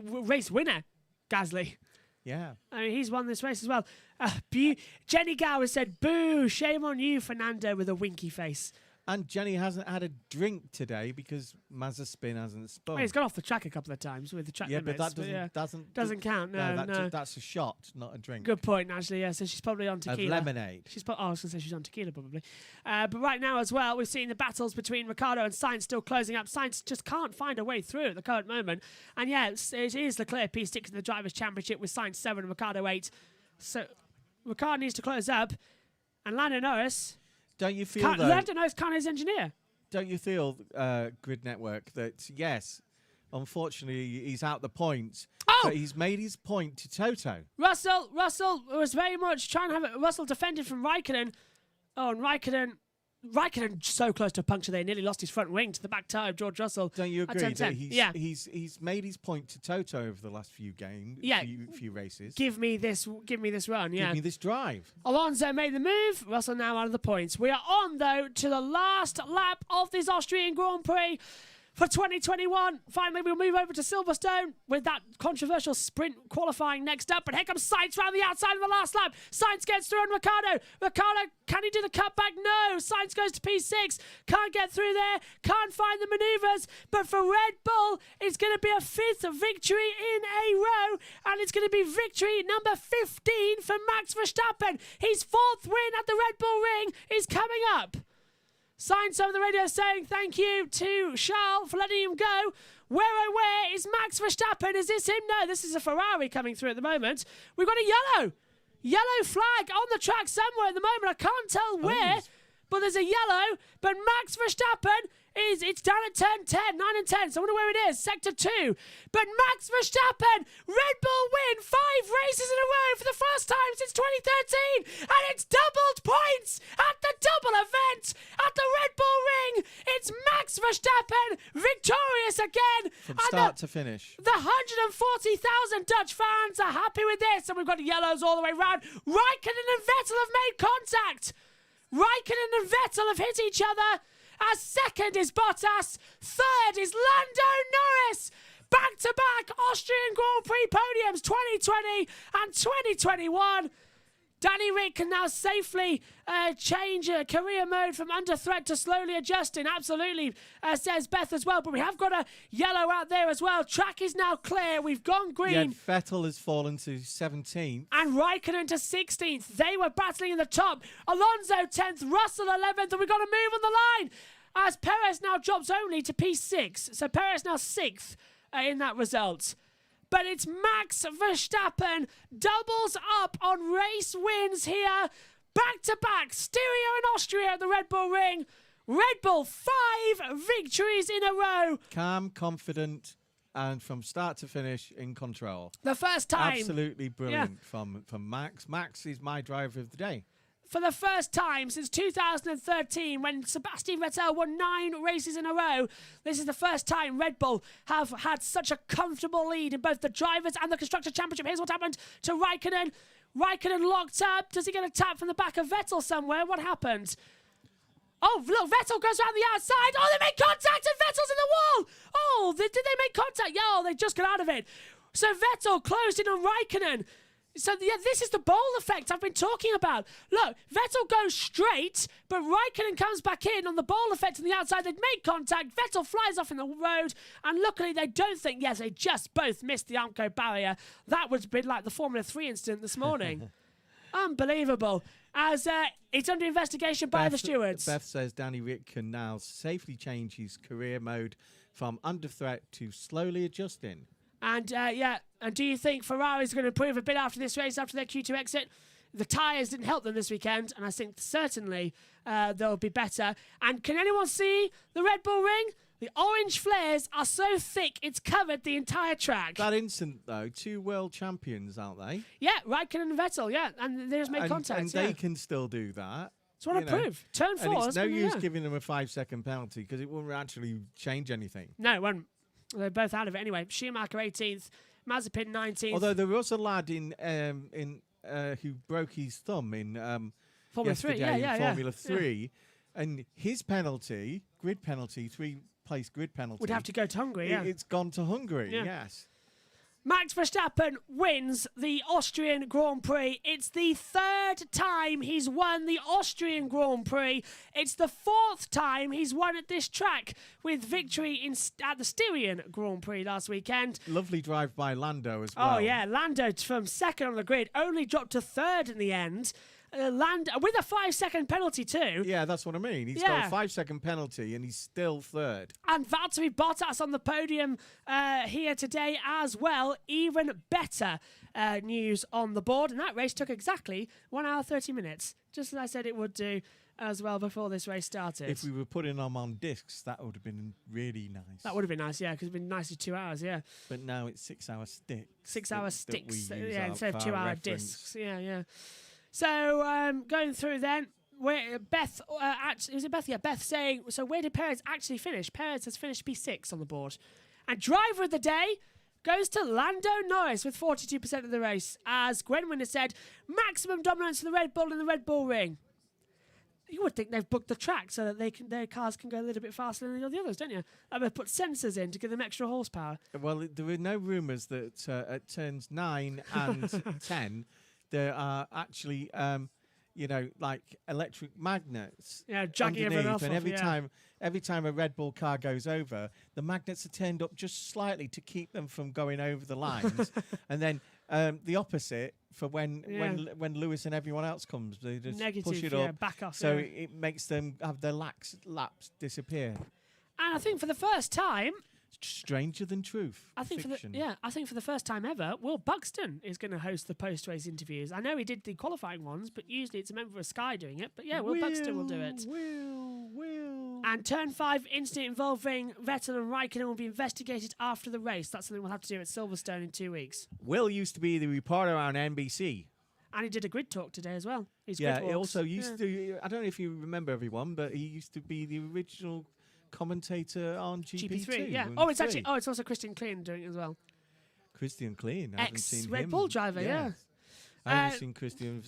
Race winner, Gasly. Yeah. I mean, he's won this race as well. Jenny Gower said, boo, shame on you, Fernando, with a winky face. And Jenny hasn't had a drink today because Mazepin hasn't spun. Well, he's gone off the track a couple of times with the track limits. But that doesn't count. No. That's a shot, not a drink. Good point, actually. Yeah, so she's probably on tequila. Of lemonade. I was going to say she's on tequila probably. But right now as well, we've seen the battles between Ricciardo and Sainz still closing up. Sainz just can't find a way through at the current moment. And yeah, it is Leclerc P6 in the Drivers' Championship with Sainz 7 and Ricciardo 8. So Ricciardo needs to close up. And Lando Norris... Don't you feel though... Lando Norris can't his engineer. Don't you feel, Grid Network, that, yes, unfortunately, he's out the points, but he's made his point to Toto. Russell was very much trying to have it. Russell defended from Raikkonen. Oh, and Raikkonen so close to a puncture there, nearly lost his front wing to the back tyre of George Russell. Don't you agree that he's made his point to Toto over the last few games, few races? Give me this run, yeah. Give me this drive. Alonso made the move. Russell now out of the points. We are on, though, to the last lap of this Austrian Grand Prix for 2021. Finally, we'll move over to Silverstone with that controversial sprint qualifying next up. But here comes Sainz round the outside of the last lap. Sainz gets through on Ricciardo. Ricciardo, can he do the cutback? No. Sainz goes to P6. Can't get through there. Can't find the manoeuvres. But for Red Bull, it's going to be a 5th victory in a row. And it's going to be victory number 15 for Max Verstappen. His 4th win at the Red Bull Ring is coming up. Sainz over the radio saying thank you to Charles for letting him go. Where is Max Verstappen? Is this him? No, this is a Ferrari coming through at the moment. We've got a yellow flag on the track somewhere at the moment. I can't tell where, but there's a yellow. But Max Verstappen it's down at turn 10, 9 and 10. So I wonder where it is. Sector 2. But Max Verstappen, Red Bull win 5 races in a row for the first time since 2013. And it's doubled points at the double event at the Red Bull Ring. It's Max Verstappen victorious again. From start to finish. The 140,000 Dutch fans are happy with this. And we've got yellows all the way round. Raikkonen and Vettel have made contact. Raikkonen and Vettel have hit each other. As second is Bottas, third is Lando Norris. Back-to-back Austrian Grand Prix podiums 2020 and 2021. Danny Rick can now safely change career mode from under threat to slowly adjusting. Absolutely, says Beth as well. But we have got a yellow out there as well. Track is now clear. We've gone green. Yeah, Vettel has fallen to 17th. And Raikkonen to 16th. They were battling in the top. Alonso 10th, Russell 11th. And we've got to move on the line as Perez now drops only to P6. So Perez now 6th in that result. But it's Max Verstappen doubles up on race wins here. Back-to-back, stereo in Austria at the Red Bull Ring. Red Bull, 5 victories in a row. Calm, confident, and from start to finish in control. The first time. Absolutely brilliant from Max. Max is my driver of the day. For the first time since 2013, when Sebastian Vettel won 9 races in a row, this is the first time Red Bull have had such a comfortable lead in both the Drivers' and the Constructors' Championship. Here's what happened to Raikkonen. Raikkonen locked up. Does he get a tap from the back of Vettel somewhere? What happened? Oh, look, Vettel goes around the outside. Oh, they made contact and Vettel's in the wall. Oh, did they make contact? Yeah, oh, they just got out of it. So Vettel closed in on Raikkonen. So, yeah, this is the bowl effect I've been talking about. Look, Vettel goes straight, but Raikkonen comes back in on the bowl effect on the outside. They've made contact. Vettel flies off in the road, and luckily they don't think, yes, they just both missed the Armco barrier. That would have been like the Formula 3 incident this morning. Unbelievable. As it's under investigation by the stewards. Beth says Danny Rick can now safely change his career mode from under threat to slowly adjusting. And, and do you think Ferrari's going to improve a bit after this race, after their Q2 exit? The tyres didn't help them this weekend, and I think certainly they'll be better. And can anyone see the Red Bull Ring? The orange flares are so thick, it's covered the entire track. That instant, though, 2 world champions, aren't they? Yeah, Raikkonen and Vettel, yeah, and they just made contact. And they can still do that. That's what I prove. Turn 4. And it's no use giving them a 5-second penalty, because it won't actually change anything. No, it won't. They're both out of it anyway. Schumacher 18th, Mazepin 19th. Although there was a lad who broke his thumb in Formula 3, Formula 3, and his penalty, grid penalty, 3-place grid penalty, would have to go to Hungary. It's gone to Hungary. Yes. Max Verstappen wins the Austrian Grand Prix. It's the third time he's won the Austrian Grand Prix. It's the fourth time he's won at this track, with victory at the Styrian Grand Prix last weekend. Lovely drive by Lando as well. Oh, yeah. Lando from second on the grid, only dropped to third in the end. Lando, with a 5-second penalty too. Yeah, that's what I mean. He's got a 5-second penalty and he's still third. And Valtteri Bottas on the podium here today as well. Even better news on the board. And that race took exactly 1 hour 30 minutes, just as I said it would do as well before this race started. If we were putting them on discs, that would have been really nice. That would have been nice, yeah, because it'd been nice for 2 hours, yeah. But now it's 6 hour sticks. 6 hour sticks, yeah, instead of 2 hour reference. discs. Yeah. So going through then, where Beth, was it Beth? Yeah, Beth saying, so where did Perez actually finish? Perez has finished P6 on the board. And driver of the day goes to Lando Norris with 42% of the race. As Gwenwyn has said, maximum dominance for the Red Bull in the Red Bull ring. You would think they've booked the track so that their cars can go a little bit faster than the others, don't you? And they've put sensors in to give them extra horsepower. Well, there were no rumours that at turns 9 and 10, there are actually, like electric magnets. Yeah, jugging everyone off. And every time a Red Bull car goes over, the magnets are turned up just slightly to keep them from going over the lines. And then the opposite for when Lewis and everyone else comes, they just push it up. Back off. So it makes them have their laps disappear. And I think for the first time, stranger than truth. I think for the first time ever, Will Buxton is going to host the post-race interviews. I know he did the qualifying ones, but usually it's a member of Sky doing it. But yeah, Will Buxton will do it. Will. And Turn 5 incident involving Vettel and Raikkonen will be investigated after the race. That's something we'll have to do at Silverstone in 2 weeks. Will used to be the reporter on NBC. And he did a grid talk today as well. He also used to, I don't know if you remember everyone, but he used to be the original commentator on GP3. Yeah. It's also Christian Klein doing it as well. Christian Klein. I haven't seen Red him. Bull driver, yeah. I haven't seen Christian.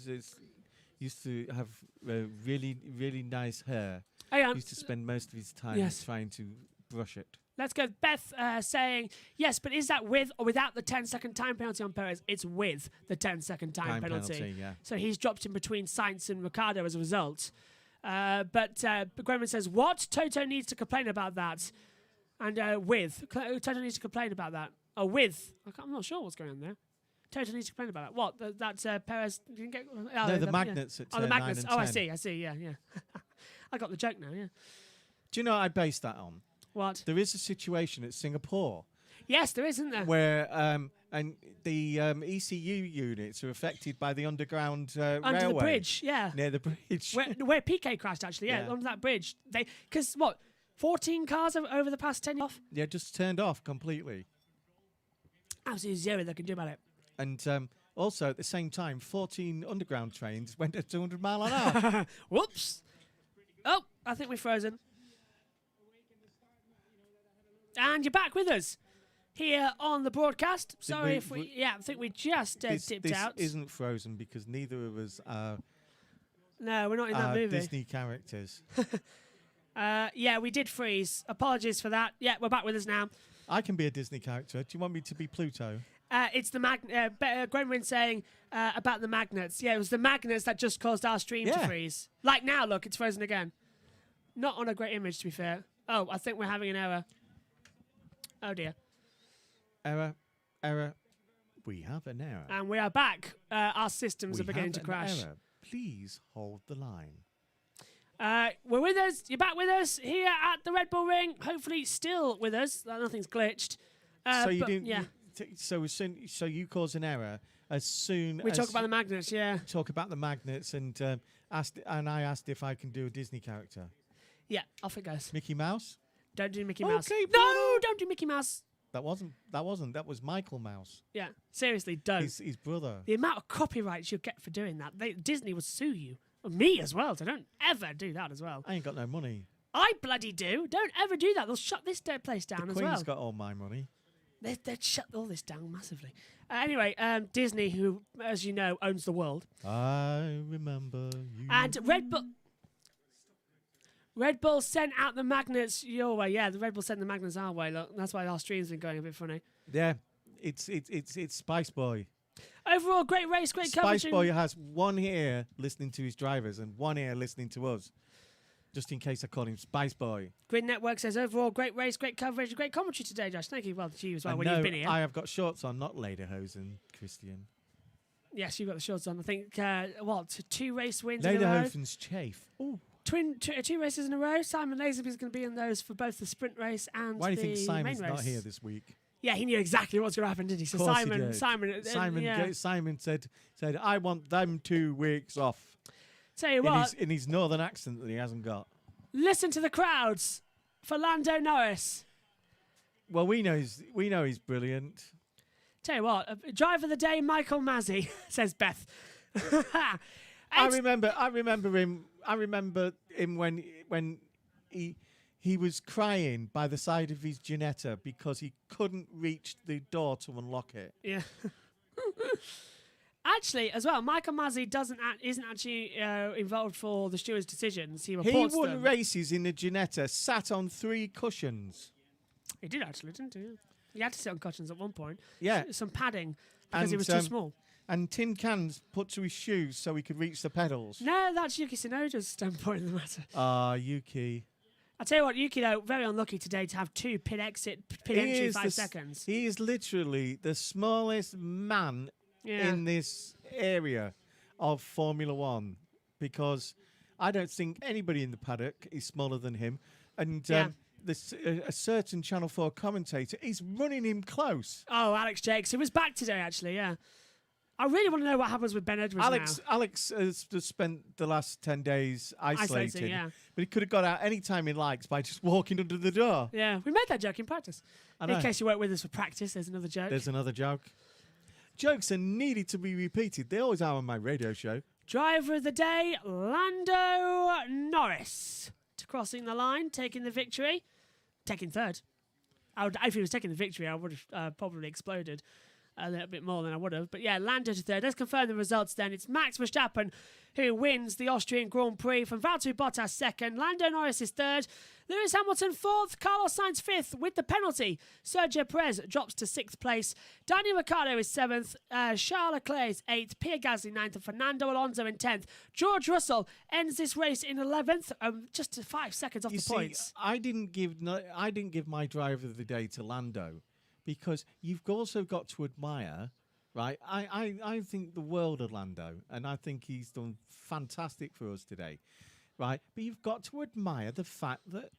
Used to have really, really nice hair. Used to spend most of his time trying to brush it. Let's go. Beth saying, yes, but is that with or without the 10-second time penalty on Perez? It's with the 10-second time penalty. Yeah. So he's dropped in between Sainz and Ricciardo as a result. But Gremlin says, what? Toto needs to complain about that. And Toto needs to complain about that. Oh, with. I'm not sure what's going on there. Toto needs to complain about that. What? That Perez didn't get... the magnets at turn 9 and 10. Oh, I see, yeah. I got the joke now, yeah. Do you know what I based that on? What? There is a situation at Singapore. Yes, there is, isn't there? Where and the ECU units are affected by the underground railway. Under the bridge, yeah. Near the bridge. Where PK crashed, actually, under that bridge. Because, 14 cars over the past 10 years off? Yeah, just turned off completely. Absolutely zero they can do about it. And also, at the same time, 14 underground trains went at 200 mile an hour. Whoops. Oh, I think we're frozen. And you're back with us here on the broadcast. Sorry if we... Yeah, I think we just dipped out. This isn't frozen because neither of us are... No, we're not in that movie. Disney characters. We did freeze. Apologies for that. Yeah, we're back with us now. I can be a Disney character. Do you want me to be Pluto? It's the Gwenwyn saying about the magnets. Yeah, it was the magnets that just caused our stream to freeze. Like now, look, it's frozen again. Not on a great image, to be fair. Oh, I think we're having an error. Oh, dear. Error. We have an error. And we are back. Our systems are beginning to crash. Error. Please hold the line. We're with us. You're back with us here at the Red Bull Ring. Hopefully still with us. Nothing's glitched. So you cause an error as soon we as... talk about the magnets, Talk about the magnets and I asked if I can do a Disney character. Yeah, off it goes. Mickey Mouse? Don't do Mickey Mouse. Okay, no, don't do Mickey Mouse. That was Michael Mouse. Yeah, seriously, don't. His brother. The amount of copyrights you'll get for doing that. Disney will sue you. Me as well, so don't ever do that as well. I ain't got no money. I bloody do. Don't ever do that. They'll shut this place down as well. The Queen's got all my money. They'd shut all this down massively. Anyway, Disney, who, as you know, owns the world. I remember you. And Red Bull sent out the magnets your way. Yeah, the Red Bull sent the magnets our way. Look, that's why our stream's been going a bit funny. Yeah. It's Spice Boy. Overall, great race, great coverage. Spice Boy has one ear listening to his drivers and one ear listening to us. Just in case I call him Spice Boy. Grid Network says, overall, great race, great coverage, great commentary today, Josh. Thank you. Well, to you as well, when you've been here. I have got shorts on, not lederhosen, Christian. Yes, you've got the shorts on. I think, 2 race wins in a row? Lederhosen's chafe. Ooh. Two races in a row. Simon Lazenby is going to be in those for both the sprint race and Why do you think the Simon's main race. not here this week? Yeah, he knew exactly what's going to happen, didn't he? So Simon, Simon said, I want them 2 weeks off. Tell you what, in his northern accent that he hasn't got. Listen to the crowds for Lando Norris. Well, we know he's brilliant. Tell you what, driver of the day, Michael Masi, says Beth. I remember him. I remember him when he was crying by the side of his Ginetta because he couldn't reach the door to unlock it. Yeah. Actually, as well, Michael Masi isn't actually involved for the stewards' decisions. He reports He won them. races in the Ginetta, sat on 3 cushions. He did actually, didn't he? He had to sit on cushions at one point. Yeah. Some padding because And, he was too small. And tin cans put to his shoes so he could reach the pedals. No, that's Yuki Tsunoda's standpoint in the matter. Yuki. I tell you what, Yuki, though, very unlucky today to have 2 pit entry 5 seconds. He is literally the smallest man in this area of Formula One because I don't think anybody in the paddock is smaller than him. And a certain Channel 4 commentator is running him close. Oh, Alex Jakes, who was back today, actually, yeah. I really want to know what happens with Ben Edwards now. Alex has just spent the last 10 days isolated, yeah. but he could have got out any time he likes by just walking under the door. Yeah, we made that joke in practice. I know. In case you weren't with us for practice, there's another joke. There's another joke. Jokes are needed to be repeated. They always are on my radio show. Driver of the day, Lando Norris. To crossing the line, taking the victory. Taking third. If he was taking the victory, I would have probably exploded a little bit more than I would have. But yeah, Lando to third. Let's confirm the results then. It's Max Verstappen who wins the Austrian Grand Prix from Valtteri Bottas second. Lando Norris is third. Lewis Hamilton fourth. Carlos Sainz fifth with the penalty. Sergio Perez drops to sixth place. Daniel Ricciardo is seventh. Charles Leclerc is eighth. Pierre Gasly ninth. And Fernando Alonso in 10th. George Russell ends this race in 11th. Just 5 seconds off the points. I didn't give my driver of the day to Lando because you've also got to admire, right? I think the world of Lando, and I think he's done fantastic for us today, right? But you've got to admire the fact that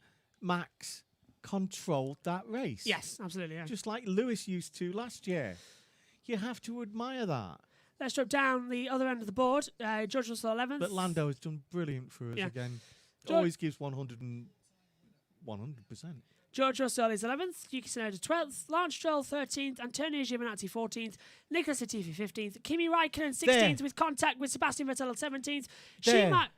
Max controlled that race. Yes, absolutely. Yeah. Just like Lewis used to last year. You have to admire that. Let's drop down the other end of the board. George Russell 11th. But Lando has done brilliant for us again. Always gives 100%. George Russell is 11th, Yuki Tsunoda 12th, Lance Stroll 13th, Antonio Giovinazzi 14th, Nicolas Latifi 15th, Kimi Raikkonen 16th with contact with Sebastian Vettel 17th,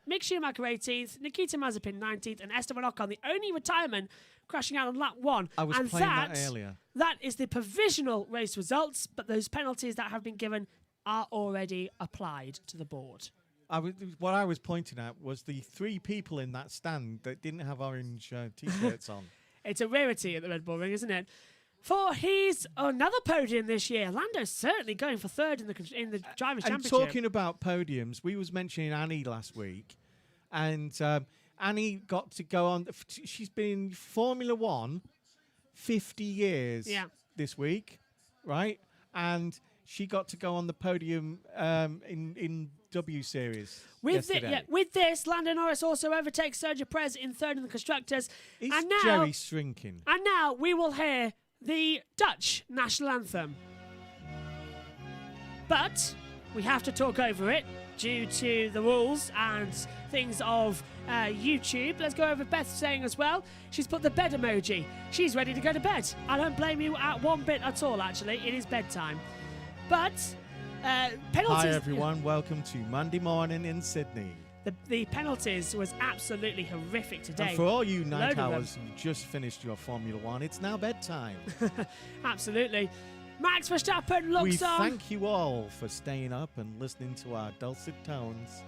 Mick Schumacher 18th, Nikita Mazepin 19th, and Esteban Ocon, the only retirement, crashing out on lap 1. I was playing that earlier. That is the provisional race results, but those penalties that have been given are already applied to the board. What I was pointing at was the 3 people in that stand that didn't have orange T-shirts on. It's a rarity at the Red Bull Ring, isn't it? For his another podium this year. Lando's certainly going for third in the Drivers' Championship. And talking about podiums, we was mentioning Annie last week, and Annie got to go on. She's been in Formula One 50 years this week, right? And she got to go on the podium in W Series yesterday. With this, Lando Norris also overtakes Sergio Perez in third in the Constructors. Is Jerry shrinking? And now we will hear the Dutch national anthem. But we have to talk over it due to the rules and things of YouTube. Let's go over Beth saying as well. She's put the bed emoji. She's ready to go to bed. I don't blame you at one bit at all, actually. It is bedtime. But penalties. Hi everyone, welcome to Monday morning in Sydney. The penalties was absolutely horrific today. And for all you night owls who just finished your Formula One, it's now bedtime. Absolutely. Max Verstappen looks on. We thank you all for staying up and listening to our dulcet tones.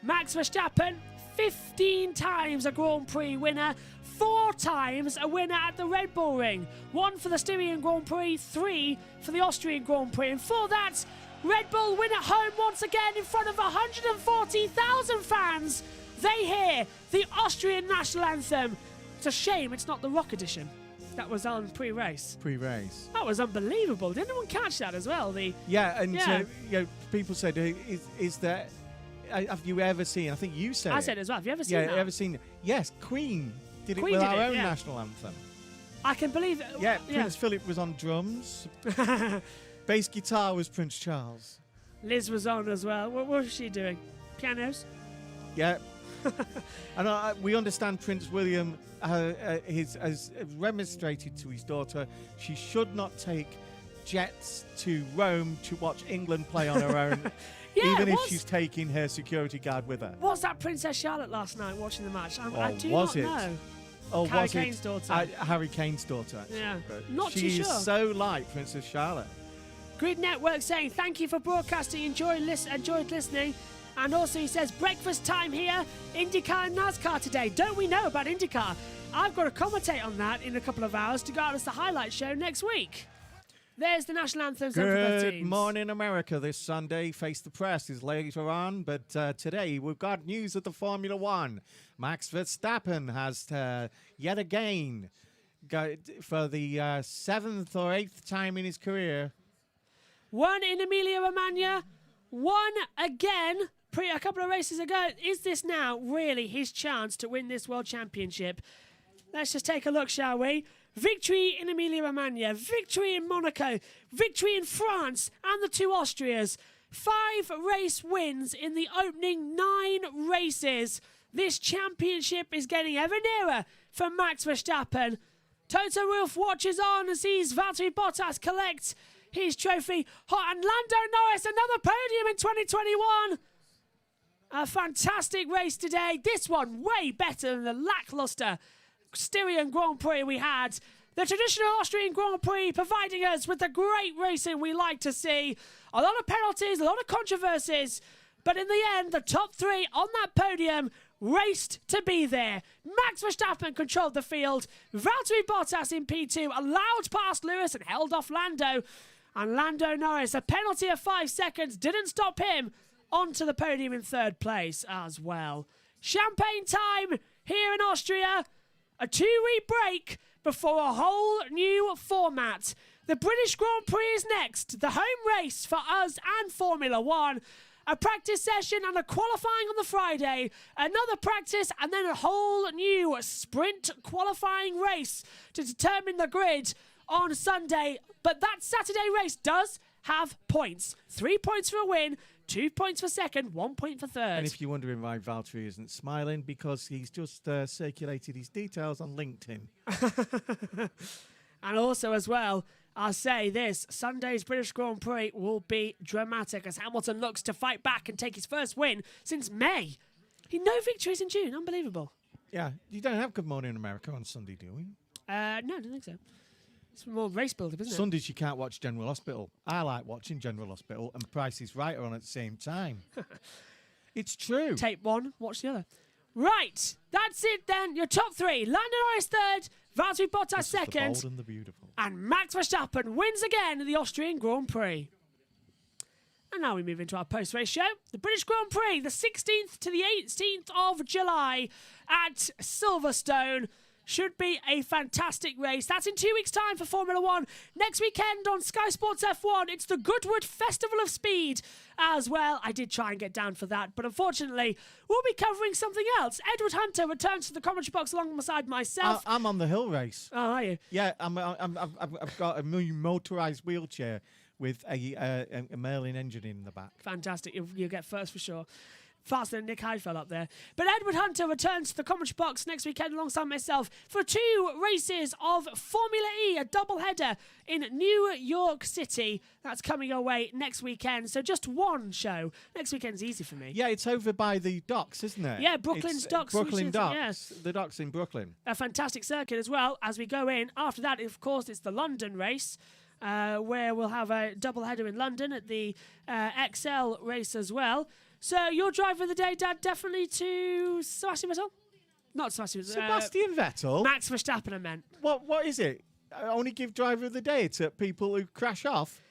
Max Verstappen, 15 times a Grand Prix winner, 4 times a winner at the Red Bull Ring. 1 for the Styrian Grand Prix, 3 for the Austrian Grand Prix. And for that, Red Bull win at home once again in front of 140,000 fans. They hear the Austrian national anthem. It's a shame it's not the rock edition. That was on pre-race. Pre-race. That was unbelievable. Did anyone catch that as well? People said, is there... Have you ever seen? I think you said. I said it as well. Have you ever seen that? Yeah, ever seen? Yes, Queen did Queen it with did our it, own yeah. national anthem. I can believe it. Yeah, Prince Philip was on drums. Bass guitar was Prince Charles. Liz was on as well. What was she doing? Pianos? Yeah. And we understand Prince William has remonstrated to his daughter she should not take jets to Rome to watch England play on her own. Yeah, even if she's taking her security guard with her. Was that Princess Charlotte last night watching the match? I do was not it? know. Oh, Harry was Kane's it? daughter. Harry Kane's daughter, actually. Yeah, But not too she sure. is so like Princess Charlotte. Grid Network saying thank you for broadcasting. Enjoyed listening. And also he says breakfast time here. IndyCar and NASCAR today. Don't we know about IndyCar? I've got to commentate on that in a couple of hours to go out as the highlight show next week. There's the national anthems. Good morning, America. This Sunday, Face the Press is later on, but today we've got news of the Formula One. Max Verstappen has yet again, for the 7th or 8th time in his career, won in Emilia-Romagna, won again a couple of races ago. Is this now really his chance to win this World Championship? Let's just take a look, shall we? Victory in Emilia-Romagna, victory in Monaco, victory in France and the 2 Austrias. 5 race wins in the opening 9 races. This championship is getting ever nearer for Max Verstappen. Toto Wolff watches on and sees Valtteri Bottas collect his trophy. And Lando Norris, another podium in 2021. A fantastic race today. This one way better than the lacklustre Styrian Grand Prix we had. The traditional Austrian Grand Prix providing us with the great racing we like to see. A lot of penalties, a lot of controversies. But in the end, the top 3 on that podium raced to be there. Max Verstappen controlled the field. Valtteri Bottas in P2 allowed past Lewis and held off Lando. And Lando Norris, a penalty of 5 seconds, didn't stop him onto the podium in 3rd place as well. Champagne time here in Austria. A 2-week break before a whole new format. The British Grand Prix is next. The home race for us and Formula One. A practice session and a qualifying on the Friday. Another practice and then a whole new sprint qualifying race to determine the grid on Sunday. But that Saturday race does have points. 3 points for a win, 2 points for second, 1 point for third. And if you're wondering why Valtteri isn't smiling, because he's just circulated his details on LinkedIn. And also as well, I'll say this, Sunday's British Grand Prix will be dramatic as Hamilton looks to fight back and take his first win since May. No victories in June, unbelievable. Yeah, you don't have Good Morning America on Sunday, do we? No, I don't think so. It's more race build-up, isn't it? Sundays you can't watch General Hospital. I like watching General Hospital and Price is Right are on at the same time. It's true. Tape one, watch the other. Right, that's it then. Your top 3. Lando Norris 3rd, Valtteri Bottas 2nd. The bold and the beautiful. And Max Verstappen wins again in the Austrian Grand Prix. And now we move into our post-race show. The British Grand Prix, the 16th to the 18th of July at Silverstone. Should be a fantastic race. That's in 2 weeks' time for Formula One. Next weekend on Sky Sports F1, it's the Goodwood Festival of Speed as well. I did try and get down for that, but unfortunately, we'll be covering something else. Edward Hunter returns to the commentary box alongside myself. I'm on the hill race. Oh, are you? Yeah, I've got a motorised wheelchair with a Merlin engine in the back. Fantastic. You'll get first for sure. Faster than Nick Heidfeld up there. But Edward Hunter returns to the commentary box next weekend alongside myself for 2 races of Formula E, a double-header in New York City. That's coming your way next weekend. So just one show. Next weekend's easy for me. Yeah, it's over by the docks, isn't it? Yeah, Brooklyn's docks. Brooklyn docks. Yes. The docks in Brooklyn. A fantastic circuit as well as we go in. After that, of course, it's the London race. where we'll have a double header in London at the XL race as well. So your driver of the day, Dad, definitely to Sebastian Vettel? Not Sebastian. Sebastian Vettel? Max Verstappen, I meant. What is it? I only give driver of the day to people who crash off?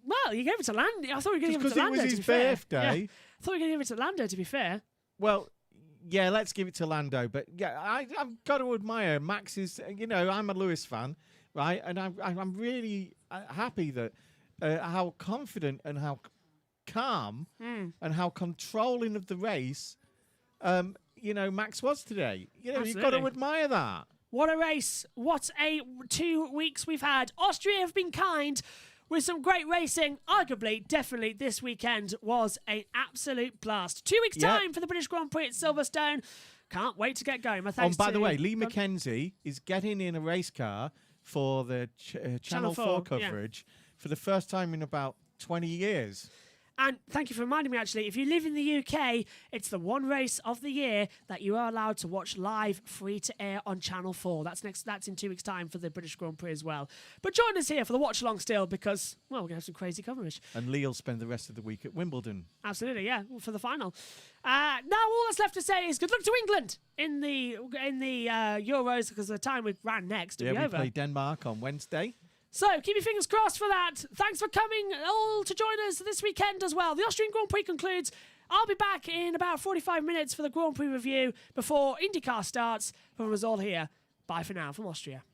Well, you gave it to Lando. I thought you were going to give it to Lando. Because it was his birthday. Yeah. I thought you were going to give it to Lando, to be fair. Well, yeah, let's give it to Lando. But yeah, I've got to admire Max is. I'm a Lewis fan, right? And I'm really happy that how confident and how calm and how controlling of the race, Max was today. You've got to admire that. What a race. What a 2 weeks we've had. Austria have been kind with some great racing. Arguably, definitely this weekend was an absolute blast. 2 weeks' time for the British Grand Prix at Silverstone. Can't wait to get going. By the way, Lee McKenzie is getting in a race car for the Channel 4 coverage for the first time in about 20 years. And thank you for reminding me, actually, if you live in the UK, it's the one race of the year that you are allowed to watch live, free to air on Channel 4. That's in 2 weeks' time for the British Grand Prix as well. But join us here for the watch along still because, well, we're going to have some crazy coverage. And Lee will spend the rest of the week at Wimbledon. Absolutely, yeah, for the final. Now all that's left to say is good luck to England in the Euros because the time we ran next will be over. We play Denmark on Wednesday. So, keep your fingers crossed for that. Thanks for coming all to join us this weekend as well. The Austrian Grand Prix concludes. I'll be back in about 45 minutes for the Grand Prix review before IndyCar starts. From us all here, bye for now from Austria.